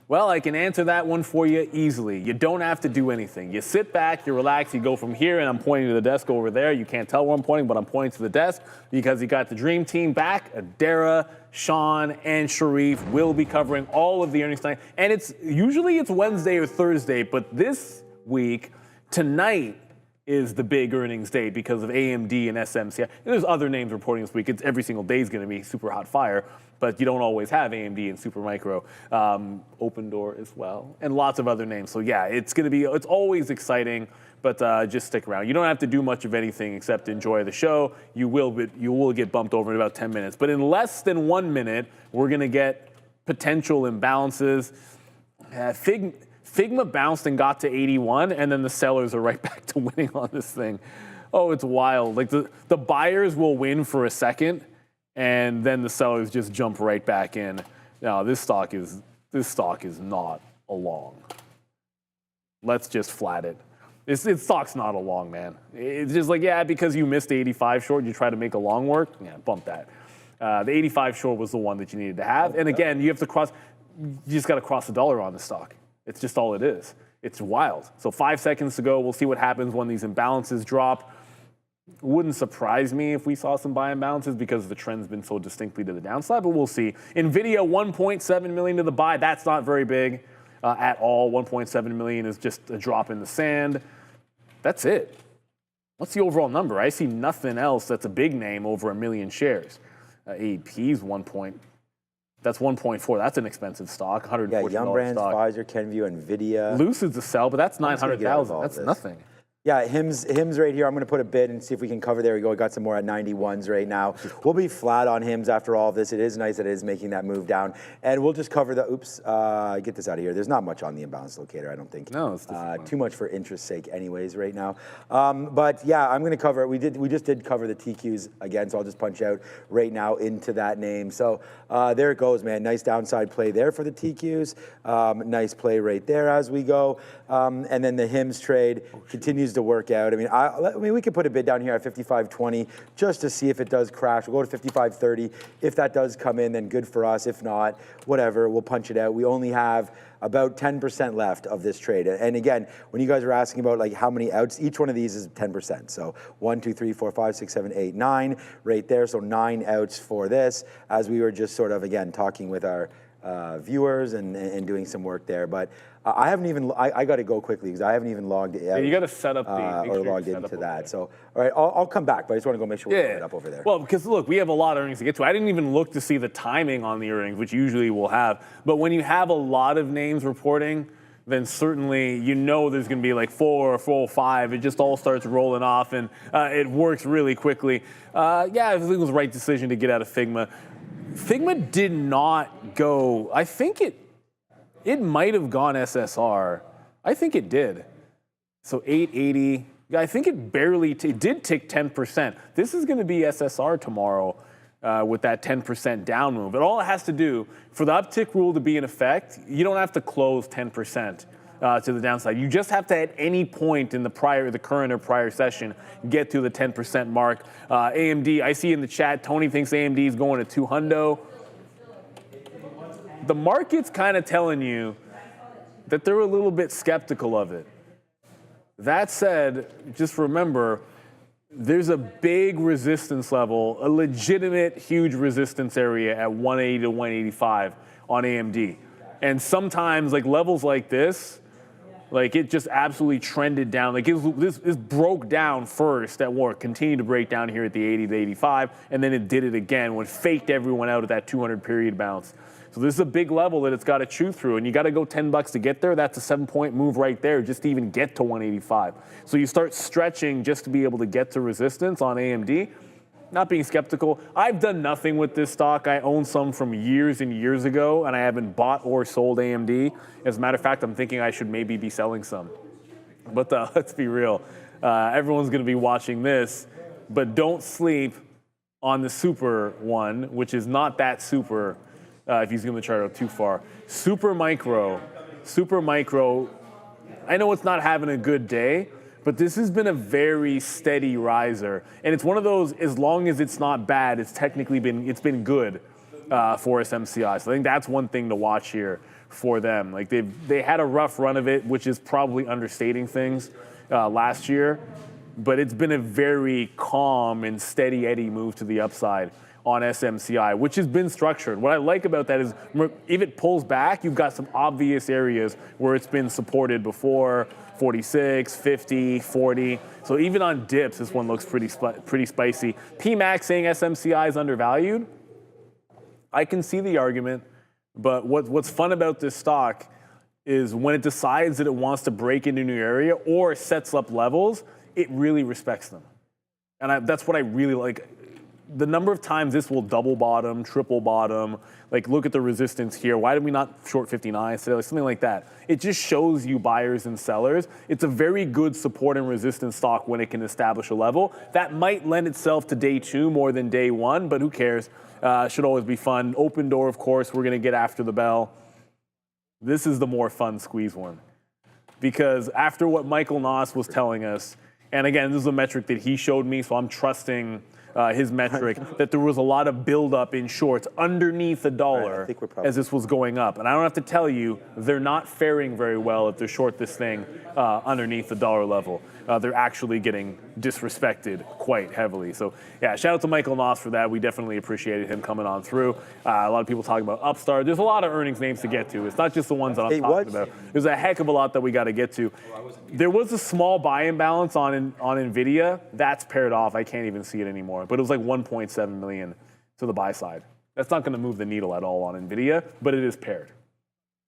Well, I can answer that one for you easily. You don't have to do anything. You sit back, you relax, you go from here, and I'm pointing to the desk over there. You can't tell where I'm pointing, but I'm pointing to the desk because you got the dream team back. Adara, Sean, and Sharif will be covering all of the earnings tonight. And it's usually Wednesday or Thursday, but this week, tonight, is the big earnings day because of AMD and SMCI. There's other names reporting this week. It's every single day is going to be super hot fire, but you don't always have AMD and Supermicro. Open Door as well, and lots of other names. So yeah, it's always exciting, but just stick around. You don't have to do much of anything except enjoy the show. You will get bumped over in about 10 minutes, but in less than 1 minute, we're going to get potential imbalances. Figma bounced and got to 81, and then the sellers are right back to winning on this thing. Oh, it's wild. Like the buyers will win for a second, and then the sellers just jump right back in. Now, this stock is not a long. Let's just flat it. This stock's not a long, man. It's just like, yeah, because you missed the 85 short, you try to make a long work. Yeah, bump that. The 85 short was the one that you needed to have. And again, you just got to cross the dollar on the stock. It's just all it is. It's wild. So 5 seconds to go. We'll see what happens when these imbalances drop. Wouldn't surprise me if we saw some buy imbalances because the trend's been so distinctly to the downside, but we'll see. NVIDIA, 1.7 million to the buy. That's not very big at all. 1.7 million is just a drop in the sand. That's it. What's the overall number? I see nothing else that's a big name over 1 million shares. AEP's 1. That's 1.4. That's an expensive stock. $140 Young Brands, stock. Pfizer, Kenvue, NVIDIA. Lucid's a sell, but that's 900,000. That's nothing. Yeah, Hims right here. I'm going to put a bid and see if we can cover. There we go. We got some more at 91s right now. We'll be flat on Hims after all of this. It is nice that it is making that move down. And we'll just cover the, get this out of here. There's not much on the imbalance locator, I don't think. No, it's too much for interest sake anyways right now. But yeah, I'm going to cover it. We just did cover the TQs again, so I'll just punch out right now into that name. So there it goes, man. Nice downside play there for the TQs. Nice play right there as we go. And then the Hims trade continues to work out. I mean, we could put a bid down here at 55.20 just to see if it does crash. We'll go to 55.30. If that does come in, then good for us. If not, whatever, we'll punch it out. We only have about 10% left of this trade. And again, when you guys are asking about like how many outs, each one of these is 10%. So 1, 2, 3, 4, 5, 6, 7, 8, 9 right there. So 9 outs for this, as we were just sort of, again, talking with our viewers and doing some work there. But I haven't even, I got to go quickly because I haven't even logged it. Yeah, you got to set up or logged into that. So, all right, I'll come back, but I just want to go make sure we get it up over there. Well, because look, we have a lot of earnings to get to. I didn't even look to see the timing on the earnings, which usually we'll have. But when you have a lot of names reporting, then certainly you know there's going to be like 4 or 4 or 5. It just all starts rolling off, and it works really quickly. Yeah, I think it was the right decision to get out of Figma. Figma did not go, I think it might have gone SSR. I think it did. So 880. I think it barely, it did tick 10%. This is going to be SSR tomorrow with that 10% down move. And all it has to do, for the uptick rule to be in effect, you don't have to close 10% to the downside. You just have to, at any point in the current or prior session, get to the 10% mark. AMD, I see in the chat, Tony thinks AMD is going to 200. The market's kind of telling you that they're a little bit skeptical of it. That said, just remember, there's a big resistance level, a legitimate huge resistance area at 180 to 185 on AMD. And sometimes, like levels like this, like it just absolutely trended down. Like this broke down first at war, continued to break down here at the 80 to 85, and then it did it again when it faked everyone out at that 200 period bounce. So this is a big level that it's got to chew through, and you got to go $10 to get there. That's a 7-point move right there just to even get to 185. So you start stretching just to be able to get to resistance on AMD. Not being skeptical. I've done nothing with this stock. I own some from years and years ago, and I haven't bought or sold AMD. As a matter of fact, I'm thinking I should maybe be selling some. But let's be real. Everyone's going to be watching this, but don't sleep on the super one, which is not that super. If he's going to chart out too far. Super micro, I know it's not having a good day, but this has been a very steady riser. And it's one of those, as long as it's not bad, it's technically been good for SMCI. So I think that's one thing to watch here for them. Like they had a rough run of it, which is probably understating things last year, but it's been a very calm and steady Eddie move to the upside on SMCI, which has been structured. What I like about that is if it pulls back, you've got some obvious areas where it's been supported before, 46, 50, 40. So even on dips, this one looks pretty spicy. PMAX saying SMCI is undervalued. I can see the argument, but what's fun about this stock is when it decides that it wants to break into a new area or sets up levels, it really respects them. And that's what I really like. The number of times this will double bottom, triple bottom, like look at the resistance here. Why did we not short 59 today? Like something like that. It just shows you buyers and sellers. It's a very good support and resistance stock when it can establish a level. That might lend itself to day 2 more than day 1, but who cares? Should always be fun. Open door, of course, we're gonna get after the bell. This is the more fun squeeze one. Because after what Michael Noss was telling us, and again, this is a metric that he showed me, so I'm trusting his metric, that there was a lot of buildup in shorts underneath $1 as this was going up. And I don't have to tell you, they're not faring very well if they're short this thing underneath the $1 level. They're actually getting disrespected quite heavily. So yeah, shout out to Michael Noss for that. We definitely appreciated him coming on through. A lot of people talking about Upstart. There's a lot of earnings names to get to. It's not just the ones that I'm talking about. There's a heck of a lot that we got to get to. There was a small buy imbalance on NVIDIA. That's paired off. I can't even see it anymore. But it was like 1.7 million to the buy side. That's not going to move the needle at all on NVIDIA, but it is paired.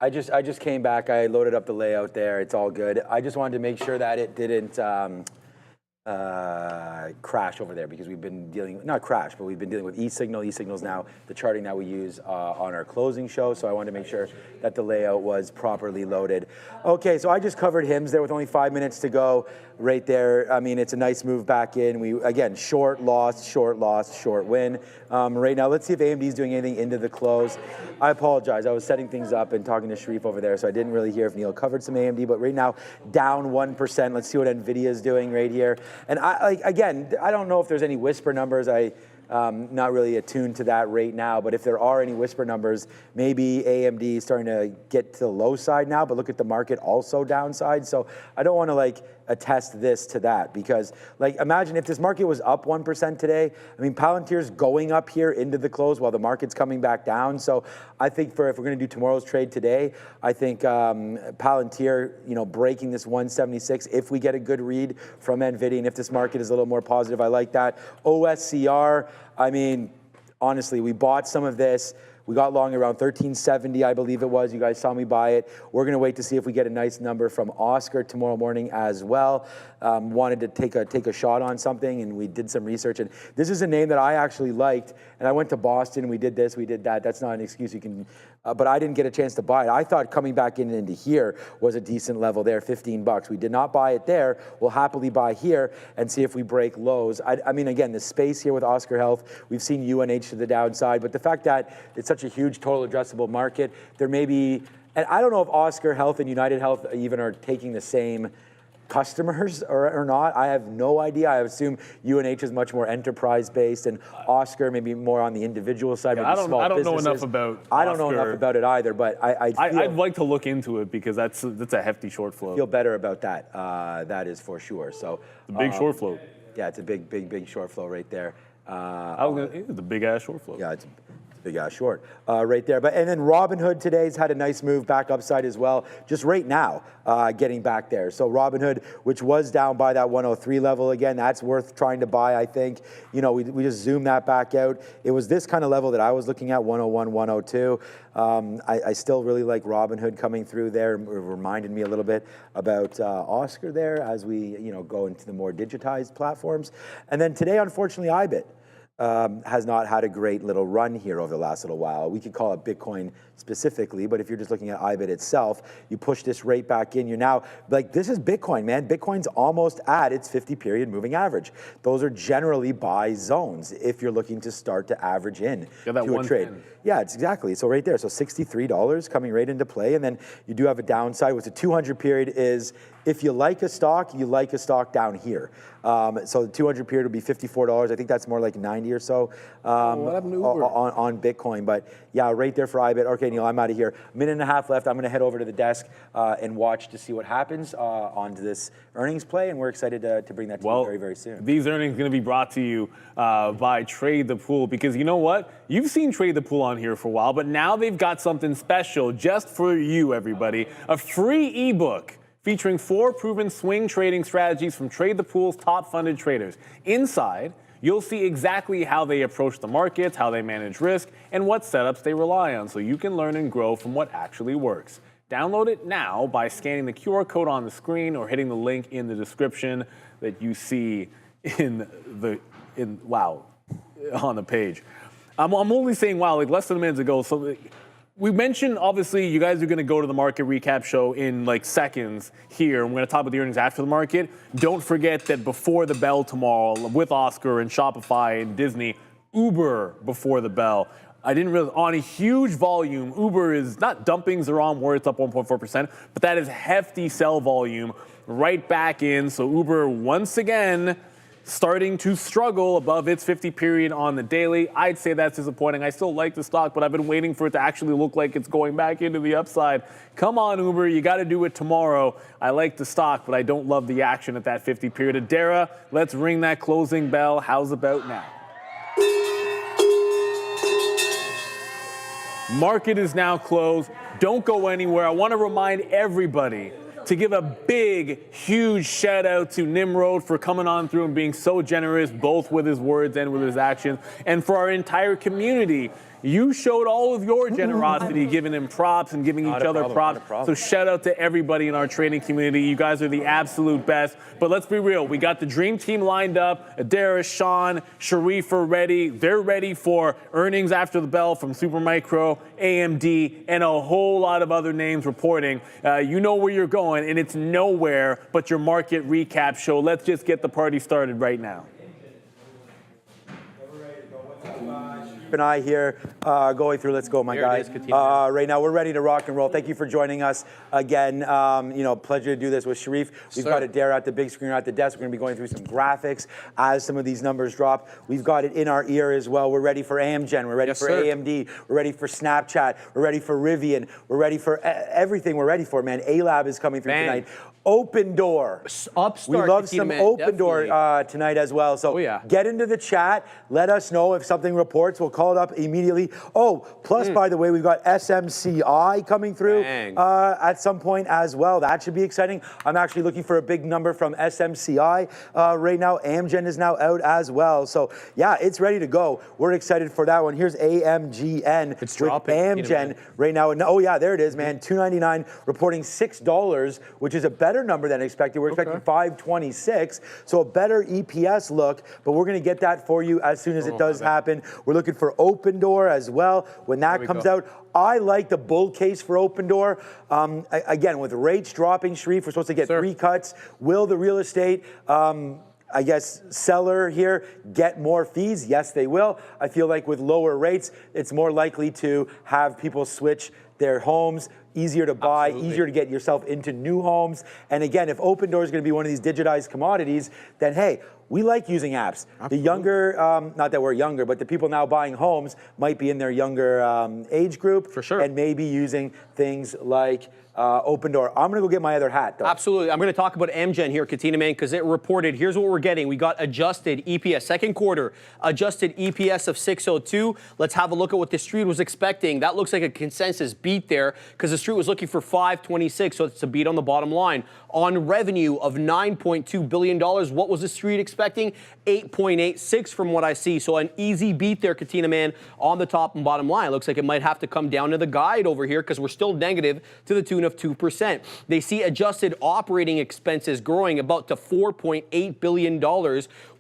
I just came back. I loaded up the layout there. It's all good. I just wanted to make sure that it didn't crash over there because we've been dealing, not crash, but we've been dealing with e-signal. E-signal's now the charting that we use on our closing show. So I wanted to make sure that the layout was properly loaded. Okay, so I just covered HIMS there with only 5 minutes to go right there. I mean, it's a nice move back in. We, again, short, loss, short, loss, short win. Right now, let's see if AMD is doing anything into the close. I apologize. I was setting things up and talking to Sharif over there, so I didn't really hear if Neil covered some AMD, but right now, down 1%. Let's see what NVIDIA is doing right here. And again, I don't know if there's any whisper numbers. Not really attuned to that right now, but if there are any whisper numbers, maybe AMD is starting to get to the low side now, but look at the market also downside. So I don't want to attest this to that because imagine if this market was up 1% today. I mean, Palantir's going up here into the close while the market's coming back down. So I think if we're going to do tomorrow's trade today, I think Palantir, breaking this 176, if we get a good read from NVIDIA and if this market is a little more positive, I like that. OSCR, I mean, honestly, we bought some of this. We got long around 1370, I believe it was. You guys saw me buy it. We're going to wait to see if we get a nice number from Oscar tomorrow morning as well. Wanted to take a shot on something, and we did some research. And this is a name that I actually liked. And I went to Boston. We did this. We did that. That's not an excuse. You can, but I didn't get a chance to buy it. I thought coming back into here was a decent level there, 15 bucks. We did not buy it there. We'll happily buy here and see if we break lows. I mean, again, the space here with Oscar Health, we've seen UNH to the downside, but the fact that it's such a huge total addressable market, there may be, and I don't know if Oscar Health and United Health even are taking the same customers or not. I have no idea. I assume UNH is much more enterprise-based, and Oscar maybe more on the individual side. Yeah, I don't know enough about Oscar. I don't know enough about it either, but I'd like to look into it because that's a hefty short float. Feel better about that. That is for sure. So the big short float. Yeah, it's a big short flow right there. It's a big ass short float. Yeah, it's big ass short right there. And then Robinhood today's had a nice move back upside as well, just right now getting back there. So Robinhood, which was down by that 103 level again, that's worth trying to buy, I think. We just zoomed that back out. It was this kind of level that I was looking at, 101, 102. I still really like Robinhood coming through there. It reminded me a little bit about Oscar there as we go into the more digitized platforms. And then today, unfortunately, IBIT has not had a great little run here over the last little while. We could call it Bitcoin specifically, but if you're just looking at IBIT itself, you push this rate back in, you're now, this is Bitcoin, man. Bitcoin's almost at its 50-period moving average. Those are generally buy zones if you're looking to start to average in to a trade. Yeah, it's exactly. So right there, so $63 coming right into play, and then you do have a downside, which the 200 period is, if you like a stock, you like a stock down here. So the 200 period would be $54. I think that's more like 90 or so on Bitcoin. But yeah, right there for IBIT. Okay, Neil, I'm out of here. A minute and a half left. I'm going to head over to the desk and watch to see what happens onto this earnings play, and we're excited to bring that to you very, very soon. These earnings are going to be brought to you by Trade the Pool, because you know what? You've seen Trade the Pool on here for a while, but now they've got something special just for you, everybody. A free ebook featuring 4 proven swing trading strategies from Trade the Pool's top funded traders. Inside, you'll see exactly how they approach the markets, how they manage risk, and what setups they rely on, so you can learn and grow from what actually works. Download it now by scanning the QR code on the screen or hitting the link in the description that you see on the page. I'm only saying wow, less than a minute ago. So we mentioned, obviously, you guys are going to go to the market recap show in seconds here. We're going to talk about the earnings after the market. Don't forget that before the bell tomorrow, with Oscar and Shopify and Disney, Uber before the bell. I didn't realize, on a huge volume, Uber is not dumping's the wrong word, it's up 1.4%, but that is hefty sell volume right back in. So Uber, once again, starting to struggle above its 50 period on the daily. I'd say that's disappointing. I still like the stock, but I've been waiting for it to actually look like it's going back into the upside. Come on, Uber, you got to do it tomorrow. I like the stock, but I don't love the action at that 50 period. Adara, let's ring that closing bell. How's about now? Market is now closed. Don't go anywhere. I want to remind everybody to give a big, huge shout out to Nimrod for coming on through and being so generous, both with his words and with his actions. And for our entire community, You showed all of your generosity, giving him props and giving each other props. So shout out to everybody in our trading community. You guys are the absolute best. But let's be real. We got the dream team lined up. Adaris, Sean, Sharif are ready. They're ready for earnings after the bell from Supermicro, AMD, and a whole lot of other names reporting. You know where you're going, and it's nowhere but your market recap show. Let's just get the party started right now. And I here going through. Let's go, my guys. Right now, we're ready to rock and roll. Thank you for joining us again. Pleasure to do this with Sharif. We've got Adair at the big screen at the desk. We're going to be going through some graphics as some of these numbers drop. We've got it in our ear as well. We're ready for Amgen. We're ready for AMD. We're ready for Snapchat. We're ready for Rivian. We're ready for everything we're ready for, man. A-Lab is coming through tonight. Open Door. Upstart. We love some Open Door tonight as well. So get into the chat. Let us know if something reports. We'll call it up immediately. Oh, plus, by the way, we've got SMCI coming through at some point as well. That should be exciting. I'm actually looking for a big number from SMCI right now. Amgen is now out as well. So, yeah, it's ready to go. We're excited for that one. Here's AMGN with Amgen right now. Oh, yeah, there it is, man. $2.99, reporting $6, which is a better number than expected. We're expecting $5.26, so a better EPS look, but we're going to get that for you as soon as it does happen. We're looking for Open Door as well. When that comes out, I like the bull case for Open Door. Again, with rates dropping, Sharif, we're supposed to get 3 cuts. Will the real estate I guess, seller here get more fees? Yes, they will. I feel like with lower rates, it's more likely to have people switch their homes, easier to buy, easier to get yourself into new homes. And again, if Open Door is going to be one of these digitized commodities, then hey, we like using apps. The younger, not that we're younger, but the people now buying homes might be in their younger age group. For sure. And maybe using things like Open Door. I'm going to go get my other hat, though. Absolutely. I'm going to talk about Amgen here, Katina, man, because it reported, here's what we're getting. We got adjusted EPS, second quarter, adjusted EPS of 602. Let's have a look at what the street was expecting. That looks like a consensus beat there, because the street was looking for 526, so it's a beat on the bottom line. On revenue of $9.2 billion, what was the street expecting? 8.86 from what I see. So an easy beat there, Katina, man, on the top and bottom line. Looks like it might have to come down to the guide over here, because we're still negative to the tune of 2%. They see adjusted operating expenses growing about to $4.8 billion,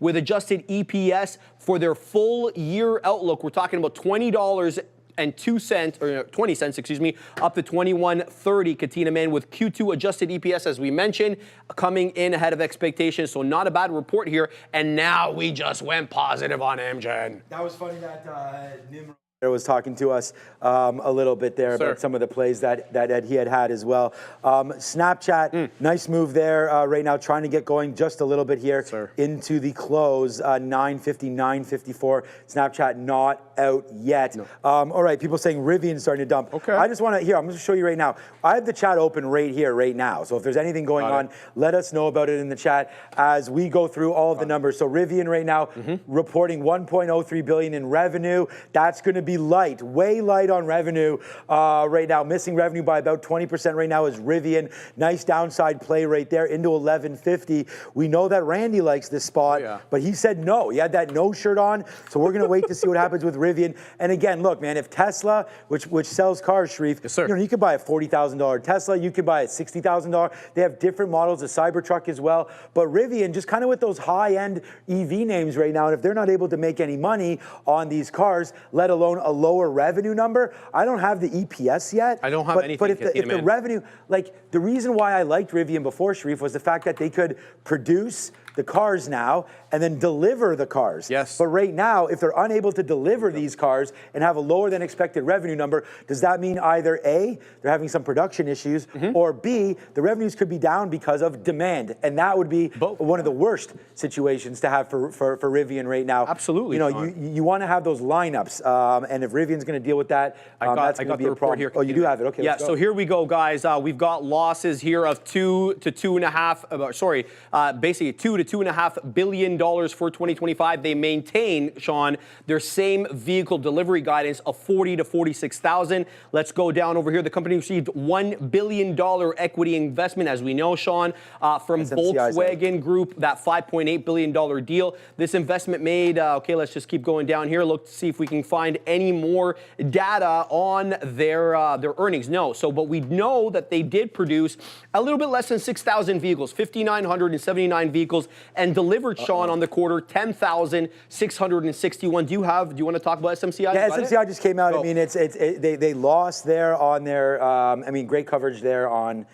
with adjusted EPS for their full year outlook. We're talking about $20.02 or 20 cents, excuse me, up to $21.30, Katina, man, with Q2 adjusted EPS, as we mentioned, coming in ahead of expectations. So not a bad report here. And now we just went positive on Amgen. That was funny that Nimrod was talking to us a little bit there about some of the plays that he had as well. Snapchat, nice move there right now, trying to get going just a little bit here into the close, 950, 954. Snapchat not out yet. All right, people saying Rivian starting to dump. I just want to, here, I'm going to show you right now. I have the chat open right here, right now. So if there's anything going on, let us know about it in the chat as we go through all of the numbers. So Rivian right now reporting $1.03 billion in revenue. That's going to be light, way light on revenue right now. Missing revenue by about 20% right now is Rivian. Nice downside play right there into 1150. We know that Randy likes this spot, but he said no. He had that no shirt on, so we're going to wait to see what happens with Rivian. And again, look, man, if Tesla, which sells cars, Sharif, you could buy a $40,000 Tesla, you could buy a $60,000. They have different models, a Cybertruck as well. But Rivian, just kind of with those high-end EV names right now, and if they're not able to make any money on these cars, let alone a lower revenue number, I don't have the EPS yet. I don't have anything. But if the revenue, like the reason why I liked Rivian before, Sharif, was the fact that they could produce the cars now and then deliver the cars. Yes. But right now, if they're unable to deliver these cars and have a lower than expected revenue number, does that mean either A, they're having some production issues, or B, the revenues could be down because of demand? And that would be one of the worst situations to have for Rivian right now. Absolutely. You know, you want to have those lineups, and if Rivian's going to deal with that, that's going to be a problem. Here, oh, you do have it. Okay. Yeah. So here we go, guys. We've got losses here of $2 to $2.5. Basically $2 to $2.5 billion for 2025. They maintain, Sean, their same vehicle delivery guidance of 40 to 46,000. Let's go down over here. The company received $1 billion equity investment, as we know, Sean, from Volkswagen Group. That $5.8 billion deal. This investment made. Okay, let's just keep going down here. Look to see if we can find any any more data on their earnings. No. So, but we know that they did produce a little bit less than 6,000 vehicles, 5,979 vehicles, and delivered, Sean, on the quarter 10,661. Do you want to talk about SMCI? Yeah, SMCI just came out. I mean, they lost there on their. Great coverage there on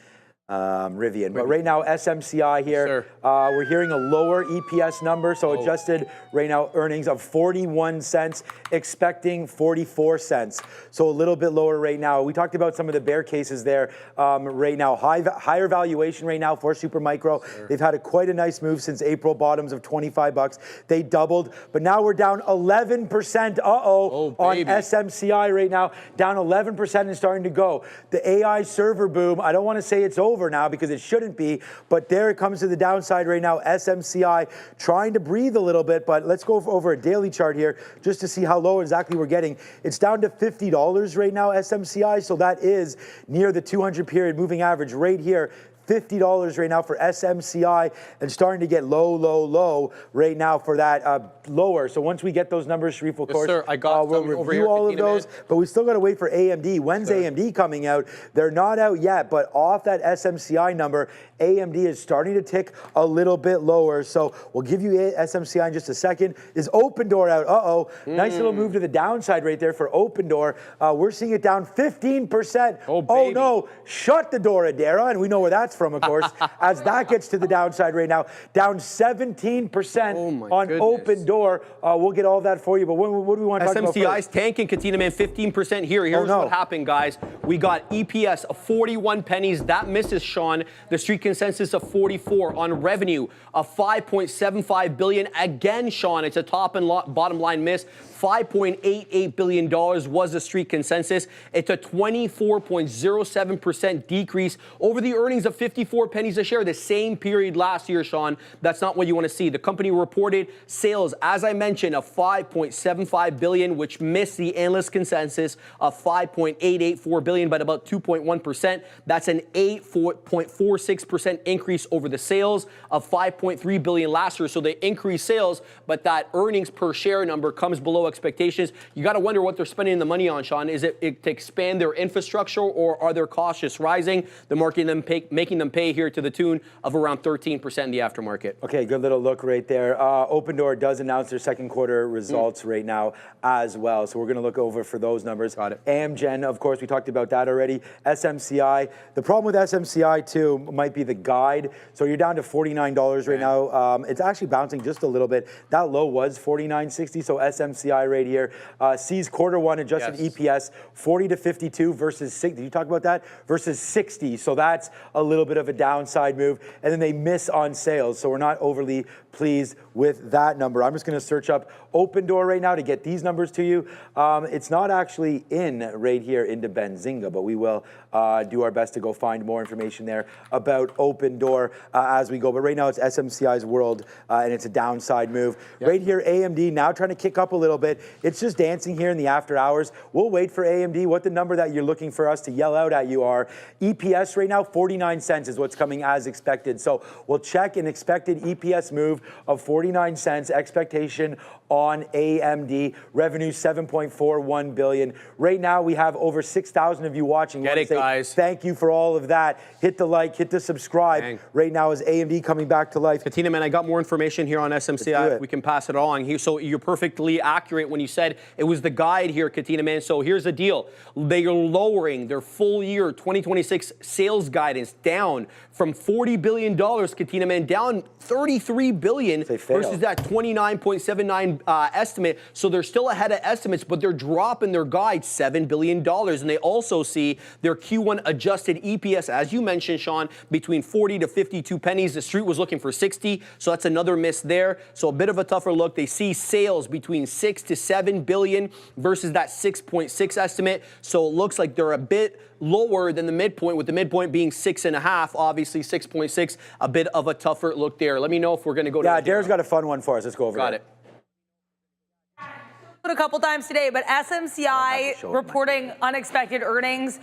Rivian. But right now, SMCI here, we're hearing a lower EPS number, so adjusted right now earnings of 41 cents, expecting 44 cents. So a little bit lower right now. We talked about some of the bear cases there right now. Higher valuation right now for Supermicro. They've had quite a nice move since April bottoms of 25 bucks. They doubled, but now we're down 11%. On SMCI right now, down 11% and starting to go. The AI server boom, I don't want to say it's over now because it shouldn't be, but there it comes to the downside right now. SMCI trying to breathe a little bit, but let's go over a daily chart here just to see how low exactly we're getting. It's down to $50 right now, SMCI, so that is near the 200 period moving average right here. $50 right now for SMCI and starting to get low right now for that lower. So once we get those numbers, Sharif, of course, we'll review all of those, but we still got to wait for AMD. When's AMD coming out? They're not out yet, but off that SMCI number, AMD is starting to tick a little bit lower. So we'll give you SMCI in just a second. Is Open Door out? Nice little move to the downside right there for Open Door. We're seeing it down 15%. Oh no, shut the door, Adara, and we know where that's from, of course, as that gets to the downside right now, down 17% on Open Door. We'll get all that for you, but what do we want to talk about first? SMCI's tanking, Katina, man, 15% here. Here's what happened, guys. We got EPS of 41 pennies. That misses, Sean. The street consensus of 44 on revenue of 5.75 billion. Again, Sean, it's a top and bottom line miss. $5.88 billion was the street consensus. It's a 24.07% decrease over the earnings of 54 pennies a share the same period last year, Sean. That's not what you want to see. The company reported sales, as I mentioned, of 5.75 billion, which missed the analyst consensus of 5.884 billion by about 2.1%. That's an 8.46% increase over the sales of 5.3 billion last year. So they increased sales, but that earnings per share number comes below expectations. You got to wonder what they're spending the money on, Sean. Is it to expand their infrastructure, or are their costs just rising? They're making them pay here to the tune of around 13% in the aftermarket. Okay, good little look right there. Open Door does announce their second quarter results right now as well. So we're going to look over for those numbers. Got it. Amgen, of course, we talked about that already. SMCI. The problem with SMCI, too, might be the guide. So you're down to $49 right now. It's actually bouncing just a little bit. That low was $49.60, so SMCI right here sees quarter one adjusted EPS 40 to 52 versus 60. Did you talk about that? Versus 60. So that's a little bit of a downside move. And then they miss on sales. So we're not overly pleased with that number. I'm just going to search up Open Door right now to get these numbers to you. It's not actually in right here into Benzinga, but we will do our best to go find more information there about Open Door as we go. But right now it's SMCI's world and it's a downside move. Right here, AMD now trying to kick up a little bit. It's just dancing here in the after hours. We'll wait for AMD. What the number that you're looking for us to yell out at you are. EPS right now, 49 cents is what's coming as expected. So we'll check an expected EPS move of 49 cents. Expectation on AMD. Revenue 7.41 billion. Right now we have over 6,000 of you watching. Get it, guys. Thank you for all of that. Hit the like, hit the subscribe. Dang. Right now is AMD coming back to life. Katina, man, I got more information here on SMCI. We can pass it on. So you're perfectly accurate when you said it was the guide here, Katina, man. So here's the deal. They are lowering their full year 2026 sales guidance down from $40 billion, Katina, man, down $33 billion versus that 29.79 estimate. So they're still ahead of estimates, but they're dropping their guide $7 billion. And they also see their Q1 adjusted EPS, as you mentioned, Sean, between 40 to 52 pennies. The street was looking for 60, so that's another miss there. So a bit of a tougher look. They see sales between 6 to 7 billion versus that 6.6 estimate. So it looks like they're a bit lower than the midpoint, with the midpoint being 6.5, obviously 6.6, a bit of a tougher look there. Let me know if we're going to go to. Yeah, Darren's got a fun one for us. Let's go over Got it. A couple times today, but SMCI reporting unexpected earnings.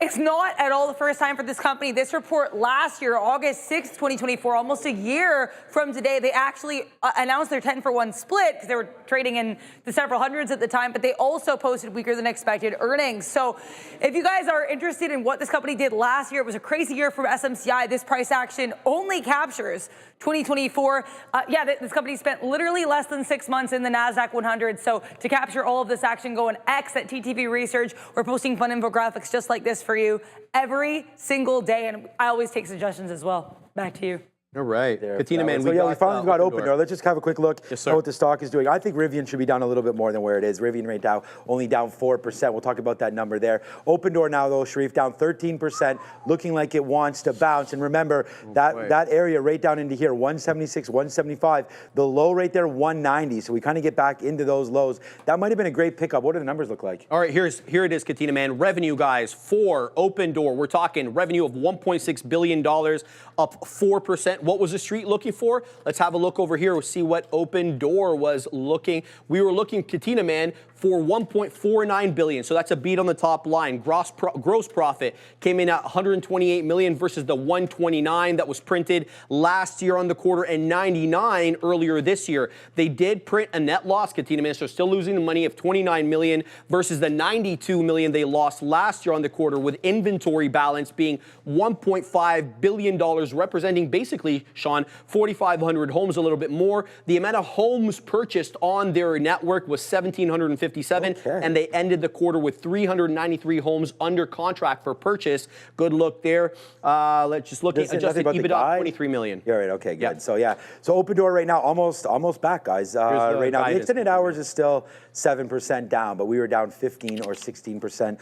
It's not at all the first time for this company. This report last year, August 6th, 2024, almost a year from today, they actually announced their 10-for-1 split because they were trading in the several hundreds at the time, but they also posted weaker than expected earnings. So if you guys are interested in what this company did last year, it was a crazy year from SMCI. This price action only captures 2024. This company spent literally less than 6 months in the Nasdaq 100. So to capture all of this action, go on X at TTV Research. We're posting fun infographics just like this for you every single day. And I always take suggestions as well. Back to you. All right. Katina, man, we finally got open door. Let's just have a quick look at what the stock is doing. I think Rivian should be down a little bit more than where it is. Rivian right now only down 4%. We'll talk about that number there. Open door now, though, Sharif, down 13%, looking like it wants to bounce. And remember, that area right down into here, 176, 175, the low right there, 190. So we kind of get back into those lows. That might have been a great pickup. What do the numbers look like? All right, here it is, Katina, man. Revenue, guys, for open door. We're talking revenue of $1.6 billion, up 4%. What was the street looking for? Let's have a look over here. We'll see what open door was looking. We were looking, Katina, man, for 1.49 billion. So that's a beat on the top line. Gross profit came in at 128 million versus the 129 that was printed last year on the quarter and 99 earlier this year. They did print a net loss, Katina, man, so still losing the money of 29 million versus the 92 million they lost last year on the quarter, with inventory balance being $1.5 billion, representing basically, Sean, 4,500 homes, a little bit more. The amount of homes purchased on their network was 1,757, and they ended the quarter with 393 homes under contract for purchase. Good look there. Let's just look at adjusted EBITDA, 23 million. Yeah, right. Okay, good. Yeah. So open door right now, almost back, guys. Right now, the extended hours is still 7% down, but we were down 15 or 16%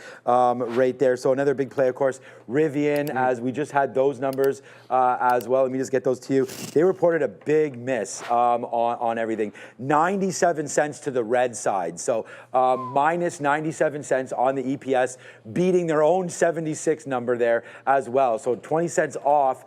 right there. So another big play, of course, Rivian, as we just had those numbers as well. Let me just get those to you. They reported a big miss on everything. 97 cents to the red side. So minus 97 cents on the EPS, beating their own 76 number there as well. So 20 cents off.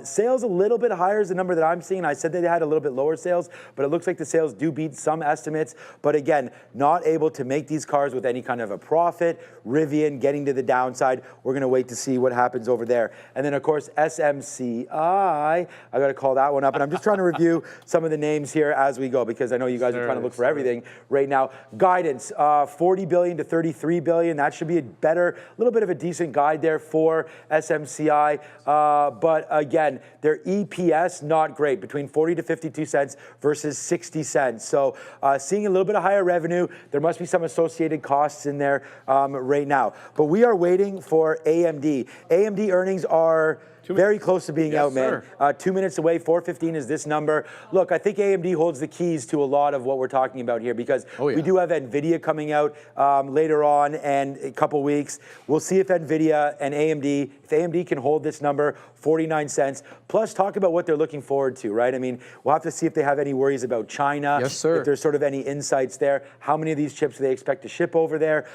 Sales a little bit higher is the number that I'm seeing. I said that they had a little bit lower sales, but it looks like the sales do beat some estimates. But again, not able to make these cars with any kind of a profit. Rivian getting to the downside. We're going to wait to see what happens over there. And then, of course, SMCI. I got to call that one up. And I'm just trying to review some of the names here as we go, because I know you guys are trying to look for everything right now. Guidance, 40 billion to 33 billion. That should be a little bit of a decent guide there for SMCI. But again, their EPS, not great, between 40 to 52 cents versus 60 cents. So seeing a little bit of higher revenue. There must be some associated costs in there right now. But we are waiting for AMD. AMD earnings are very close to being out, man. 2 minutes away, 4:15 is this number. Look, I think AMD holds the keys to a lot of what we're talking about here, because we do have NVIDIA coming out later on and a couple weeks. We'll see if NVIDIA and AMD, if AMD can hold this number, 49 cents, plus talk about what they're looking forward to, right? I mean, we'll have to see if they have any worries about China, if there's sort of any insights there, how many of these chips do they expect to ship over there,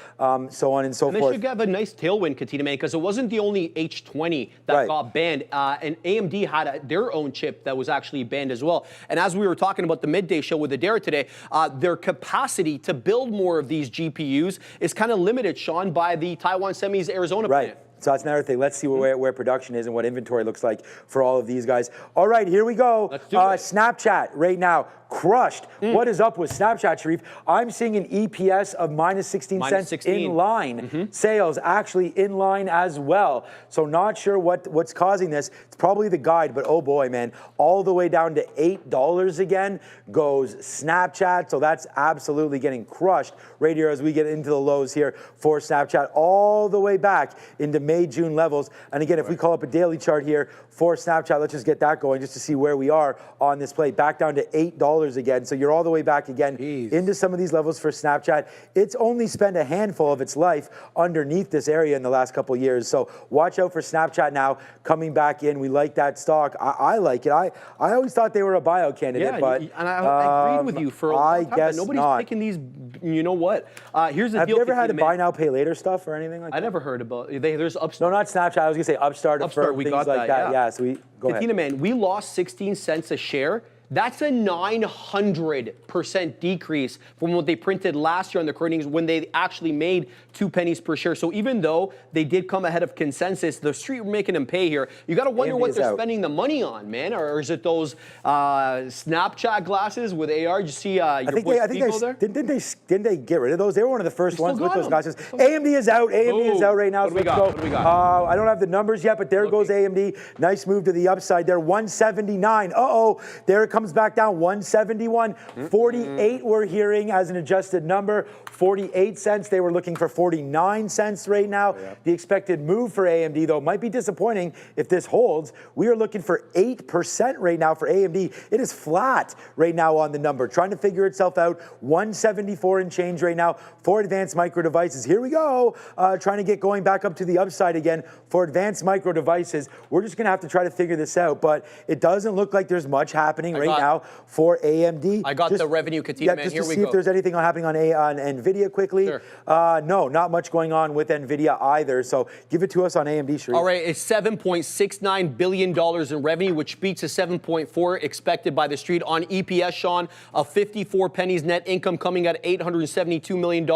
so on and so forth. They should have a nice tailwind, Katina, man, because it wasn't the only H20 that got banned. And AMD had their own chip that was actually banned as well. And as we were talking about the midday show with Adair today, their capacity to build more of these GPUs is kind of limited, Sean, by the Taiwan Semi's Arizona plant. So that's another thing. Let's see where production is and what inventory looks like for all of these guys. All right, here we go. Let's do it. Snapchat right now, crushed. What is up with Snapchat, Sharif? I'm seeing an EPS of minus 16 cents in line. Sales actually in line as well. So not sure what's causing this. It's probably the guide, but oh boy, man, all the way down to $8 again goes Snapchat. So that's absolutely getting crushed right here as we get into the lows here for Snapchat, all the way back into May, June levels. And again, if we call up a daily chart here for Snapchat, let's just get that going just to see where we are on this plate. Back down to $8 again. So you're all the way back again into some of these levels for Snapchat. It's only spent a handful of its life underneath this area in the last couple of years. So watch out for Snapchat now coming back in. We like that stock. I like it. I always thought they were a bio candidate, but and I agreed with you for a long time. I guess nobody's not. picking these. You know what? Here's the deal. Have you ever had a buy now, pay later stuff or anything like that? I never heard about it. There's Upstart. No, not Snapchat. I was going to say Upstart. Upstart, we things got like that. Yeah, so we go Katina, ahead. man, we lost 16 cents a share That's a 900% decrease from what they printed last year on the earnings when they actually made 2 pennies per share. So even though they did come ahead of consensus, the street were making them pay here. You got to wonder AMD what is they're out. spending the money on, man. Or is it those Snapchat glasses with AR? Did you see your boy Steve there? Didn't they get rid of those? They were one of the first ones with got those 'em. glasses. AMD is out. AMD is out right now. What do we So got? let's What do we got? I don't have the numbers yet, but there goes AMD. Nice move to the upside there. 179. Uh-oh. There it comes back down. 171. 48 we're hearing as an adjusted number. 48 cents. They were looking for 49 cents right now. The expected move for AMD, though, might be disappointing if this holds. We are looking for 8% right now for AMD. It is flat right now on the number, trying to figure itself out. 174 and change right now for Advanced Micro Devices. Here we go, trying to get going back up to the upside again for Advanced Micro Devices. We're just going to have to try to figure this out, but it doesn't look like there's much happening now for AMD. I got the revenue, Katina, man. Just Here to we see go. if there's anything happening on NVIDIA quickly. Sure. No, not much going on with NVIDIA either. So give it to us on AMD, Sharif. All right, it's $7.69 billion in revenue, which beats the 7.4 expected by the street. On EPS, Sean, of 54 pennies, net income coming at $872 million,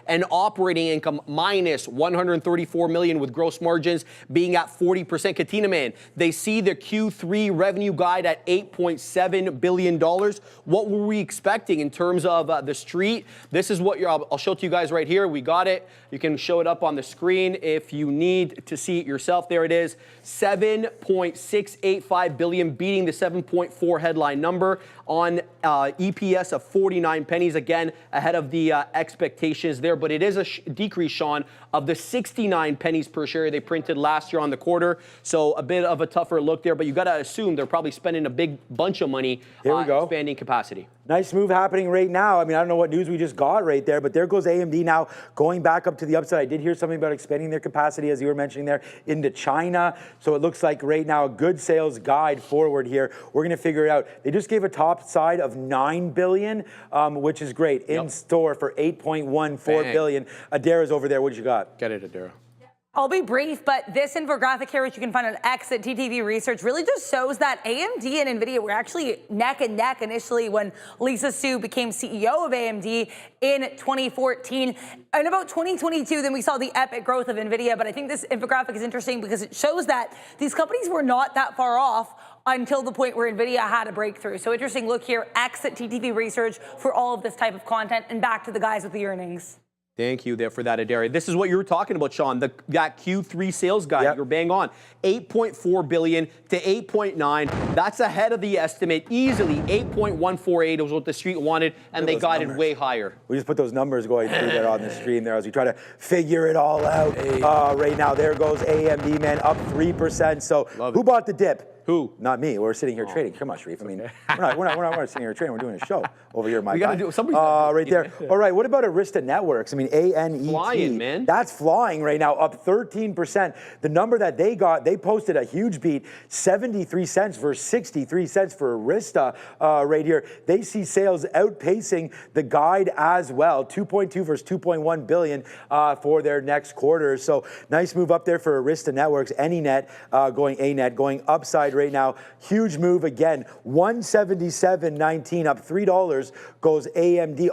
and operating income minus $134 million, with gross margins being at 40%. Katina, man, they see the Q3 revenue guide at $8.7 billion. What were we expecting in terms of the street? This is what I'll show it to you guys right here. We got it. You can show it up on the screen if you need to see it yourself. There it is. 7.685 billion, beating the 7.4 headline number on EPS of 49 pennies, again ahead of the expectations there, but it is a decrease, Sean, of the 69 pennies per share they printed last year on the quarter. So a bit of a tougher look there, but you got to assume they're probably spending a big bunch of money expanding capacity. Nice move happening right now. I mean, I don't know what news we just got right there, but there goes AMD now going back up to the upside. I did hear something about expanding their capacity, as you were mentioning there, into China. So it looks like right now a good sales guide forward here. We're going to figure it out. They just gave a top side of $9 billion, which is great. In store for $8.14 billion. Adara's over there. What you got? Get it, Adara. I'll be brief, but this infographic here, which you can find on X at TTV Research, really just shows that AMD and NVIDIA were actually neck and neck initially when Lisa Su became CEO of AMD in 2014. In about 2022, then we saw the epic growth of NVIDIA, but I think this infographic is interesting because it shows that these companies were not that far off until the point where NVIDIA had a breakthrough. So interesting look here, X at TTV Research for all of this type of content, and back to the guys with the earnings. Thank you there for that, Adara. This is what you were talking about, Sean. That Q3 sales guide, you're bang on. 8.4 billion to 8.9. That's ahead of the estimate. Easily 8.148 was what the street wanted, and they guided way higher. We just put those numbers going through there on the screen there as we try to figure it all out. Right now, there goes AMD, man, up 3%. So who bought the dip? Who? Not me. We're sitting here trading. Come on, Sharif. I mean, we're not sitting here trading. We're doing a show over here, my guy. Right there. All right. What about Arista Networks? I mean, ANET. Flying, man. That's flying right now, up 13%. The number that they got, they posted a huge beat, 73 cents versus 63 cents for Arista right here. They see sales outpacing the guide as well, 2.2 versus 2.1 billion for their next quarter. So nice move up there for Arista Networks. ANET going upside right now. Huge move again. 177.19 up $3 goes AMD.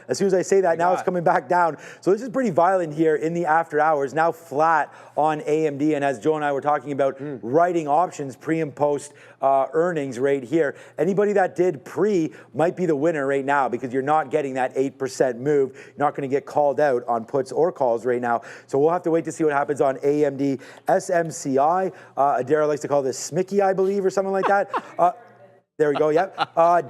As soon as I say that, now it's coming back down. So this is pretty violent here in the after hours. Now flat on AMD. And as Joe and I were talking about, writing options pre and post earnings right here. Anybody that did pre might be the winner right now because you're not getting that 8% move. You're not going to get called out on puts or calls right now. So we'll have to wait to see what happens on AMD. SMCI, Adara likes to call this SMCI, I believe, or something like that. There we go, yep.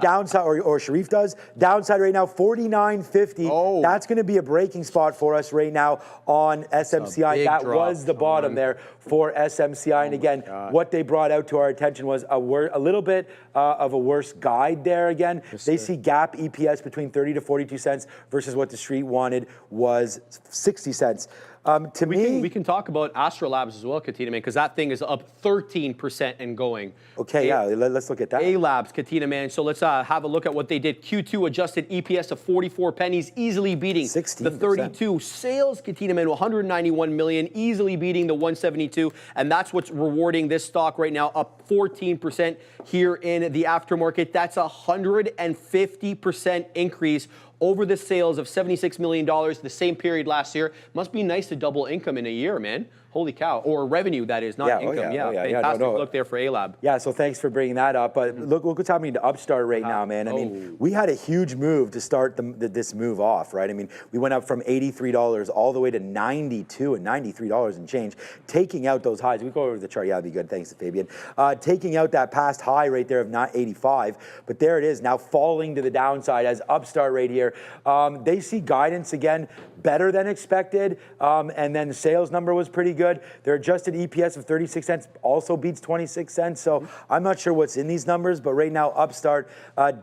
Downside, or Sharif does. Downside right now, 49.50. That's going to be a breaking spot for us right now on SMCI. That was the bottom there for SMCI. And again, what they brought out to our attention was a little bit of a worse guide there again. They see gap EPS between 30 to 42 cents versus what the street wanted was 60 cents. To me, we can talk about Astrolabs as well, Katina, man, because that thing is up 13% and going. okay, yeah, let's look at that. A-Labs, Katina, man. So let's have a look at what they did. Q2 adjusted EPS of 44 pennies, easily beating 16%. the 32. Sales, Katina, man, 191 million, easily beating the 172. And that's what's rewarding this stock right now, up 14% here in the aftermarket. That's a 150% increase over the sales of $76 million the same period last year. Must be nice to double income in a year, man. Holy cow. Or revenue, that is, not income. Fantastic look there for A-Lab. Yeah, so thanks for bringing that up. But look what's happening to Upstart right now, man. I mean, we had a huge move to start this move off, right? I mean, we went up from $83 all the way to $92 and $93 and change, taking out those highs. We go over the chart. Yeah, that'd be good. Thanks to Fabian. Taking out that past high right there of not 85, but there it is now falling to the downside as Upstart right here. They see guidance again better than expected, and then the sales number was pretty good. Their adjusted EPS of 36 cents also beats 26 cents. So I'm not sure what's in these numbers, but right now Upstart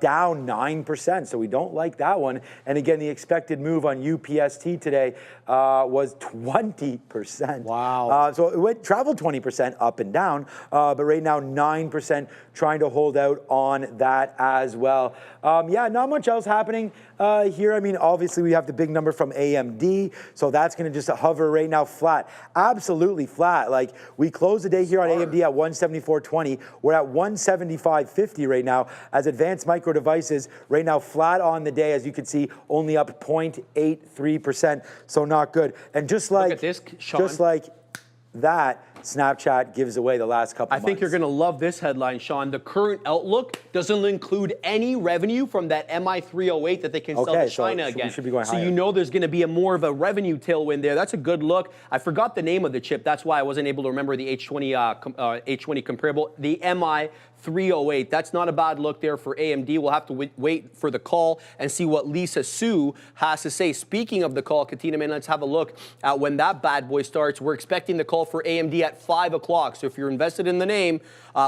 down 9%. So we don't like that one. And again, the expected move on UPST today was 20%. Wow. So it traveled 20% up and down, but right now 9% trying to hold out on that as well. Yeah, not much else happening here. I mean, obviously we have the big number from AMD, so that's going to just hover right now flat. Absolutely flat. Like, we closed the day here on AMD at 174.20. We're at 175.50 right now as Advanced Micro Devices right now flat on the day, as you can see, only up 0.83%. So not good. And just like, look at this, Sean. just like that, Snapchat gives away the last couple months. I think you're going to love this headline, Sean. The current outlook doesn't include any revenue from that MI308 that they can sell to China again. We should be going higher. So you know there's going to be more of a revenue tailwind there. That's a good look. I forgot the name of the chip. That's why I wasn't able to remember the H20 comparable. The MI308. That's not a bad look there for AMD. We'll have to wait for the call and see what Lisa Su has to say. Speaking of the call, Katina, man, let's have a look at when that bad boy starts. We're expecting the call for AMD at 5 o'clock. So if you're invested in the name,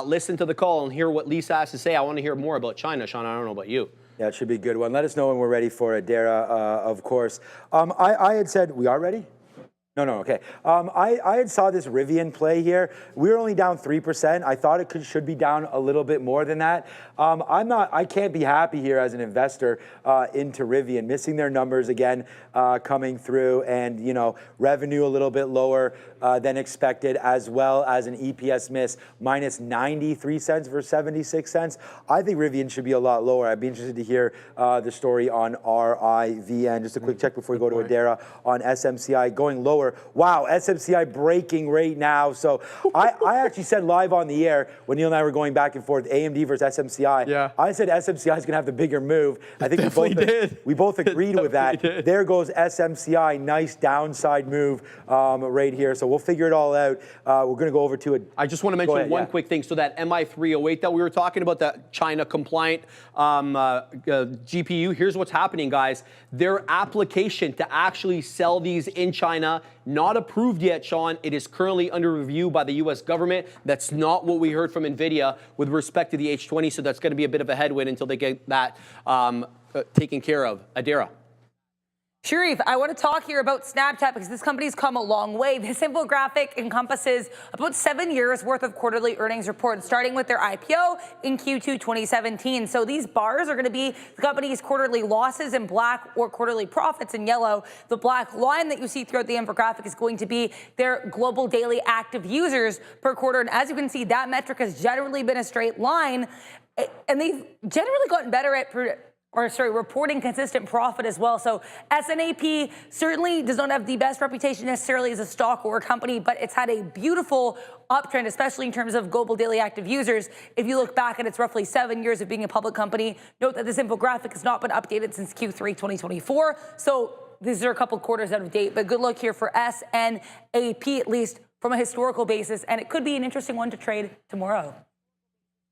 listen to the call and hear what Lisa has to say. I want to hear more about China. Sean, I don't know about you. Yeah, it should be a good one. Let us know when we're ready for Adara, of course. I had said, we are ready? No, okay. I had saw this Rivian play here. We were only down 3%. I thought it should be down a little bit more than that. I can't be happy here as an investor into Rivian, missing their numbers again coming through, and revenue a little bit lower than expected, as well as an EPS miss, minus 93 cents versus 76 cents. I think Rivian should be a lot lower. I'd be interested to hear the story on RIVN. Just a quick check before we go to Adara on SMCI going lower. Wow, SMCI breaking right now. So I actually said live on the air when Neil and I were going back and forth, AMD versus SMCI. Yeah. I said SMCI is going to have the bigger move. I think we both agreed with that. Did. There goes SMCI, nice downside move right here. So we'll figure it all out. We're going to go over to it. I just want to mention one quick thing. So that MI308 that we were talking about, that China compliant GPU, here's what's happening, guys. Their application to actually sell these in China, not approved yet, Sean. It is currently under review by the U.S. government. That's not what we heard from NVIDIA with respect to the H20, so that's going to be a bit of a headwind until they get that taken care of. Adara. Sharif, I want to talk here about Snapchat because this company's come a long way. This infographic encompasses about 7 years worth of quarterly earnings reports, starting with their IPO in Q2 2017. So these bars are going to be the company's quarterly losses in black or quarterly profits in yellow. The black line that you see throughout the infographic is going to be their global daily active users per quarter. And as you can see, that metric has generally been a straight line, and they've generally gotten better at reporting consistent profit as well. So SNAP certainly does not have the best reputation necessarily as a stock or a company, but it's had a beautiful uptrend, especially in terms of global daily active users. If you look back at its roughly 7 years of being a public company, note that this infographic has not been updated since Q3 2024. So these are a couple quarters out of date, but good luck here for SNAP, at least from a historical basis, and it could be an interesting one to trade tomorrow.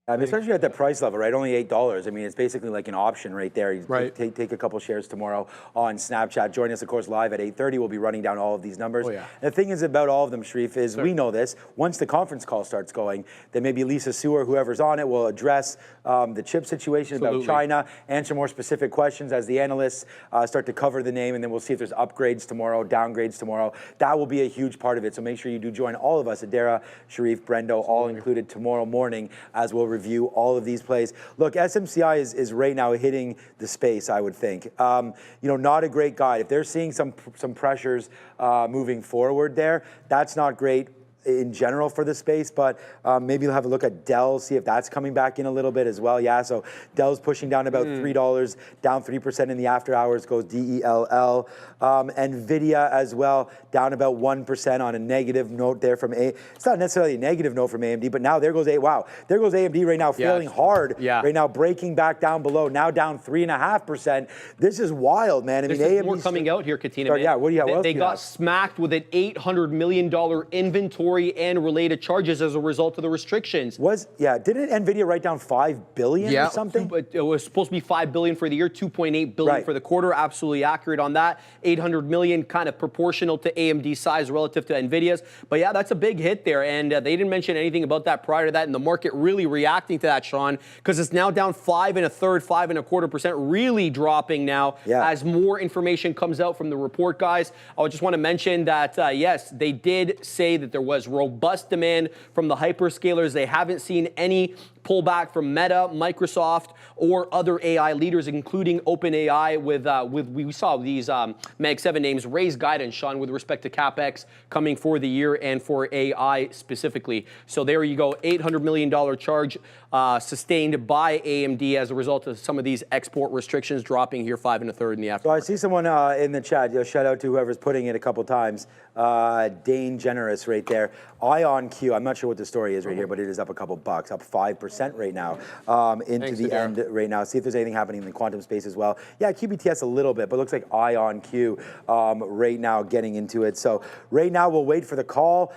I mean, especially at the price level, right? Only $8. I mean, it's basically like an option right there. You Right. Take a couple shares tomorrow on Snapchat. Join us, of course, live at 8:30. We'll be running down all of these numbers. Oh, yeah. And the thing is about all of them, Sharif, is we know this. Once the conference call starts going, then maybe Lisa Su or whoever's on it will address the chip situation about China, answer more specific questions as the analysts start to cover the name, and then we'll see if there's upgrades tomorrow, downgrades tomorrow. That will be a huge part of it. So make sure you do join all of us, Adara, Sharif, Brendo, all included tomorrow morning as we'll review all of these plays. Look, SMCI is right now hitting the space, I would think. Not a great guide. If they're seeing some pressures moving forward there, that's not great in general for the space, but maybe you'll have a look at Dell, see if that's coming back in a little bit as well. Yeah, so Dell's pushing down about $3, down 3% in the after hours, goes DELL. NVIDIA as well, down about 1% on a negative note there from it's not necessarily a negative note from AMD, but now there goes AMD right now failing hard. Yeah. Right now breaking back down below, now down 3.5%. This is wild, man. I mean, There's AMD more coming out here, Katina. Yeah, what else They do you got have? smacked with an $800 million inventory and related charges as a result of the restrictions. Didn't NVIDIA write down $5 billion or something? But it was supposed to be $5 billion for the year, $2.8 billion for the quarter. Absolutely accurate on that. $800 million, kind of proportional to AMD's size relative to NVIDIA's. But yeah, that's a big hit there. And they didn't mention anything about that prior to that. And the market really reacting to that, Sean, because it's now down 5 1/3, 5.25%, really dropping now as more information comes out from the report, guys. I just want to mention that, yes, they did say that there was robust demand from the hyperscalers. They haven't seen any pullback from Meta, Microsoft, or other AI leaders, including OpenAI. We saw these Mag 7 names raise guidance, Sean, with respect to CapEx coming for the year and for AI specifically. So there you go, $800 million charge sustained by AMD as a result of some of these export restrictions dropping here 5 1/3 in the afternoon. So I see someone in the chat. Shout out to whoever's putting it a couple times. Dane Generous right there. IonQ. I'm not sure what the story is right here, but it is up a couple bucks, up 5% right now into the end right now. See if there's anything happening in the quantum space as well. Yeah, QBTS a little bit, but it looks like IonQ right now getting into it. So right now we'll wait for the call.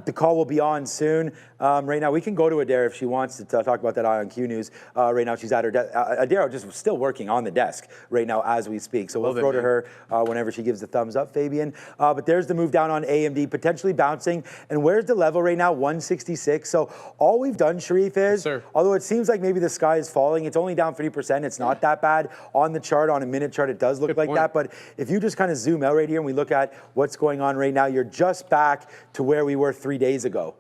The call will be on soon. Right now we can go to Adara if she wants to talk about that IonQ news. Right now she's at her desk. Adara just still working on the desk right now as we speak. So we'll throw to her whenever she gives the thumbs up, Fabian. But there's the move down on AMD, potentially bouncing. And where's the level right now? 166. So all we've done, Sharif, is, although it seems like maybe the sky is falling, it's only down 3%. It's not that bad. On the chart, on a minute chart, it does look like that. But if you just kind of zoom out right here and we look at what's going on right now, you're just back to where we were 3 days ago.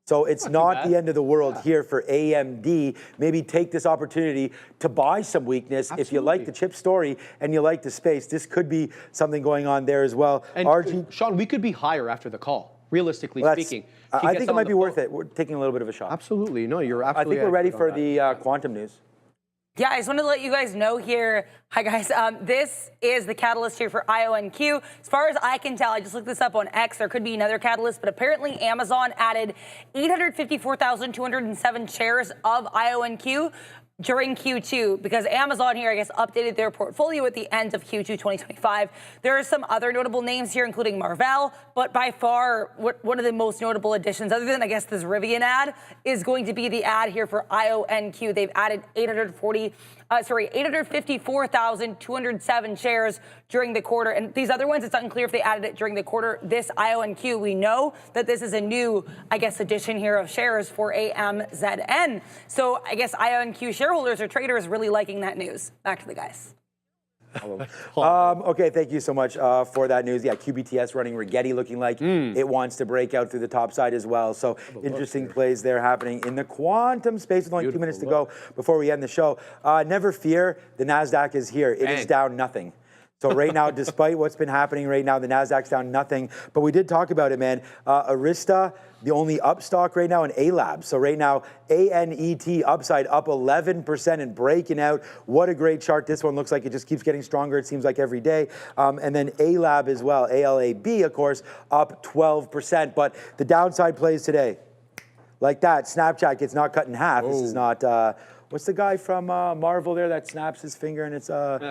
So it's not the end of the world here for AMD. Maybe take this opportunity to buy some weakness. If you like the chip story and you like the space, this could be something going on there as well. And Sean, we could be higher after the call, realistically speaking. I think it might be worth it. We're taking a little bit of a shot. Absolutely. No, you're absolutely I think we're ready for the quantum news. Yeah, I just wanted to let you guys know here. Hi, guys. This is the catalyst here for IonQ. As far as I can tell, I just looked this up on X. There could be another catalyst, but apparently Amazon added 854,207 shares of IonQ during Q2 because Amazon here, I guess, updated their portfolio at the end of Q2 2025. There are some other notable names here, including Marvell, but by far, one of the most notable additions, other than, I guess, this Rivian ad, is going to be the ad here for IonQ. They've added 854,207 shares during the quarter. And these other ones, it's unclear if they added it during the quarter. This IonQ, we know that this is a new, I guess, addition here of shares for AMZN. So I guess IonQ shareholders or traders really liking that news. Back to the guys. Okay, thank you so much for that news. Yeah, QBTS running Rigetti looking like it wants to break out through the top side as well. So interesting plays there happening in the quantum space with only 2 minutes to go before we end the show. Never fear, the Nasdaq is here. It is down nothing. So right now, despite what's been happening right now, the Nasdaq's down nothing. But we did talk about it, man. Arista, the only up stock right now, in A-Lab. So right now, ANET upside up 11% and breaking out. What a great chart. This one looks like it just keeps getting stronger, it seems like every day. And then A-Lab as well, ALAB, of course, up 12%. But the downside plays today. Like that, Snapchat gets not cut in half. This is not... what's the guy from Marvel there that snaps his finger and it's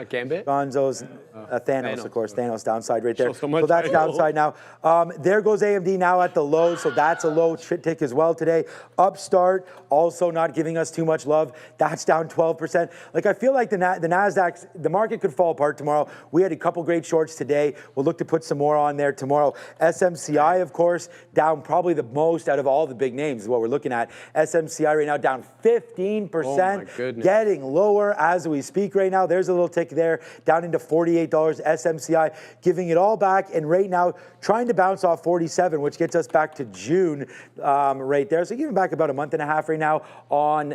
Gambit? Gonzo's Thanos, of course. Thanos downside right there. So much that's I know. downside now. There goes AMD now at the low, so that's a low tick as well today. Upstart also not giving us too much love. That's down 12%. Like, I feel like the Nasdaq, the market could fall apart tomorrow. We had a couple great shorts today. We'll look to put some more on there tomorrow. SMCI, of course, down probably the most out of all the big names is what we're looking at. SMCI right now down 15%. Oh my goodness. Getting lower as we speak right now. There's a little tick there, down into $48. SMCI giving it all back, and right now trying to bounce off 47, which gets us back to June right there. So giving back about a month and a half right now on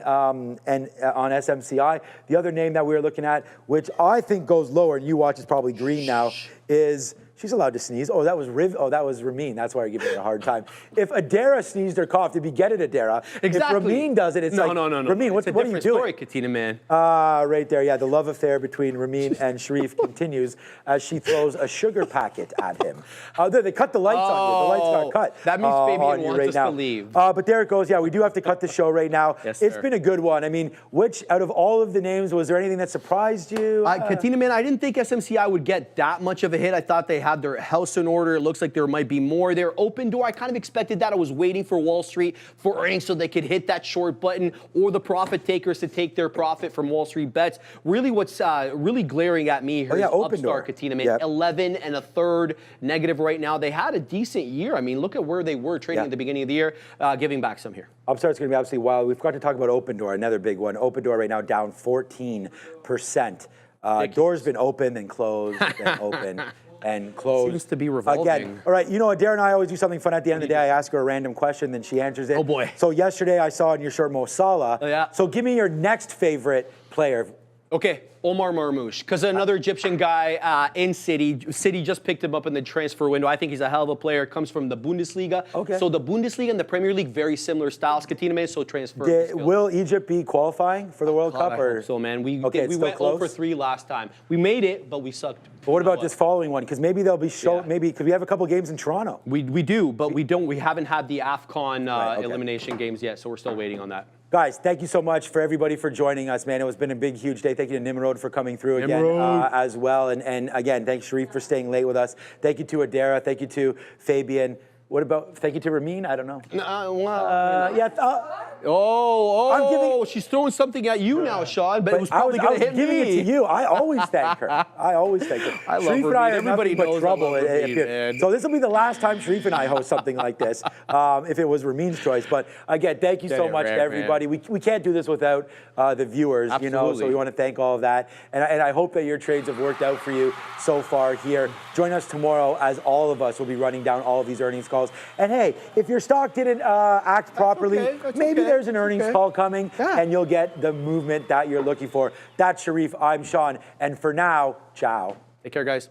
SMCI. The other name that we were looking at, which I think goes lower, and you watch is probably green now, is she's allowed to sneeze. Oh, that was Ramin. That's why I'm giving her a hard time. If Adara sneezed or coughed, it'd be get it, Adara. Exactly. If Ramin does it, it's no. Ramin, what are you doing? Story, Katina, man. Right there, yeah. The love affair between Ramin and Sharif continues as she throws a sugar packet at him. They cut the lights on you. The lights got cut. That means Fabian wants right us now. to leave. But there it goes. Yeah, we do have to cut the show right now. Yes, it's sir. been a good one. I mean, which out of all of the names, was there anything that surprised you? Katina, man, I didn't think SMCI would get that much of a hit. I thought they had their house in order. It looks like there might be more there. Open door, I kind of expected that. I was waiting for Wall Street for earnings so they could hit that short button, or the profit takers to take their profit from Wall Street bets. Really, what's really glaring at me here is Open door. Upstart, Katina, man. Yep. 11 1/3 negative right now. They had a decent year. I mean, look at where they were trading at the beginning of the year, giving back some here. Upstart's going to be absolutely wild. We forgot to talk about Open Door, another big one. Open Door right now down 14%. Door's been open and closed and open and closed. Seems to be revolving. Again. All right, you know, Darren and I always do something fun at the end of the day. I ask her a random question, then she answers it. Oh, boy. So yesterday I saw in your short Mo Salah. Oh, yeah. So give me your next favorite player. Okay, Omar Marmoush, because another Egyptian guy in City. City just picked him up in the transfer window. I think he's a hell of a player. Comes from the Bundesliga. Okay. So the Bundesliga and the Premier League, very similar styles. Katina, so transfer. Will Egypt be qualifying for the World Cup? I Or hope so, man. We it's still went close? 0-3 last time. We made it, but we sucked. But what about this following one? Because maybe they'll be Yeah. maybe because we have a couple games in Toronto. We do, but we don't. We haven't had the AFCON Right, okay. elimination games yet, so we're still waiting on that. Guys, thank you so much for everybody for joining us, man. It's been a big, huge day. Thank you to Nimrod for coming through again as well. And again, thanks, Sharif, for staying late with us. Thank you to Adara. Thank you to Fabian. What about, thank you to Ramin? I don't know. I'm giving, she's throwing something at you now, Sean, but it was probably going to hit me. giving it to you. I always thank her. I always thank her. I love Sharif and I Ramin. are Everybody nothing but knows I trouble. love Ramin, man. So this will be the last time Sharif and I host something like this, if it was Ramin's choice. But again, thank you so much to everybody. We can't do this without the viewers, you know, so we want to thank all of that. And I hope that your trades have worked out for you so far here. Join us tomorrow as all of us will be running down all of these earnings calls. And hey, if your stock didn't act properly, maybe there's an earnings call coming and you'll get the movement that you're looking for. That's Sharif, I'm Sean, and for now, ciao. Take care, guys.